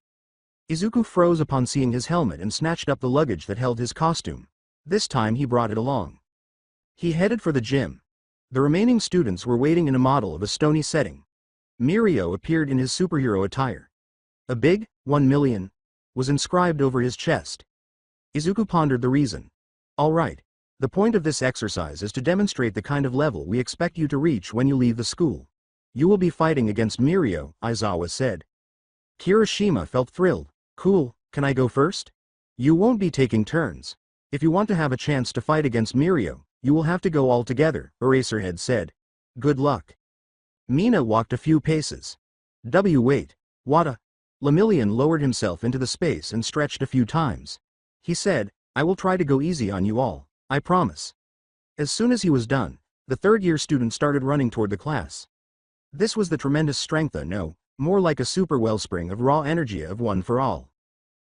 Izuku froze upon seeing his helmet and snatched up the luggage that held his costume. This time he brought it along. He headed for the gym. The remaining students were waiting in a model of a stony setting. Mirio appeared in his superhero attire. A big, 1 million, was inscribed over his chest. Izuku pondered the reason. All right. The point of this exercise is to demonstrate the kind of level we expect you to reach when you leave the school. You will be fighting against Mirio, Aizawa said. Kirishima felt thrilled. Cool, can I go first? You won't be taking turns. If you want to have a chance to fight against Mirio, you will have to go all together, Eraserhead said. Good luck. Mina walked a few paces. Wait. Wada. Lemillion lowered himself into the space and stretched a few times. He said, I will try to go easy on you all, I promise. As soon as he was done, the third-year student started running toward the class. This was the tremendous strength, no, more like a super wellspring of raw energy of one for all.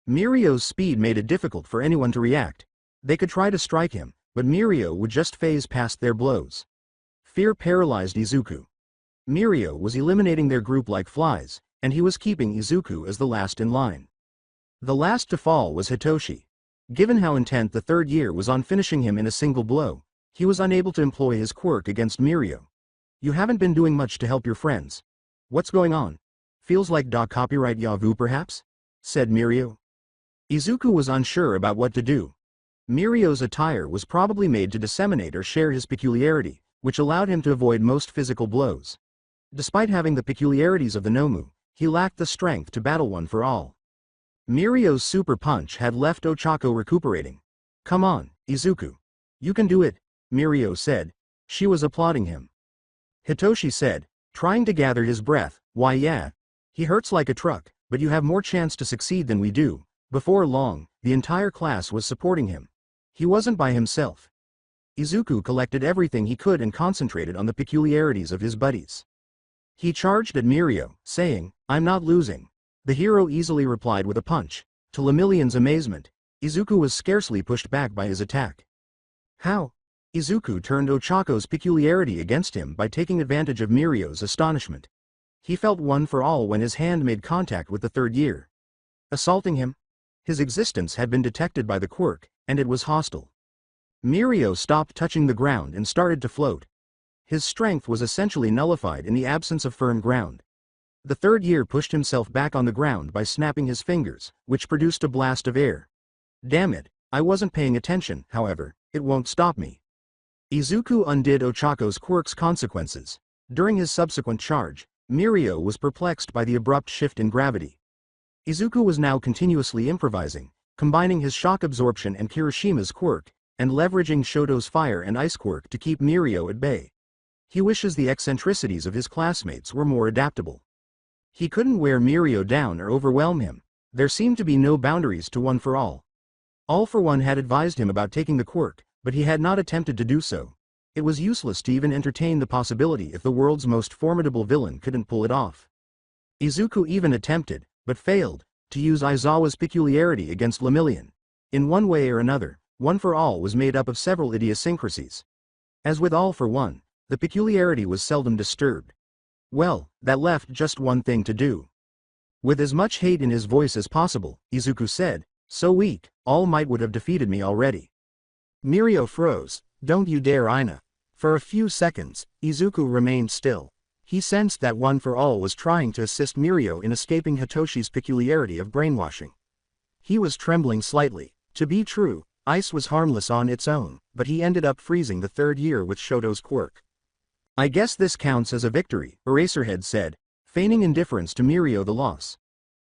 Mirio's speed made it difficult for anyone to react. They could try to strike him, but Mirio would just phase past their blows. Fear paralyzed Izuku. Mirio was eliminating their group like flies, and he was keeping Izuku as the last in line. The last to fall was Hitoshi. Given how intent the third year was on finishing him in a single blow, he was unable to employ his quirk against Mirio. You haven't been doing much to help your friends. What's going on? Feels like copyright Yavu perhaps? Said Mirio. Izuku was unsure about what to do. Mirio's attire was probably made to disseminate or share his peculiarity, which allowed him to avoid most physical blows. Despite having the peculiarities of the Nomu, he lacked the strength to battle one for all. Mirio's super punch had left Ochako recuperating. Come on, Izuku. You can do it, Mirio said. She was applauding him. Hitoshi said, trying to gather his breath, why yeah. He hurts like a truck, but you have more chance to succeed than we do. Before long, the entire class was supporting him. He wasn't by himself. Izuku collected everything he could and concentrated on the peculiarities of his buddies. He charged at Mirio, saying, I'm not losing. The hero easily replied with a punch. To Lemillion's amazement, Izuku was scarcely pushed back by his attack. How? Izuku turned Ochako's peculiarity against him by taking advantage of Mirio's astonishment. He felt one for all when his hand made contact with the third year. Assaulting him? His existence had been detected by the quirk, and it was hostile. Mirio stopped touching the ground and started to float. His strength was essentially nullified in the absence of firm ground. The third year pushed himself back on the ground by snapping his fingers, which produced a blast of air. Damn it, I wasn't paying attention, however, it won't stop me. Izuku undid Ochako's quirk's consequences. During his subsequent charge, Mirio was perplexed by the abrupt shift in gravity. Izuku was now continuously improvising, combining his shock absorption and Kirishima's quirk, and leveraging Shoto's fire and ice quirk to keep Mirio at bay. He wishes the eccentricities of his classmates were more adaptable. He couldn't wear Mirio down or overwhelm him. There seemed to be no boundaries to one for all. All for One had advised him about taking the quirk, but he had not attempted to do so. It was useless to even entertain the possibility if the world's most formidable villain couldn't pull it off. Izuku even attempted, but failed, to use Aizawa's peculiarity against Lemillion. In one way or another, One for All was made up of several idiosyncrasies. As with All for One, the peculiarity was seldom disturbed. Well, that left just one thing to do. With as much hate in his voice as possible, Izuku said, so weak, All Might would have defeated me already. Mirio froze, don't you dare Ina. For a few seconds, Izuku remained still. He sensed that One for All was trying to assist Mirio in escaping Hitoshi's peculiarity of brainwashing. He was trembling slightly. To be true, ice was harmless on its own, but he ended up freezing the third year with Shoto's quirk. I guess this counts as a victory, Eraserhead said, feigning indifference to Mirio the loss.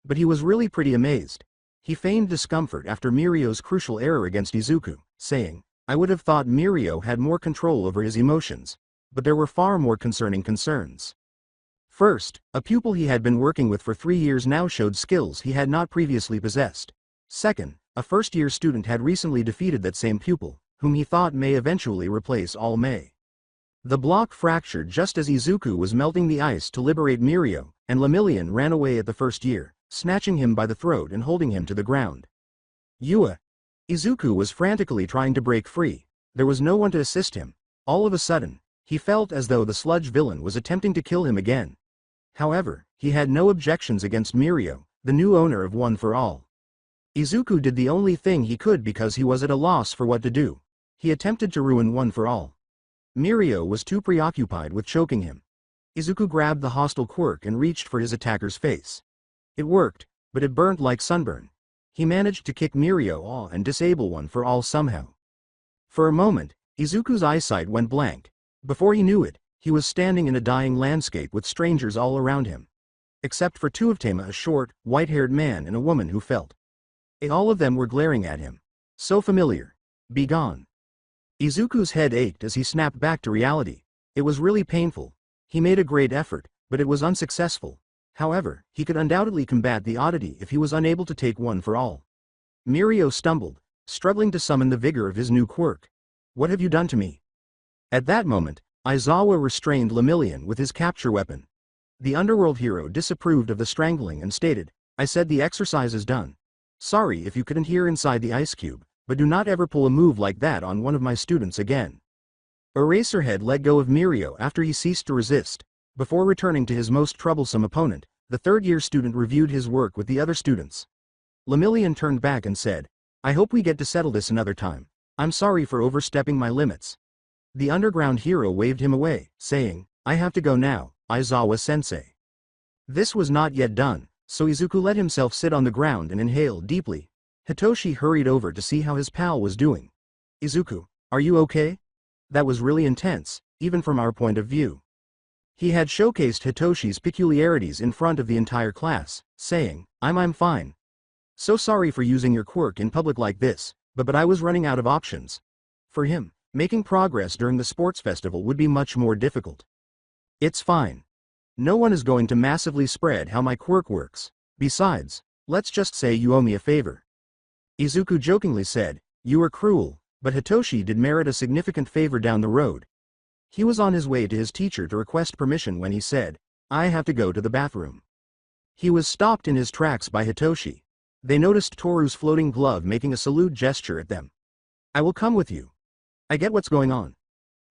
But he was really pretty amazed. He feigned discomfort after Mirio's crucial error against Izuku, saying, I would have thought Mirio had more control over his emotions, but there were far more concerning concerns. First, a pupil he had been working with for 3 years now showed skills he had not previously possessed. Second, a first-year student had recently defeated that same pupil, whom he thought may eventually replace all May. The block fractured just as Izuku was melting the ice to liberate Mirio, and Lemillion ran away at the first year, snatching him by the throat and holding him to the ground. Yua! Izuku was frantically trying to break free. There was no one to assist him. All of a sudden, he felt as though the sludge villain was attempting to kill him again. However, he had no objections against Mirio, the new owner of One for All. Izuku did the only thing he could because he was at a loss for what to do. He attempted to ruin One for All. Mirio was too preoccupied with choking him. Izuku grabbed the hostile quirk and reached for his attacker's face. It worked, but it burned like sunburn. He managed to kick Mirio off and disable One for All somehow. For a moment, Izuku's eyesight went blank. Before he knew it, he was standing in a dying landscape with strangers all around him. Except for two of them, a short, white-haired man and a woman who felt. All of them were glaring at him. So familiar. Be gone. Izuku's head ached as he snapped back to reality. It was really painful. He made a great effort, but it was unsuccessful. However, he could undoubtedly combat the oddity if he was unable to take One for All. Mirio stumbled, struggling to summon the vigor of his new quirk. What have you done to me? At that moment, Aizawa restrained Lemillion with his capture weapon. The underworld hero disapproved of the strangling and stated, I said the exercise is done. Sorry if you couldn't hear inside the ice cube, but do not ever pull a move like that on one of my students again. Eraserhead let go of Mirio after he ceased to resist. Before returning to his most troublesome opponent, the third-year student reviewed his work with the other students. Lemillion turned back and said, I hope we get to settle this another time. I'm sorry for overstepping my limits. The underground hero waved him away, saying, I have to go now, Aizawa-sensei. This was not yet done, so Izuku let himself sit on the ground and inhale deeply. Hitoshi hurried over to see how his pal was doing. Izuku, are you okay? That was really intense, even from our point of view. He had showcased Hitoshi's peculiarities in front of the entire class, saying, I'm fine. So sorry for using your quirk in public like this, but I was running out of options. For him, making progress during the sports festival would be much more difficult. It's fine. No one is going to massively spread how my quirk works. Besides, let's just say you owe me a favor. Izuku jokingly said, you are cruel, but Hitoshi did merit a significant favor down the road. He was on his way to his teacher to request permission when he said, I have to go to the bathroom. He was stopped in his tracks by Hitoshi. They noticed Toru's floating glove making a salute gesture at them. I will come with you. I get what's going on.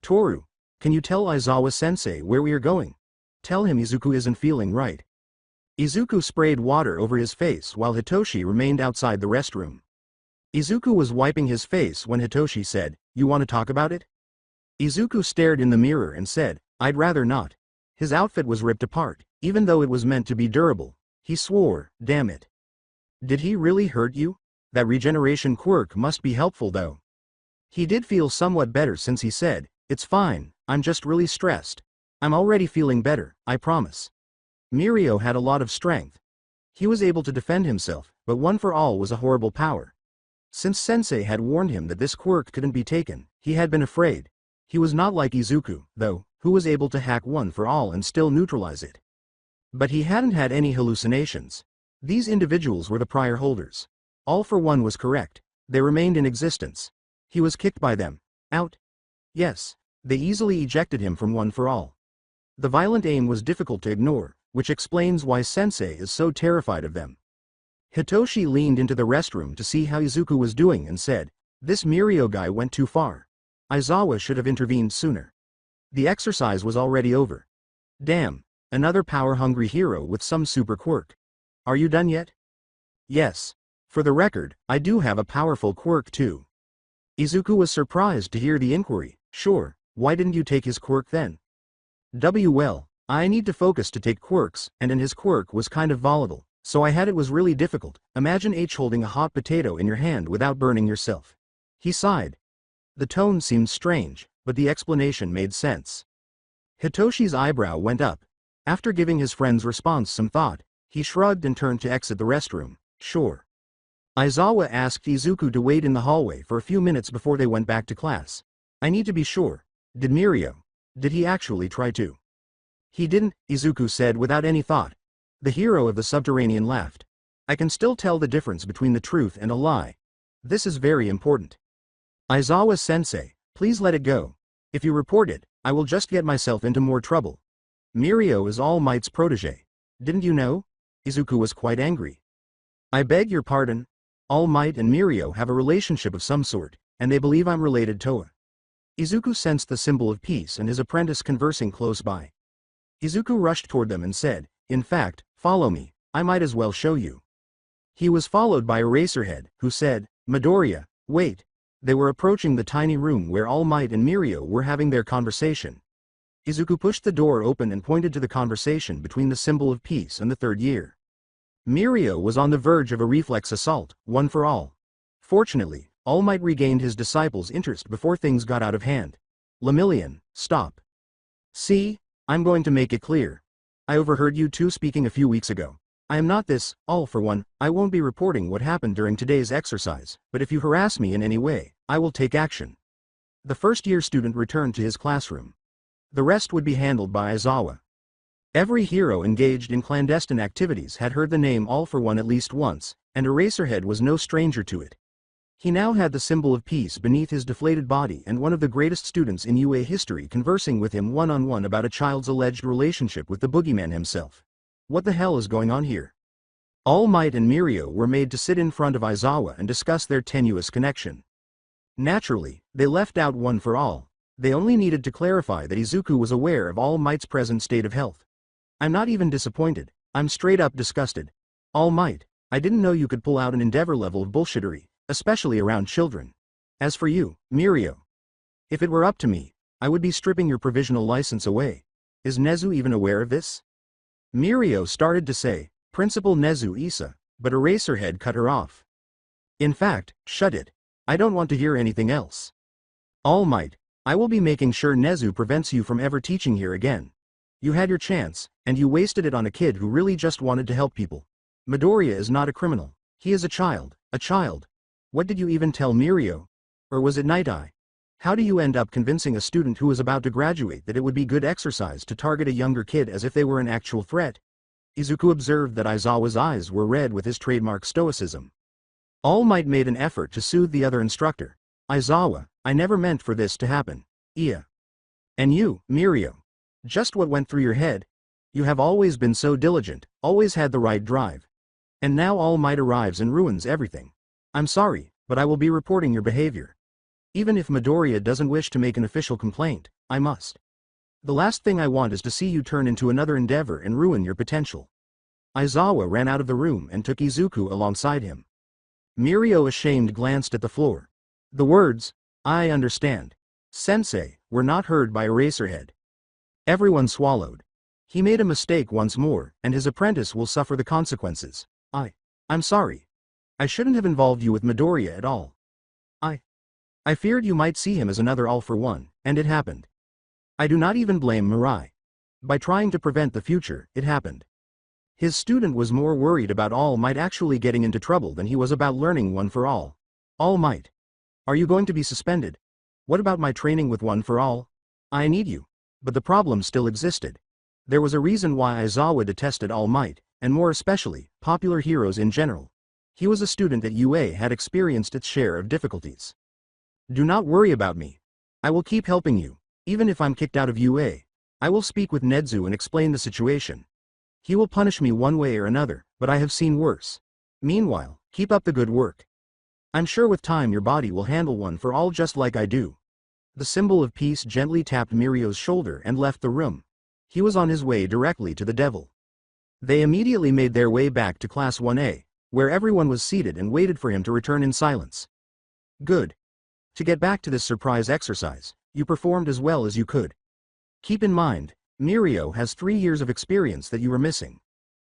Toru, can you tell Aizawa-sensei where we are going? Tell him Izuku isn't feeling right. Izuku sprayed water over his face while Hitoshi remained outside the restroom. Izuku was wiping his face when Hitoshi said, you want to talk about it? Izuku stared in the mirror and said, I'd rather not. His outfit was ripped apart, even though it was meant to be durable. He swore, damn it. Did he really hurt you? That regeneration quirk must be helpful though. He did feel somewhat better since he said, it's fine, I'm just really stressed. I'm already feeling better, I promise. Mirio had a lot of strength. He was able to defend himself, but One for All was a horrible power. Since Sensei had warned him that this quirk couldn't be taken, he had been afraid. He was not like Izuku, though, who was able to hack One for All and still neutralize it. But he hadn't had any hallucinations. These individuals were the prior holders. All for One was correct. They remained in existence. He was kicked by them. Out. Yes. They easily ejected him from One for All. The violent aim was difficult to ignore, which explains why Sensei is so terrified of them. Hitoshi leaned into the restroom to see how Izuku was doing and said, this Mirio guy went too far. Aizawa should have intervened sooner. The exercise was already over. Damn, another power-hungry hero with some super quirk. Are you done yet? Yes. For the record, I do have a powerful quirk too. Izuku was surprised to hear the inquiry. Sure, why didn't you take his quirk then? Well, I need to focus to take quirks, and his quirk was kind of volatile, so it was really difficult. Imagine holding a hot potato in your hand without burning yourself. He sighed. The tone seemed strange, but the explanation made sense. Hitoshi's eyebrow went up. After giving his friend's response some thought, he shrugged and turned to exit the restroom. Sure. Aizawa asked Izuku to wait in the hallway for a few minutes before they went back to class. I need to be sure. Did he actually try to? He didn't, Izuku said without any thought. The hero of the subterranean laughed. I can still tell the difference between the truth and a lie. This is very important. Aizawa-sensei, please let it go. If you report it, I will just get myself into more trouble. Mirio is All Might's protege. Didn't you know? Izuku was quite angry. I beg your pardon. All Might and Mirio have a relationship of some sort, and they believe I'm related to Toa. Izuku sensed the symbol of peace and his apprentice conversing close by. Izuku rushed toward them and said, in fact, follow me, I might as well show you. He was followed by Eraserhead, who said, Midoriya, wait. They were approaching the tiny room where All Might and Mirio were having their conversation. Izuku pushed the door open and pointed to the conversation between the symbol of peace and the third year. Mirio was on the verge of a reflex assault, one for all. Fortunately, All Might regained his disciple's interest before things got out of hand. Lemillion, stop. See, I'm going to make it clear. I overheard you two speaking a few weeks ago. I am not this, all for one, I won't be reporting what happened during today's exercise, but if you harass me in any way, I will take action. The first-year student returned to his classroom. The rest would be handled by Aizawa. Every hero engaged in clandestine activities had heard the name All for One at least once, and Eraserhead was no stranger to it. He now had the symbol of peace beneath his deflated body and one of the greatest students in UA history conversing with him one-on-one about a child's alleged relationship with the boogeyman himself. What the hell is going on here? All Might and Mirio were made to sit in front of Aizawa and discuss their tenuous connection. Naturally, they left out one for all. They only needed to clarify that Izuku was aware of All Might's present state of health. I'm not even disappointed, I'm straight up disgusted. All Might, I didn't know you could pull out an Endeavor level of bullshittery, especially around children. As for you, Mirio. If it were up to me, I would be stripping your provisional license away. Is Nezu even aware of this? Mirio started to say, Principal Nezu Issa, but Eraserhead cut her off. In fact, shut it. I don't want to hear anything else. All Might, I will be making sure Nezu prevents you from ever teaching here again. You had your chance, and you wasted it on a kid who really just wanted to help people. Midoriya is not a criminal. He is a child, a child. What did you even tell Mirio? Or was it Night Eye? How do you end up convincing a student who is about to graduate that it would be good exercise to target a younger kid as if they were an actual threat? Izuku observed that Aizawa's eyes were red with his trademark stoicism. All Might made an effort to soothe the other instructor. Aizawa, I never meant for this to happen. Iya. And you, Mirio. Just what went through your head? You have always been so diligent, always had the right drive. And now All Might arrives and ruins everything. I'm sorry, but I will be reporting your behavior. Even if Midoriya doesn't wish to make an official complaint, I must. The last thing I want is to see you turn into another Endeavor and ruin your potential. Aizawa ran out of the room and took Izuku alongside him. Mirio ashamed glanced at the floor. The words, I understand, Sensei, were not heard by Eraserhead. Everyone swallowed. He made a mistake once more, and his apprentice will suffer the consequences. I'm sorry. I shouldn't have involved you with Midoriya at all. I feared you might see him as another All for One, and it happened. I do not even blame Mirai. By trying to prevent the future, it happened. His student was more worried about All Might actually getting into trouble than he was about learning One for All. All Might. Are you going to be suspended? What about my training with One for All? I need you. But the problem still existed. There was a reason why Aizawa detested All Might, and more especially, popular heroes in general. He was a student that UA had experienced its share of difficulties. Do not worry about me. I will keep helping you, even if I'm kicked out of UA. I will speak with Nezu and explain the situation. He will punish me one way or another, but I have seen worse. Meanwhile, keep up the good work. I'm sure with time your body will handle One for All just like I do. The symbol of peace gently tapped Mirio's shoulder and left the room. He was on his way directly to the devil. They immediately made their way back to Class 1A, where everyone was seated and waited for him to return in silence. Good. To get back to this surprise exercise, you performed as well as you could. Keep in mind, Mirio has 3 years of experience that you are missing.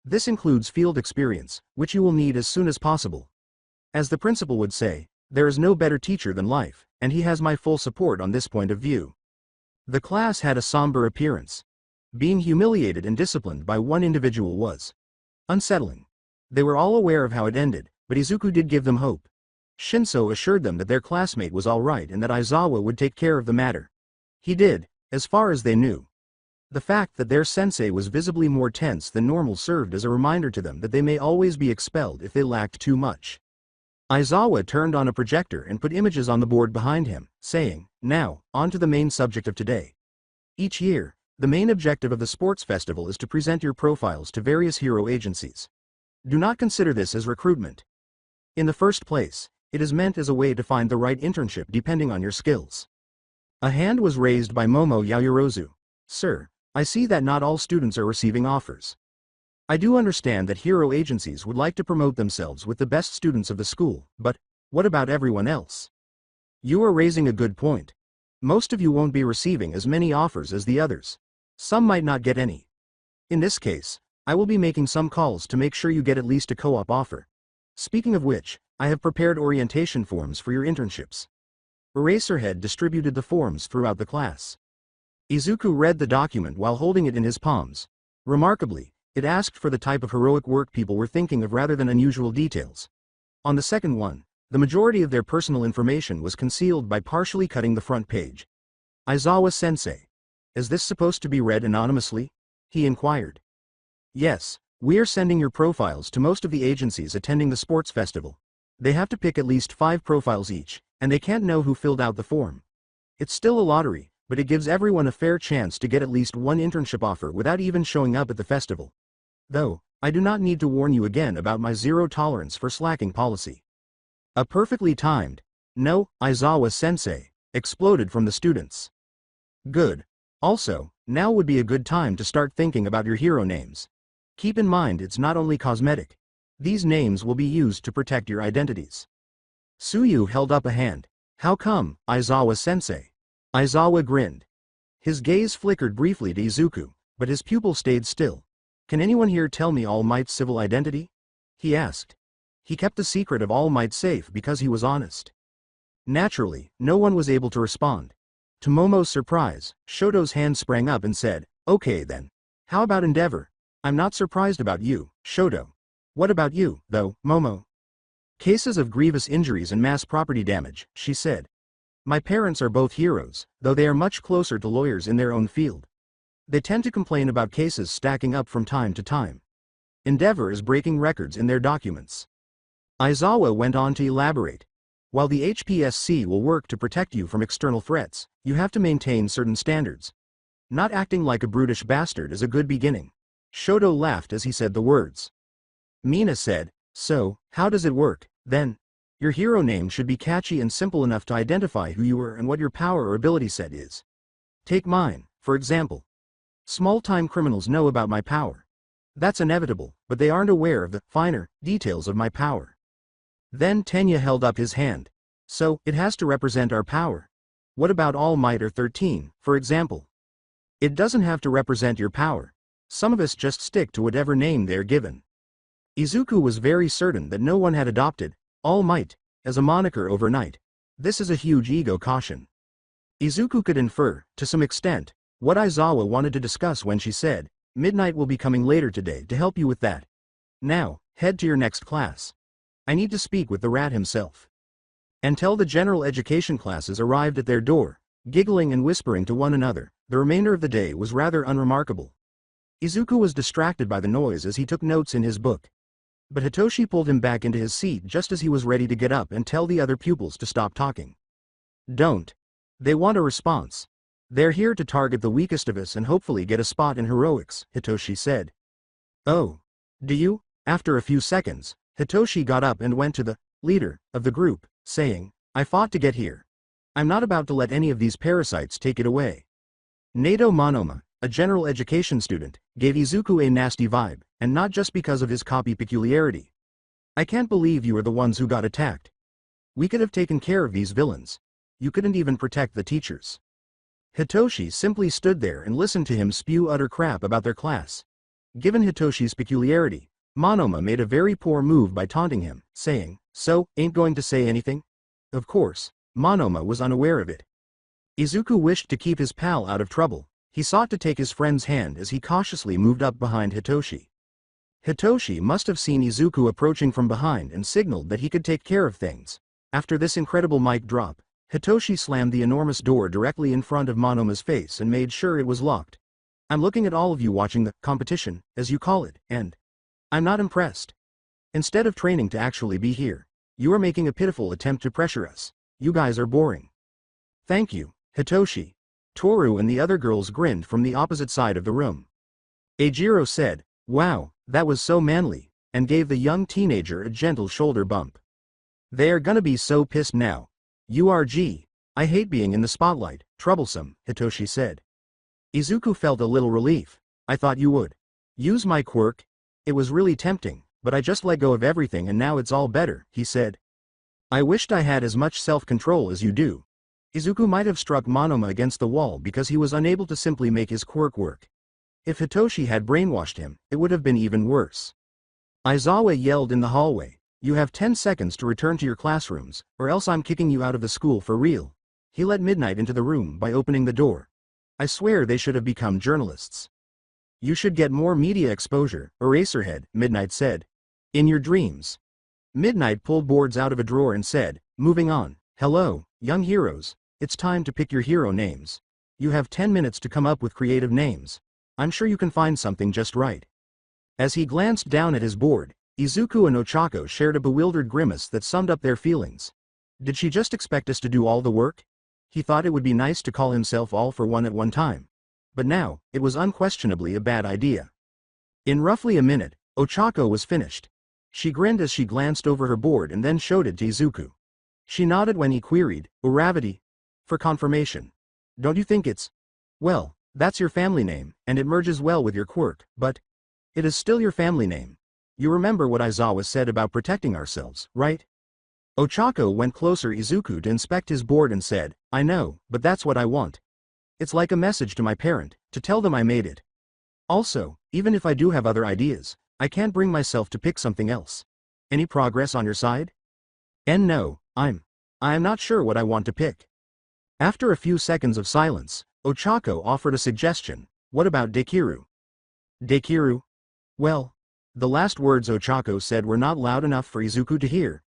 This includes field experience, which you will need as soon as possible. As the principal would say, there is no better teacher than life, and he has my full support on this point of view. The class had a somber appearance. Being humiliated and disciplined by one individual was unsettling. They were all aware of how it ended, but Izuku did give them hope. Shinso assured them that their classmate was all right and that Aizawa would take care of the matter. He did, as far as they knew. The fact that their sensei was visibly more tense than normal served as a reminder to them that they may always be expelled if they lacked too much. Aizawa turned on a projector and put images on the board behind him, saying, "Now, on to the main subject of today. Each year, the main objective of the sports festival is to present your profiles to various hero agencies. Do not consider this as recruitment. In the first place, it is meant as a way to find the right internship depending on your skills." A hand was raised by Momo Yaoyorozu. "Sir, I see that not all students are receiving offers. I do understand that hero agencies would like to promote themselves with the best students of the school, but what about everyone else? You are raising a good point. Most of you won't be receiving as many offers as the others. Some might not get any. In this case, I will be making some calls to make sure you get at least a co-op offer. Speaking of which, I have prepared orientation forms for your internships." Eraserhead distributed the forms throughout the class. Izuku read the document while holding it in his palms. Remarkably, it asked for the type of heroic work people were thinking of rather than unusual details. On the second one, the majority of their personal information was concealed by partially cutting the front page. "Aizawa-sensei, is this supposed to be read anonymously?" he inquired. "Yes, we are sending your profiles to most of the agencies attending the sports festival. They have to pick at least 5 profiles each, and they can't know who filled out the form. It's still a lottery, but it gives everyone a fair chance to get at least one internship offer without even showing up at the festival. Though, I do not need to warn you again about my zero tolerance for slacking policy." A perfectly timed, "No, Aizawa-sensei," exploded from the students. "Good. Also, now would be a good time to start thinking about your hero names. Keep in mind it's not only cosmetic. These names will be used to protect your identities." Suyu held up a hand. "How come, Aizawa-sensei?" Aizawa grinned. His gaze flickered briefly to Izuku, but his pupil stayed still. "Can anyone here tell me All Might's civil identity?" he asked. He kept the secret of All Might safe because he was honest. Naturally, no one was able to respond. To Momo's surprise, Shoto's hand sprang up and said, "Okay then. How about Endeavor? I'm not surprised about you, Shoto. What about you, though, Momo?" "Cases of grievous injuries and mass property damage," she said. "My parents are both heroes, though they are much closer to lawyers in their own field. They tend to complain about cases stacking up from time to time. Endeavor is breaking records in their documents." Aizawa went on to elaborate. "While the HPSC will work to protect you from external threats, you have to maintain certain standards. Not acting like a brutish bastard is a good beginning." Shoto laughed as he said the words. Mina said, "So, how does it work, then? Your hero name should be catchy and simple enough to identify who you are and what your power or ability set is. Take mine, for example. Small-time criminals know about my power. That's inevitable, but they aren't aware of the finer details of my power." Then Tenya held up his hand. "So, it has to represent our power. What about All Might or 13, for example?" "It doesn't have to represent your power. Some of us just stick to whatever name they're given." Izuku was very certain that no one had adopted All Might as a moniker overnight. This is a huge ego caution. Izuku could infer, to some extent, what Aizawa wanted to discuss when she said, "Midnight will be coming later today to help you with that. Now, head to your next class. I need to speak with the rat himself." Until the general education classes arrived at their door, giggling and whispering to one another, the remainder of the day was rather unremarkable. Izuku was distracted by the noise as he took notes in his book. But Hitoshi pulled him back into his seat just as he was ready to get up and tell the other pupils to stop talking. "Don't. They want a response. They're here to target the weakest of us and hopefully get a spot in heroics," Hitoshi said. "Oh. Do you?" After a few seconds, Hitoshi got up and went to the leader of the group, saying, "I fought to get here. I'm not about to let any of these parasites take it away." Nato Monoma, a general education student, gave Izuku a nasty vibe, and not just because of his copy peculiarity. "I can't believe you are the ones who got attacked. We could have taken care of these villains. You couldn't even protect the teachers." Hitoshi simply stood there and listened to him spew utter crap about their class. Given Hitoshi's peculiarity, Monoma made a very poor move by taunting him, saying, "So, ain't going to say anything?" Of course, Monoma was unaware of it. Izuku wished to keep his pal out of trouble. He sought to take his friend's hand as he cautiously moved up behind Hitoshi. Hitoshi must have seen Izuku approaching from behind and signaled that he could take care of things. After this incredible mic drop, Hitoshi slammed the enormous door directly in front of Monoma's face and made sure it was locked. "I'm looking at all of you watching the competition, as you call it, and I'm not impressed. Instead of training to actually be here, You are making a pitiful attempt to pressure us. You guys are boring. Thank you, Hitoshi. Toru and the other girls grinned from the opposite side of the room. Eijiro said, "Wow, that was so manly," and gave the young teenager a gentle shoulder bump. "They are gonna be so pissed now. URG. I hate being in the spotlight, troublesome," Hitoshi said. Izuku felt a little relief. "I thought you would use my quirk. It was really tempting, but I just let go of everything and now it's all better," he said. "I wished I had as much self-control as you do." Izuku might have struck Monoma against the wall because he was unable to simply make his quirk work. If Hitoshi had brainwashed him, it would have been even worse. Aizawa yelled in the hallway, "You have 10 seconds to return to your classrooms, or else I'm kicking you out of the school for real." He let Midnight into the room by opening the door. "I swear they should have become journalists." "You should get more media exposure, Eraserhead," Midnight said. "In your dreams." Midnight pulled boards out of a drawer and said, "Moving on. Hello, young heroes. It's time to pick your hero names. You have 10 minutes to come up with creative names. I'm sure you can find something just right." As he glanced down at his board, Izuku and Ochako shared a bewildered grimace that summed up their feelings. Did she just expect us to do all the work? He thought it would be nice to call himself all for one at one time. But now, it was unquestionably a bad idea. In roughly a minute, Ochako was finished. She grinned as she glanced over her board and then showed it to Izuku. She nodded when he queried, "Uravity?" For confirmation. "Don't you think it's... Well, that's your family name, and it merges well with your quirk, but... It is still your family name. You remember what Aizawa said about protecting ourselves, right?" Ochako went closer Izuku to inspect his board and said, "I know, but that's what I want. It's like a message to my parent, to tell them I made it. Also, even if I do have other ideas, I can't bring myself to pick something else. Any progress on your side?" "And no, I am not sure what I want to pick." After a few seconds of silence, Ochako offered a suggestion. "What about Dekiru?" "Dekiru? Well..." The last words Ochako said were not loud enough for Izuku to hear.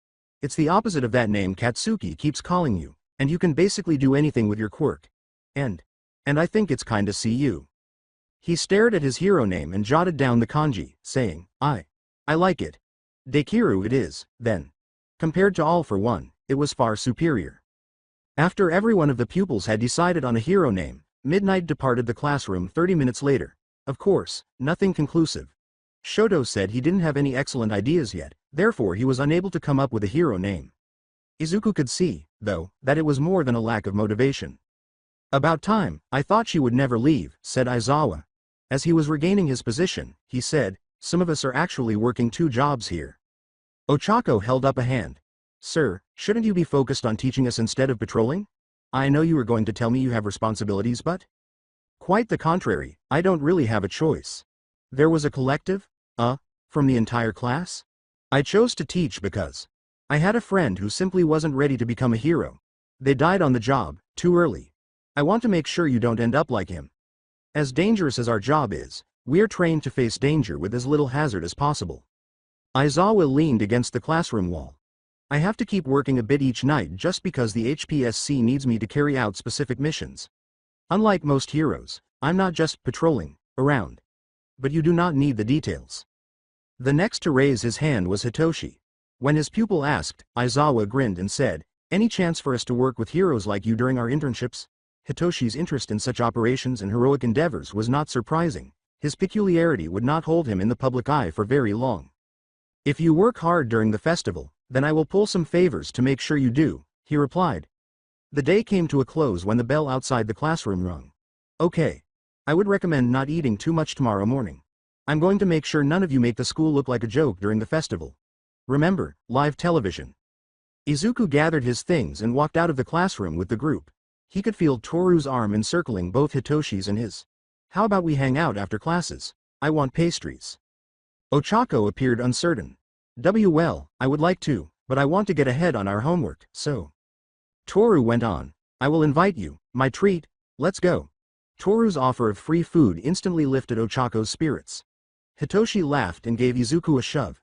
"It's the opposite of that name Katsuki keeps calling you, and you can basically do anything with your quirk. And I think it's kinda CU." He stared at his hero name and jotted down the kanji, saying, I like it. Dekiru it is, then. Compared to All for One, it was far superior." After every one of the pupils had decided on a hero name, Midnight departed the classroom 30 minutes later. Of course, nothing conclusive. Shoto said he didn't have any excellent ideas yet, therefore he was unable to come up with a hero name. Izuku could see, though, that it was more than a lack of motivation. "About time, I thought she would never leave," said Aizawa. As he was regaining his position, he said, "Some of us are actually working 2 jobs here." Ochako held up a hand. "Sir, shouldn't you be focused on teaching us instead of patrolling? I know you were going to tell me you have responsibilities, but..." "Quite the contrary, I don't really have a choice." There was a collective, from the entire class? "I chose to teach because I had a friend who simply wasn't ready to become a hero. They died on the job, too early. I want to make sure you don't end up like him. As dangerous as our job is, we're trained to face danger with as little hazard as possible." Aizawa leaned against the classroom wall. "I have to keep working a bit each night just because the HPSC needs me to carry out specific missions. Unlike most heroes, I'm not just patrolling around. But you do not need the details." The next to raise his hand was Hitoshi. When his pupil asked, Aizawa grinned and said, "Any chance for us to work with heroes like you during our internships?" Hitoshi's interest in such operations and heroic endeavors was not surprising. His peculiarity would not hold him in the public eye for very long. "If you work hard during the festival, then I will pull some favors to make sure you do," he replied. The day came to a close when the bell outside the classroom rung. "Okay. I would recommend not eating too much tomorrow morning. I'm going to make sure none of you make the school look like a joke during the festival. Remember, live television." Izuku gathered his things and walked out of the classroom with the group. He could feel Toru's arm encircling both Hitoshi's and his. "How about we hang out after classes? I want pastries." Ochako appeared uncertain. Well, I would like to, but I want to get ahead on our homework, so." Toru went on, "I will invite you, my treat, let's go." Toru's offer of free food instantly lifted Ochako's spirits. Hitoshi laughed and gave Izuku a shove.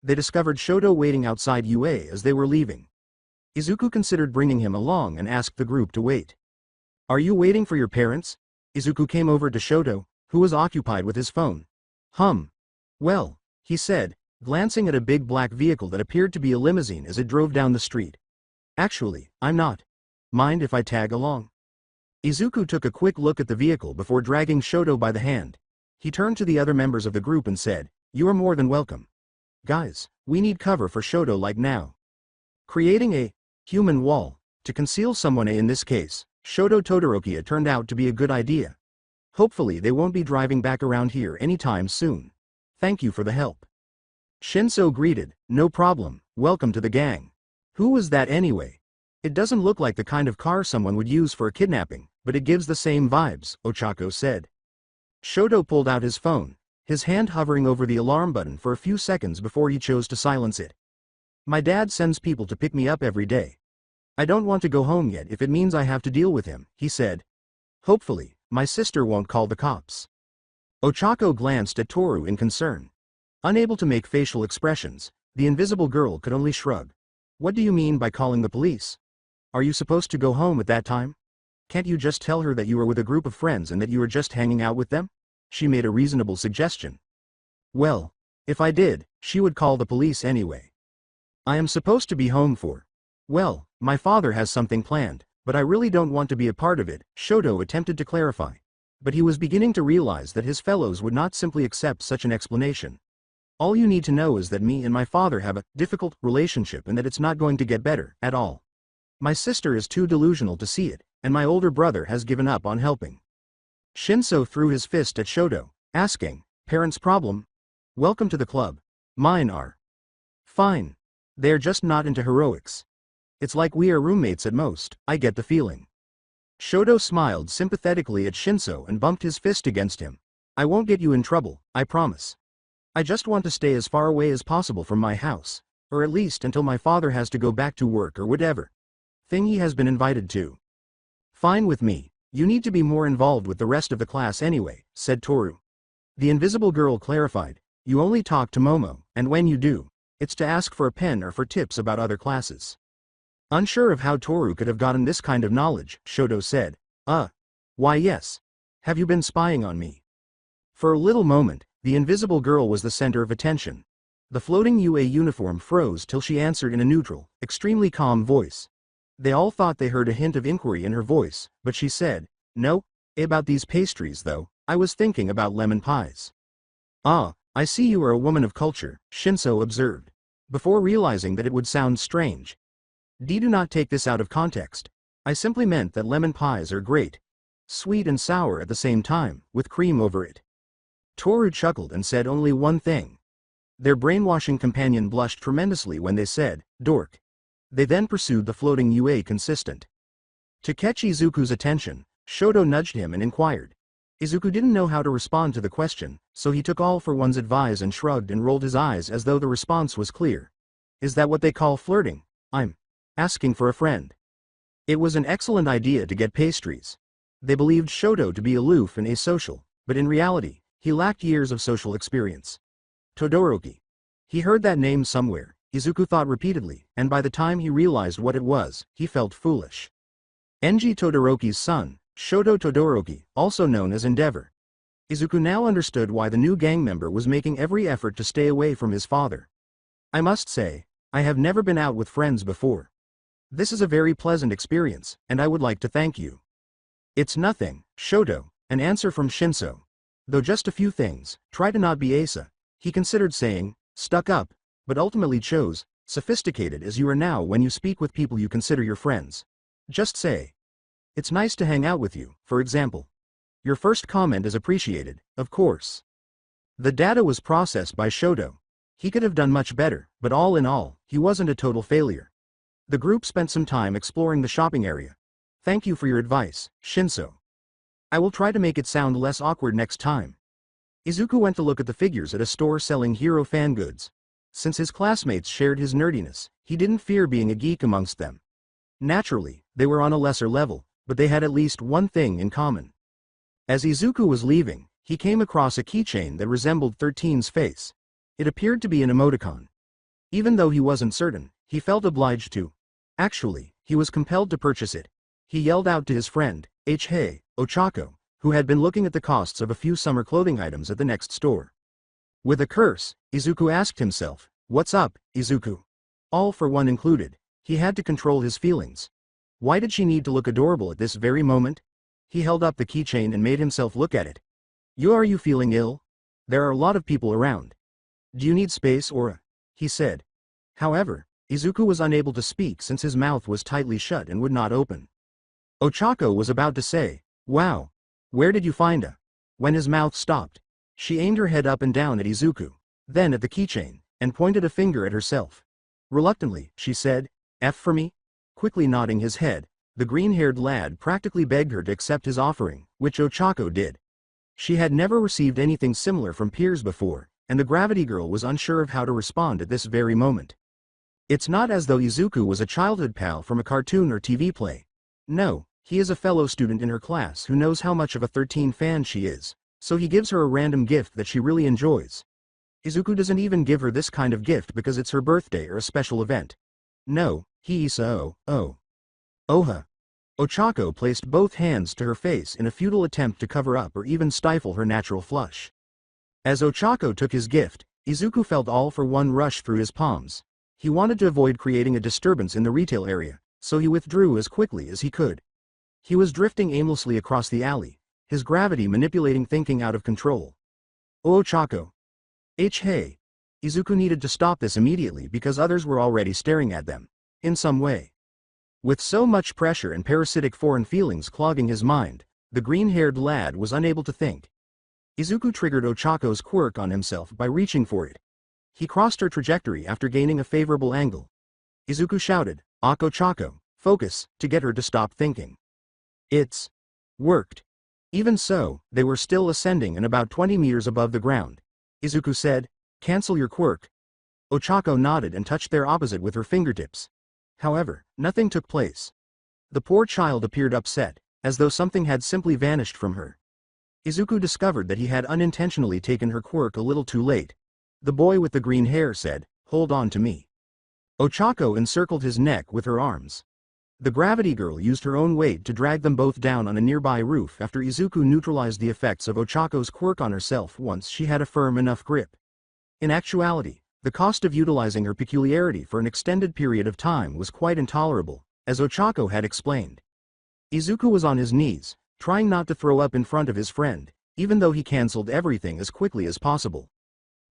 They discovered Shoto waiting outside UA as they were leaving. Izuku considered bringing him along and asked the group to wait. "Are you waiting for your parents?" Izuku came over to Shoto, who was occupied with his phone. Well," he said, glancing at a big black vehicle that appeared to be a limousine as it drove down the street. Actually, I'm not. Mind if I tag along? Izuku took a quick look at the vehicle before dragging Shoto by the hand. He turned to the other members of the group and said, "You are more than welcome. Guys, we need cover for Shoto like now." Creating a human wall to conceal someone in this case, Shoto Todoroki turned out to be a good idea. Hopefully they won't be driving back around here anytime soon. Thank you for the help. Shinso greeted, "No problem, welcome to the gang." Who was that anyway? It doesn't look like the kind of car someone would use for a kidnapping, but it gives the same vibes, Ochako said. Shoto pulled out his phone, his hand hovering over the alarm button for a few seconds before he chose to silence it. "My dad sends people to pick me up every day. I don't want to go home yet if it means I have to deal with him," he said. "Hopefully, my sister won't call the cops." Ochako glanced at Toru in concern. Unable to make facial expressions, the invisible girl could only shrug. "What do you mean by calling the police? Are you supposed to go home at that time? Can't you just tell her that you are with a group of friends and that you are just hanging out with them?" She made a reasonable suggestion. "Well, if I did, she would call the police anyway. I am supposed to be home for. Well, my father has something planned, but I really don't want to be a part of it," Shoto attempted to clarify. But he was beginning to realize that his fellows would not simply accept such an explanation. "All you need to know is that me and my father have a difficult relationship and that it's not going to get better at all. My sister is too delusional to see it, and my older brother has given up on helping." Shinso threw his fist at Shoto, asking, "Parents' problem? Welcome to the club. Mine are. Fine. They're just not into heroics. It's like we are roommates at most, I get the feeling." Shoto smiled sympathetically at Shinso and bumped his fist against him. "I won't get you in trouble, I promise. I just want to stay as far away as possible from my house, or at least until my father has to go back to work or whatever thing he has been invited to." "Fine with me, you need to be more involved with the rest of the class anyway," said Toru. The invisible girl clarified, "You only talk to Momo, and when you do, it's to ask for a pen or for tips about other classes." Unsure of how Toru could have gotten this kind of knowledge, Shoto said, Why yes. Have you been spying on me?" For a little moment, the invisible girl was the center of attention. The floating UA uniform froze till she answered in a neutral, extremely calm voice. They all thought they heard a hint of inquiry in her voice, but she said, "No, about these pastries though, I was thinking about lemon pies." "Ah, I see you are a woman of culture," Shinso observed, before realizing that it would sound strange. "Do not take this out of context. I simply meant that lemon pies are great. Sweet and sour at the same time, with cream over it." Toru chuckled and said only one thing. Their brainwashing companion blushed tremendously when they said, "Dork." They then pursued the floating UA consistent. To catch Izuku's attention, Shoto nudged him and inquired. Izuku didn't know how to respond to the question, so he took all for one's advice and shrugged and rolled his eyes as though the response was clear. "Is that what they call flirting? I'm asking for a friend." It was an excellent idea to get pastries. They believed Shoto to be aloof and asocial, but in reality, he lacked years of social experience. Todoroki. He heard that name somewhere, Izuku thought repeatedly, and by the time he realized what it was, he felt foolish. Enji Todoroki's son, Shoto Todoroki, also known as Endeavor. Izuku now understood why the new gang member was making every effort to stay away from his father. "I must say, I have never been out with friends before. This is a very pleasant experience, and I would like to thank you." "It's nothing, Shoto," an answer from Shinso. "Though just a few things, try to not be Asa." He considered saying, "stuck up," but ultimately chose, "sophisticated as you are now when you speak with people you consider your friends. Just say, 'It's nice to hang out with you,' for example. Your first comment is appreciated, of course." The data was processed by Shoto. He could have done much better, but all in all, he wasn't a total failure. The group spent some time exploring the shopping area. "Thank you for your advice, Shinso. I will try to make it sound less awkward next time." Izuku went to look at the figures at a store selling hero fan goods. Since his classmates shared his nerdiness, he didn't fear being a geek amongst them. Naturally, they were on a lesser level, but they had at least one thing in common. As Izuku was leaving, he came across a keychain that resembled 13's face. It appeared to be an emoticon. Even though he wasn't certain, he felt obliged to. Actually, he was compelled to purchase it. He yelled out to his friend, Hey, Ochako, who had been looking at the costs of a few summer clothing items at the next store. With a curse, Izuku asked himself, "What's up, Izuku?" All for one included. He had to control his feelings. Why did she need to look adorable at this very moment? He held up the keychain and made himself look at it. Are you feeling ill? There are a lot of people around. Do you need space or he said. However, Izuku was unable to speak since his mouth was tightly shut and would not open. Ochako was about to say, "Wow. Where did you find a?" When his mouth stopped. She aimed her head up and down at Izuku, then at the keychain, and pointed a finger at herself. Reluctantly, she said, "F for me?" Quickly nodding his head, the green-haired lad practically begged her to accept his offering, which Ochako did. She had never received anything similar from peers before, and the Gravity Girl was unsure of how to respond at this very moment. It's not as though Izuku was a childhood pal from a cartoon or TV play. No, he is a fellow student in her class who knows how much of a 13 fan she is, so he gives her a random gift that she really enjoys. Izuku doesn't even give her this kind of gift because it's her birthday or a special event. No, he so, oh. Oha. Ochako placed both hands to her face in a futile attempt to cover up or even stifle her natural flush. As Ochako took his gift, Izuku felt all for one rush through his palms. He wanted to avoid creating a disturbance in the retail area, so he withdrew as quickly as he could. He was drifting aimlessly across the alley, his gravity manipulating thinking out of control. "Oh Ochako. Hey." Izuku needed to stop this immediately because others were already staring at them, in some way. With so much pressure and parasitic foreign feelings clogging his mind, the green-haired lad was unable to think. Izuku triggered Ochako's quirk on himself by reaching for it. He crossed her trajectory after gaining a favorable angle. Izuku shouted, "Ochako, focus," to get her to stop thinking. It's worked. Even so, they were still ascending and about 20 meters above the ground. Izuku said, "Cancel your quirk." Ochako nodded and touched their opposite with her fingertips. However, nothing took place. The poor child appeared upset, as though something had simply vanished from her. Izuku discovered that he had unintentionally taken her quirk a little too late. The boy with the green hair said, "Hold on to me." Ochako encircled his neck with her arms. The Gravity Girl used her own weight to drag them both down on a nearby roof after Izuku neutralized the effects of Ochako's quirk on herself once she had a firm enough grip. In actuality, the cost of utilizing her peculiarity for an extended period of time was quite intolerable, as Ochako had explained. Izuku was on his knees, trying not to throw up in front of his friend, even though he cancelled everything as quickly as possible.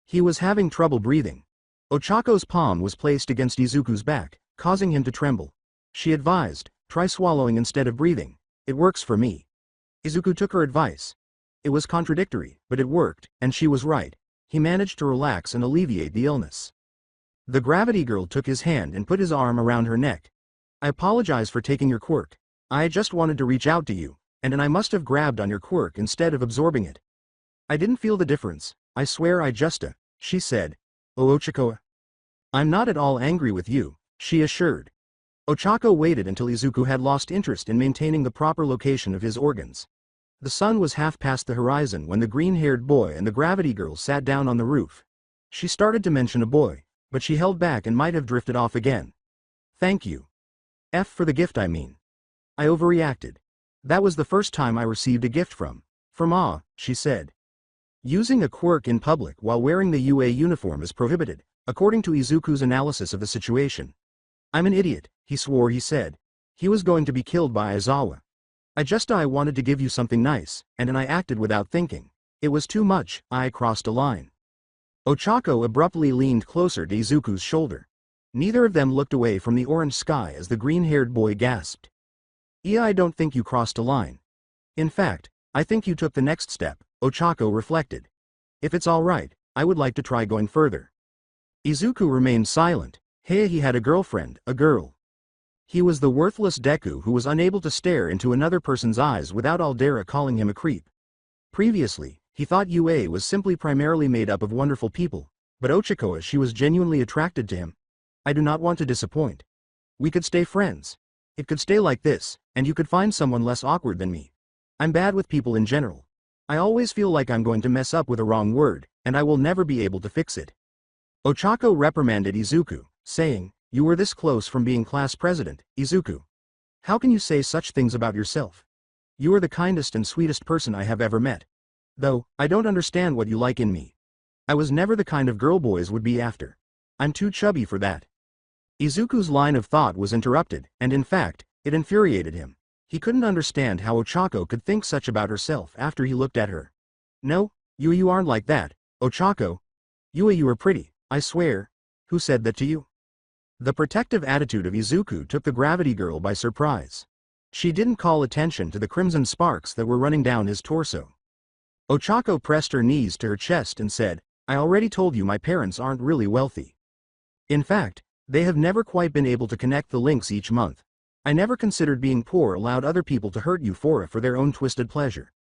He was having trouble breathing. Ochako's palm was placed against Izuku's back, causing him to tremble. She advised, "Try swallowing instead of breathing. It works for me." Izuku took her advice. It was contradictory, but it worked, and she was right. He managed to relax and alleviate the illness. The Gravity Girl took his hand and put his arm around her neck. "I apologize for taking your quirk. I just wanted to reach out to you, and I must have grabbed on your quirk instead of absorbing it. I didn't feel the difference, I swear I just she said. "Oh Ochako." "I'm not at all angry with you," she assured. Ochako waited until Izuku had lost interest in maintaining the proper location of his organs. The sun was half past the horizon when the green-haired boy and the Gravity Girl sat down on the roof. She started to mention a boy, but she held back and might have drifted off again. "Thank you. F for the gift I mean. I overreacted. That was the first time I received a gift from she said. Using a quirk in public while wearing the UA uniform is prohibited, according to Izuku's analysis of the situation. "I'm an idiot," he swore he said. He was going to be killed by Aizawa. I wanted to give you something nice, and I acted without thinking. It was too much, I crossed a line." Ochako abruptly leaned closer to Izuku's shoulder. Neither of them looked away from the orange sky as the green-haired boy gasped. "Yeah, I don't think you crossed a line. In fact, I think you took the next step," Ochako reflected. "If it's all right, I would like to try going further." Izuku remained silent. Hey, he had a girlfriend, a girl. He was the worthless Deku who was unable to stare into another person's eyes without Aldera calling him a creep. Previously, he thought UA was simply primarily made up of wonderful people, but Ochako, she was genuinely attracted to him. "I do not want to disappoint. We could stay friends. It could stay like this, and you could find someone less awkward than me. I'm bad with people in general. I always feel like I'm going to mess up with a wrong word, and I will never be able to fix it." Ochako reprimanded Izuku, saying, "You were this close from being class president, Izuku. How can you say such things about yourself? You are the kindest and sweetest person I have ever met. Though, I don't understand what you like in me. I was never the kind of girl boys would be after. I'm too chubby for that. Izuku's line of thought was interrupted, and in fact, it infuriated him. He couldn't understand how Ochako could think such about herself after he looked at her. No, you aren't like that, Ochako. You are pretty, I swear. Who said that to you? The protective attitude of Izuku took the gravity girl by surprise. She didn't call attention to the crimson sparks that were running down his torso. Ochako pressed her knees to her chest and said, I already told you my parents aren't really wealthy. In fact, they have never quite been able to connect the links each month. I never considered being poor allowed other people to hurt you for their own twisted pleasure.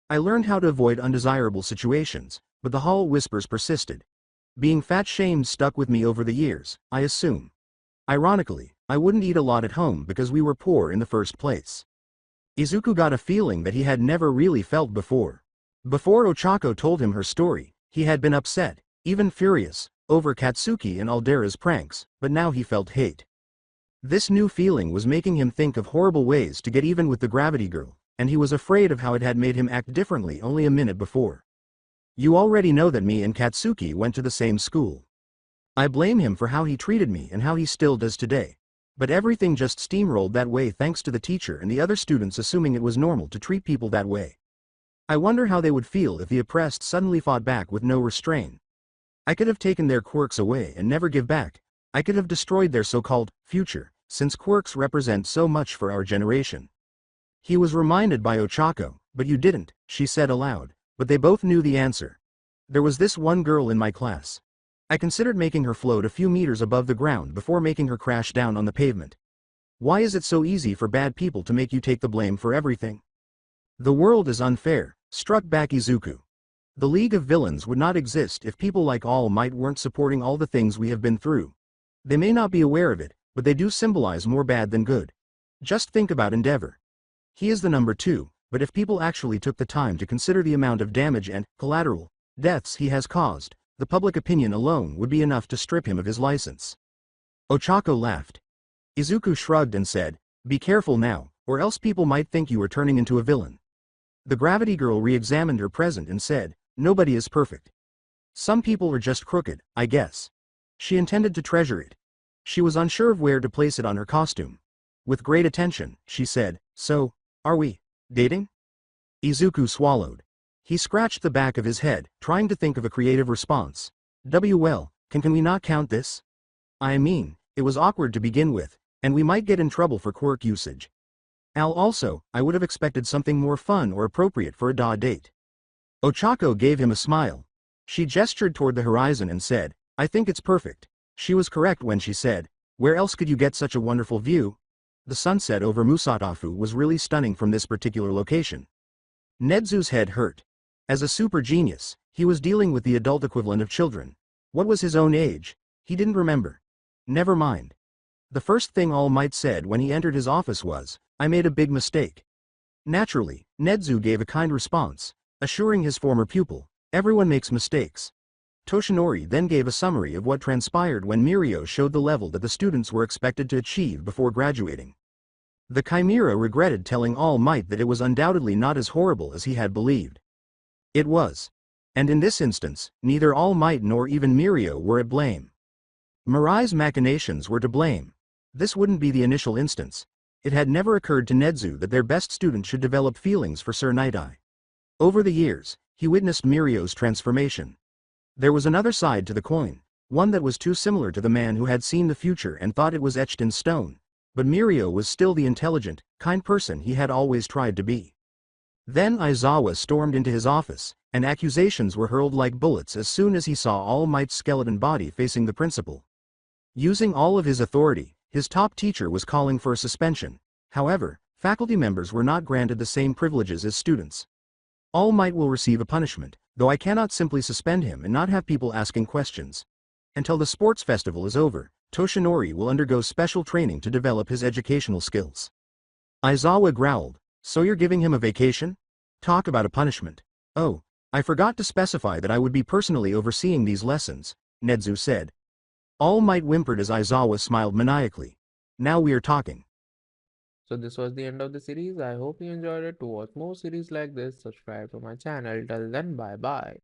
I learned how to avoid undesirable situations, but the hollow whispers persisted. Being fat-shamed stuck with me over the years, I assume. Ironically, I wouldn't eat a lot at home because we were poor in the first place. Izuku got a feeling that he had never really felt before. Before Ochako told him her story, he had been upset, even furious, over Katsuki and Aldera's pranks, but now he felt hate. This new feeling was making him think of horrible ways to get even with the gravity girl, and he was afraid of how it had made him act differently only a minute before. You already know that me and Katsuki went to the same school. I blame him for how he treated me and how he still does today. But everything just steamrolled that way thanks to the teacher and the other students assuming it was normal to treat people that way. I wonder how they would feel if the oppressed suddenly fought back with no restraint. I could have taken their quirks away and never give back. I could have destroyed their so-called future, since quirks represent so much for our generation. He was reminded by Ochako, but you didn't, she said aloud, but they both knew the answer. There was this one girl in my class. I considered making her float a few meters above the ground before making her crash down on the pavement. Why is it so easy for bad people to make you take the blame for everything? The world is unfair, struck back Izuku. The League of Villains would not exist if people like All Might weren't supporting all the things we have been through. They may not be aware of it, but they do symbolize more bad than good. Just think about Endeavor. He is the number 2, but if people actually took the time to consider the amount of damage and collateral deaths he has caused, the public opinion alone would be enough to strip him of his license. Ochako laughed. Izuku shrugged and said, be careful now, or else people might think you are turning into a villain. The gravity girl re-examined her present and said, nobody is perfect. Some people are just crooked, I guess. She intended to treasure it. She was unsure of where to place it on her costume. With great attention, she said, so, are we dating? Izuku swallowed. He scratched the back of his head, trying to think of a creative response. Well, can we not count this? I mean, it was awkward to begin with, and we might get in trouble for quirk usage. Also, I would have expected something more fun or appropriate for a date. Ochako gave him a smile. She gestured toward the horizon and said, I think it's perfect. She was correct when she said, where else could you get such a wonderful view? The sunset over Musatafu was really stunning from this particular location. Nedzu's head hurt. As a super genius, he was dealing with the adult equivalent of children. What was his own age? He didn't remember. Never mind. The first thing All Might said when he entered his office was, I made a big mistake. Naturally, Nedzu gave a kind response, assuring his former pupil, everyone makes mistakes. Toshinori then gave a summary of what transpired when Mirio showed the level that the students were expected to achieve before graduating. The Chimera regretted telling All Might that it was undoubtedly not as horrible as he had believed. It was. And in this instance, neither All Might nor even Mirio were at blame. Mirai's machinations were to blame. This wouldn't be the initial instance. It had never occurred to Nedzu that their best student should develop feelings for Sir Night-Eye. Over the years, he witnessed Mirio's transformation. There was another side to the coin, one that was too similar to the man who had seen the future and thought it was etched in stone, but Mirio was still the intelligent, kind person he had always tried to be. Then Aizawa stormed into his office, and accusations were hurled like bullets as soon as he saw All Might's skeleton body facing the principal. Using all of his authority, his top teacher was calling for a suspension. However, faculty members were not granted the same privileges as students. All Might will receive a punishment, though I cannot simply suspend him and not have people asking questions. Until the sports festival is over, Toshinori will undergo special training to develop his educational skills. Aizawa growled, so you're giving him a vacation? Talk about a punishment. Oh, I forgot to specify that I would be personally overseeing these lessons, Nedzu said. All Might whimpered as Aizawa smiled maniacally. Now we are talking. So this was the end of the series. I hope you enjoyed it. To watch more series like this, subscribe to my channel. Till then, bye bye.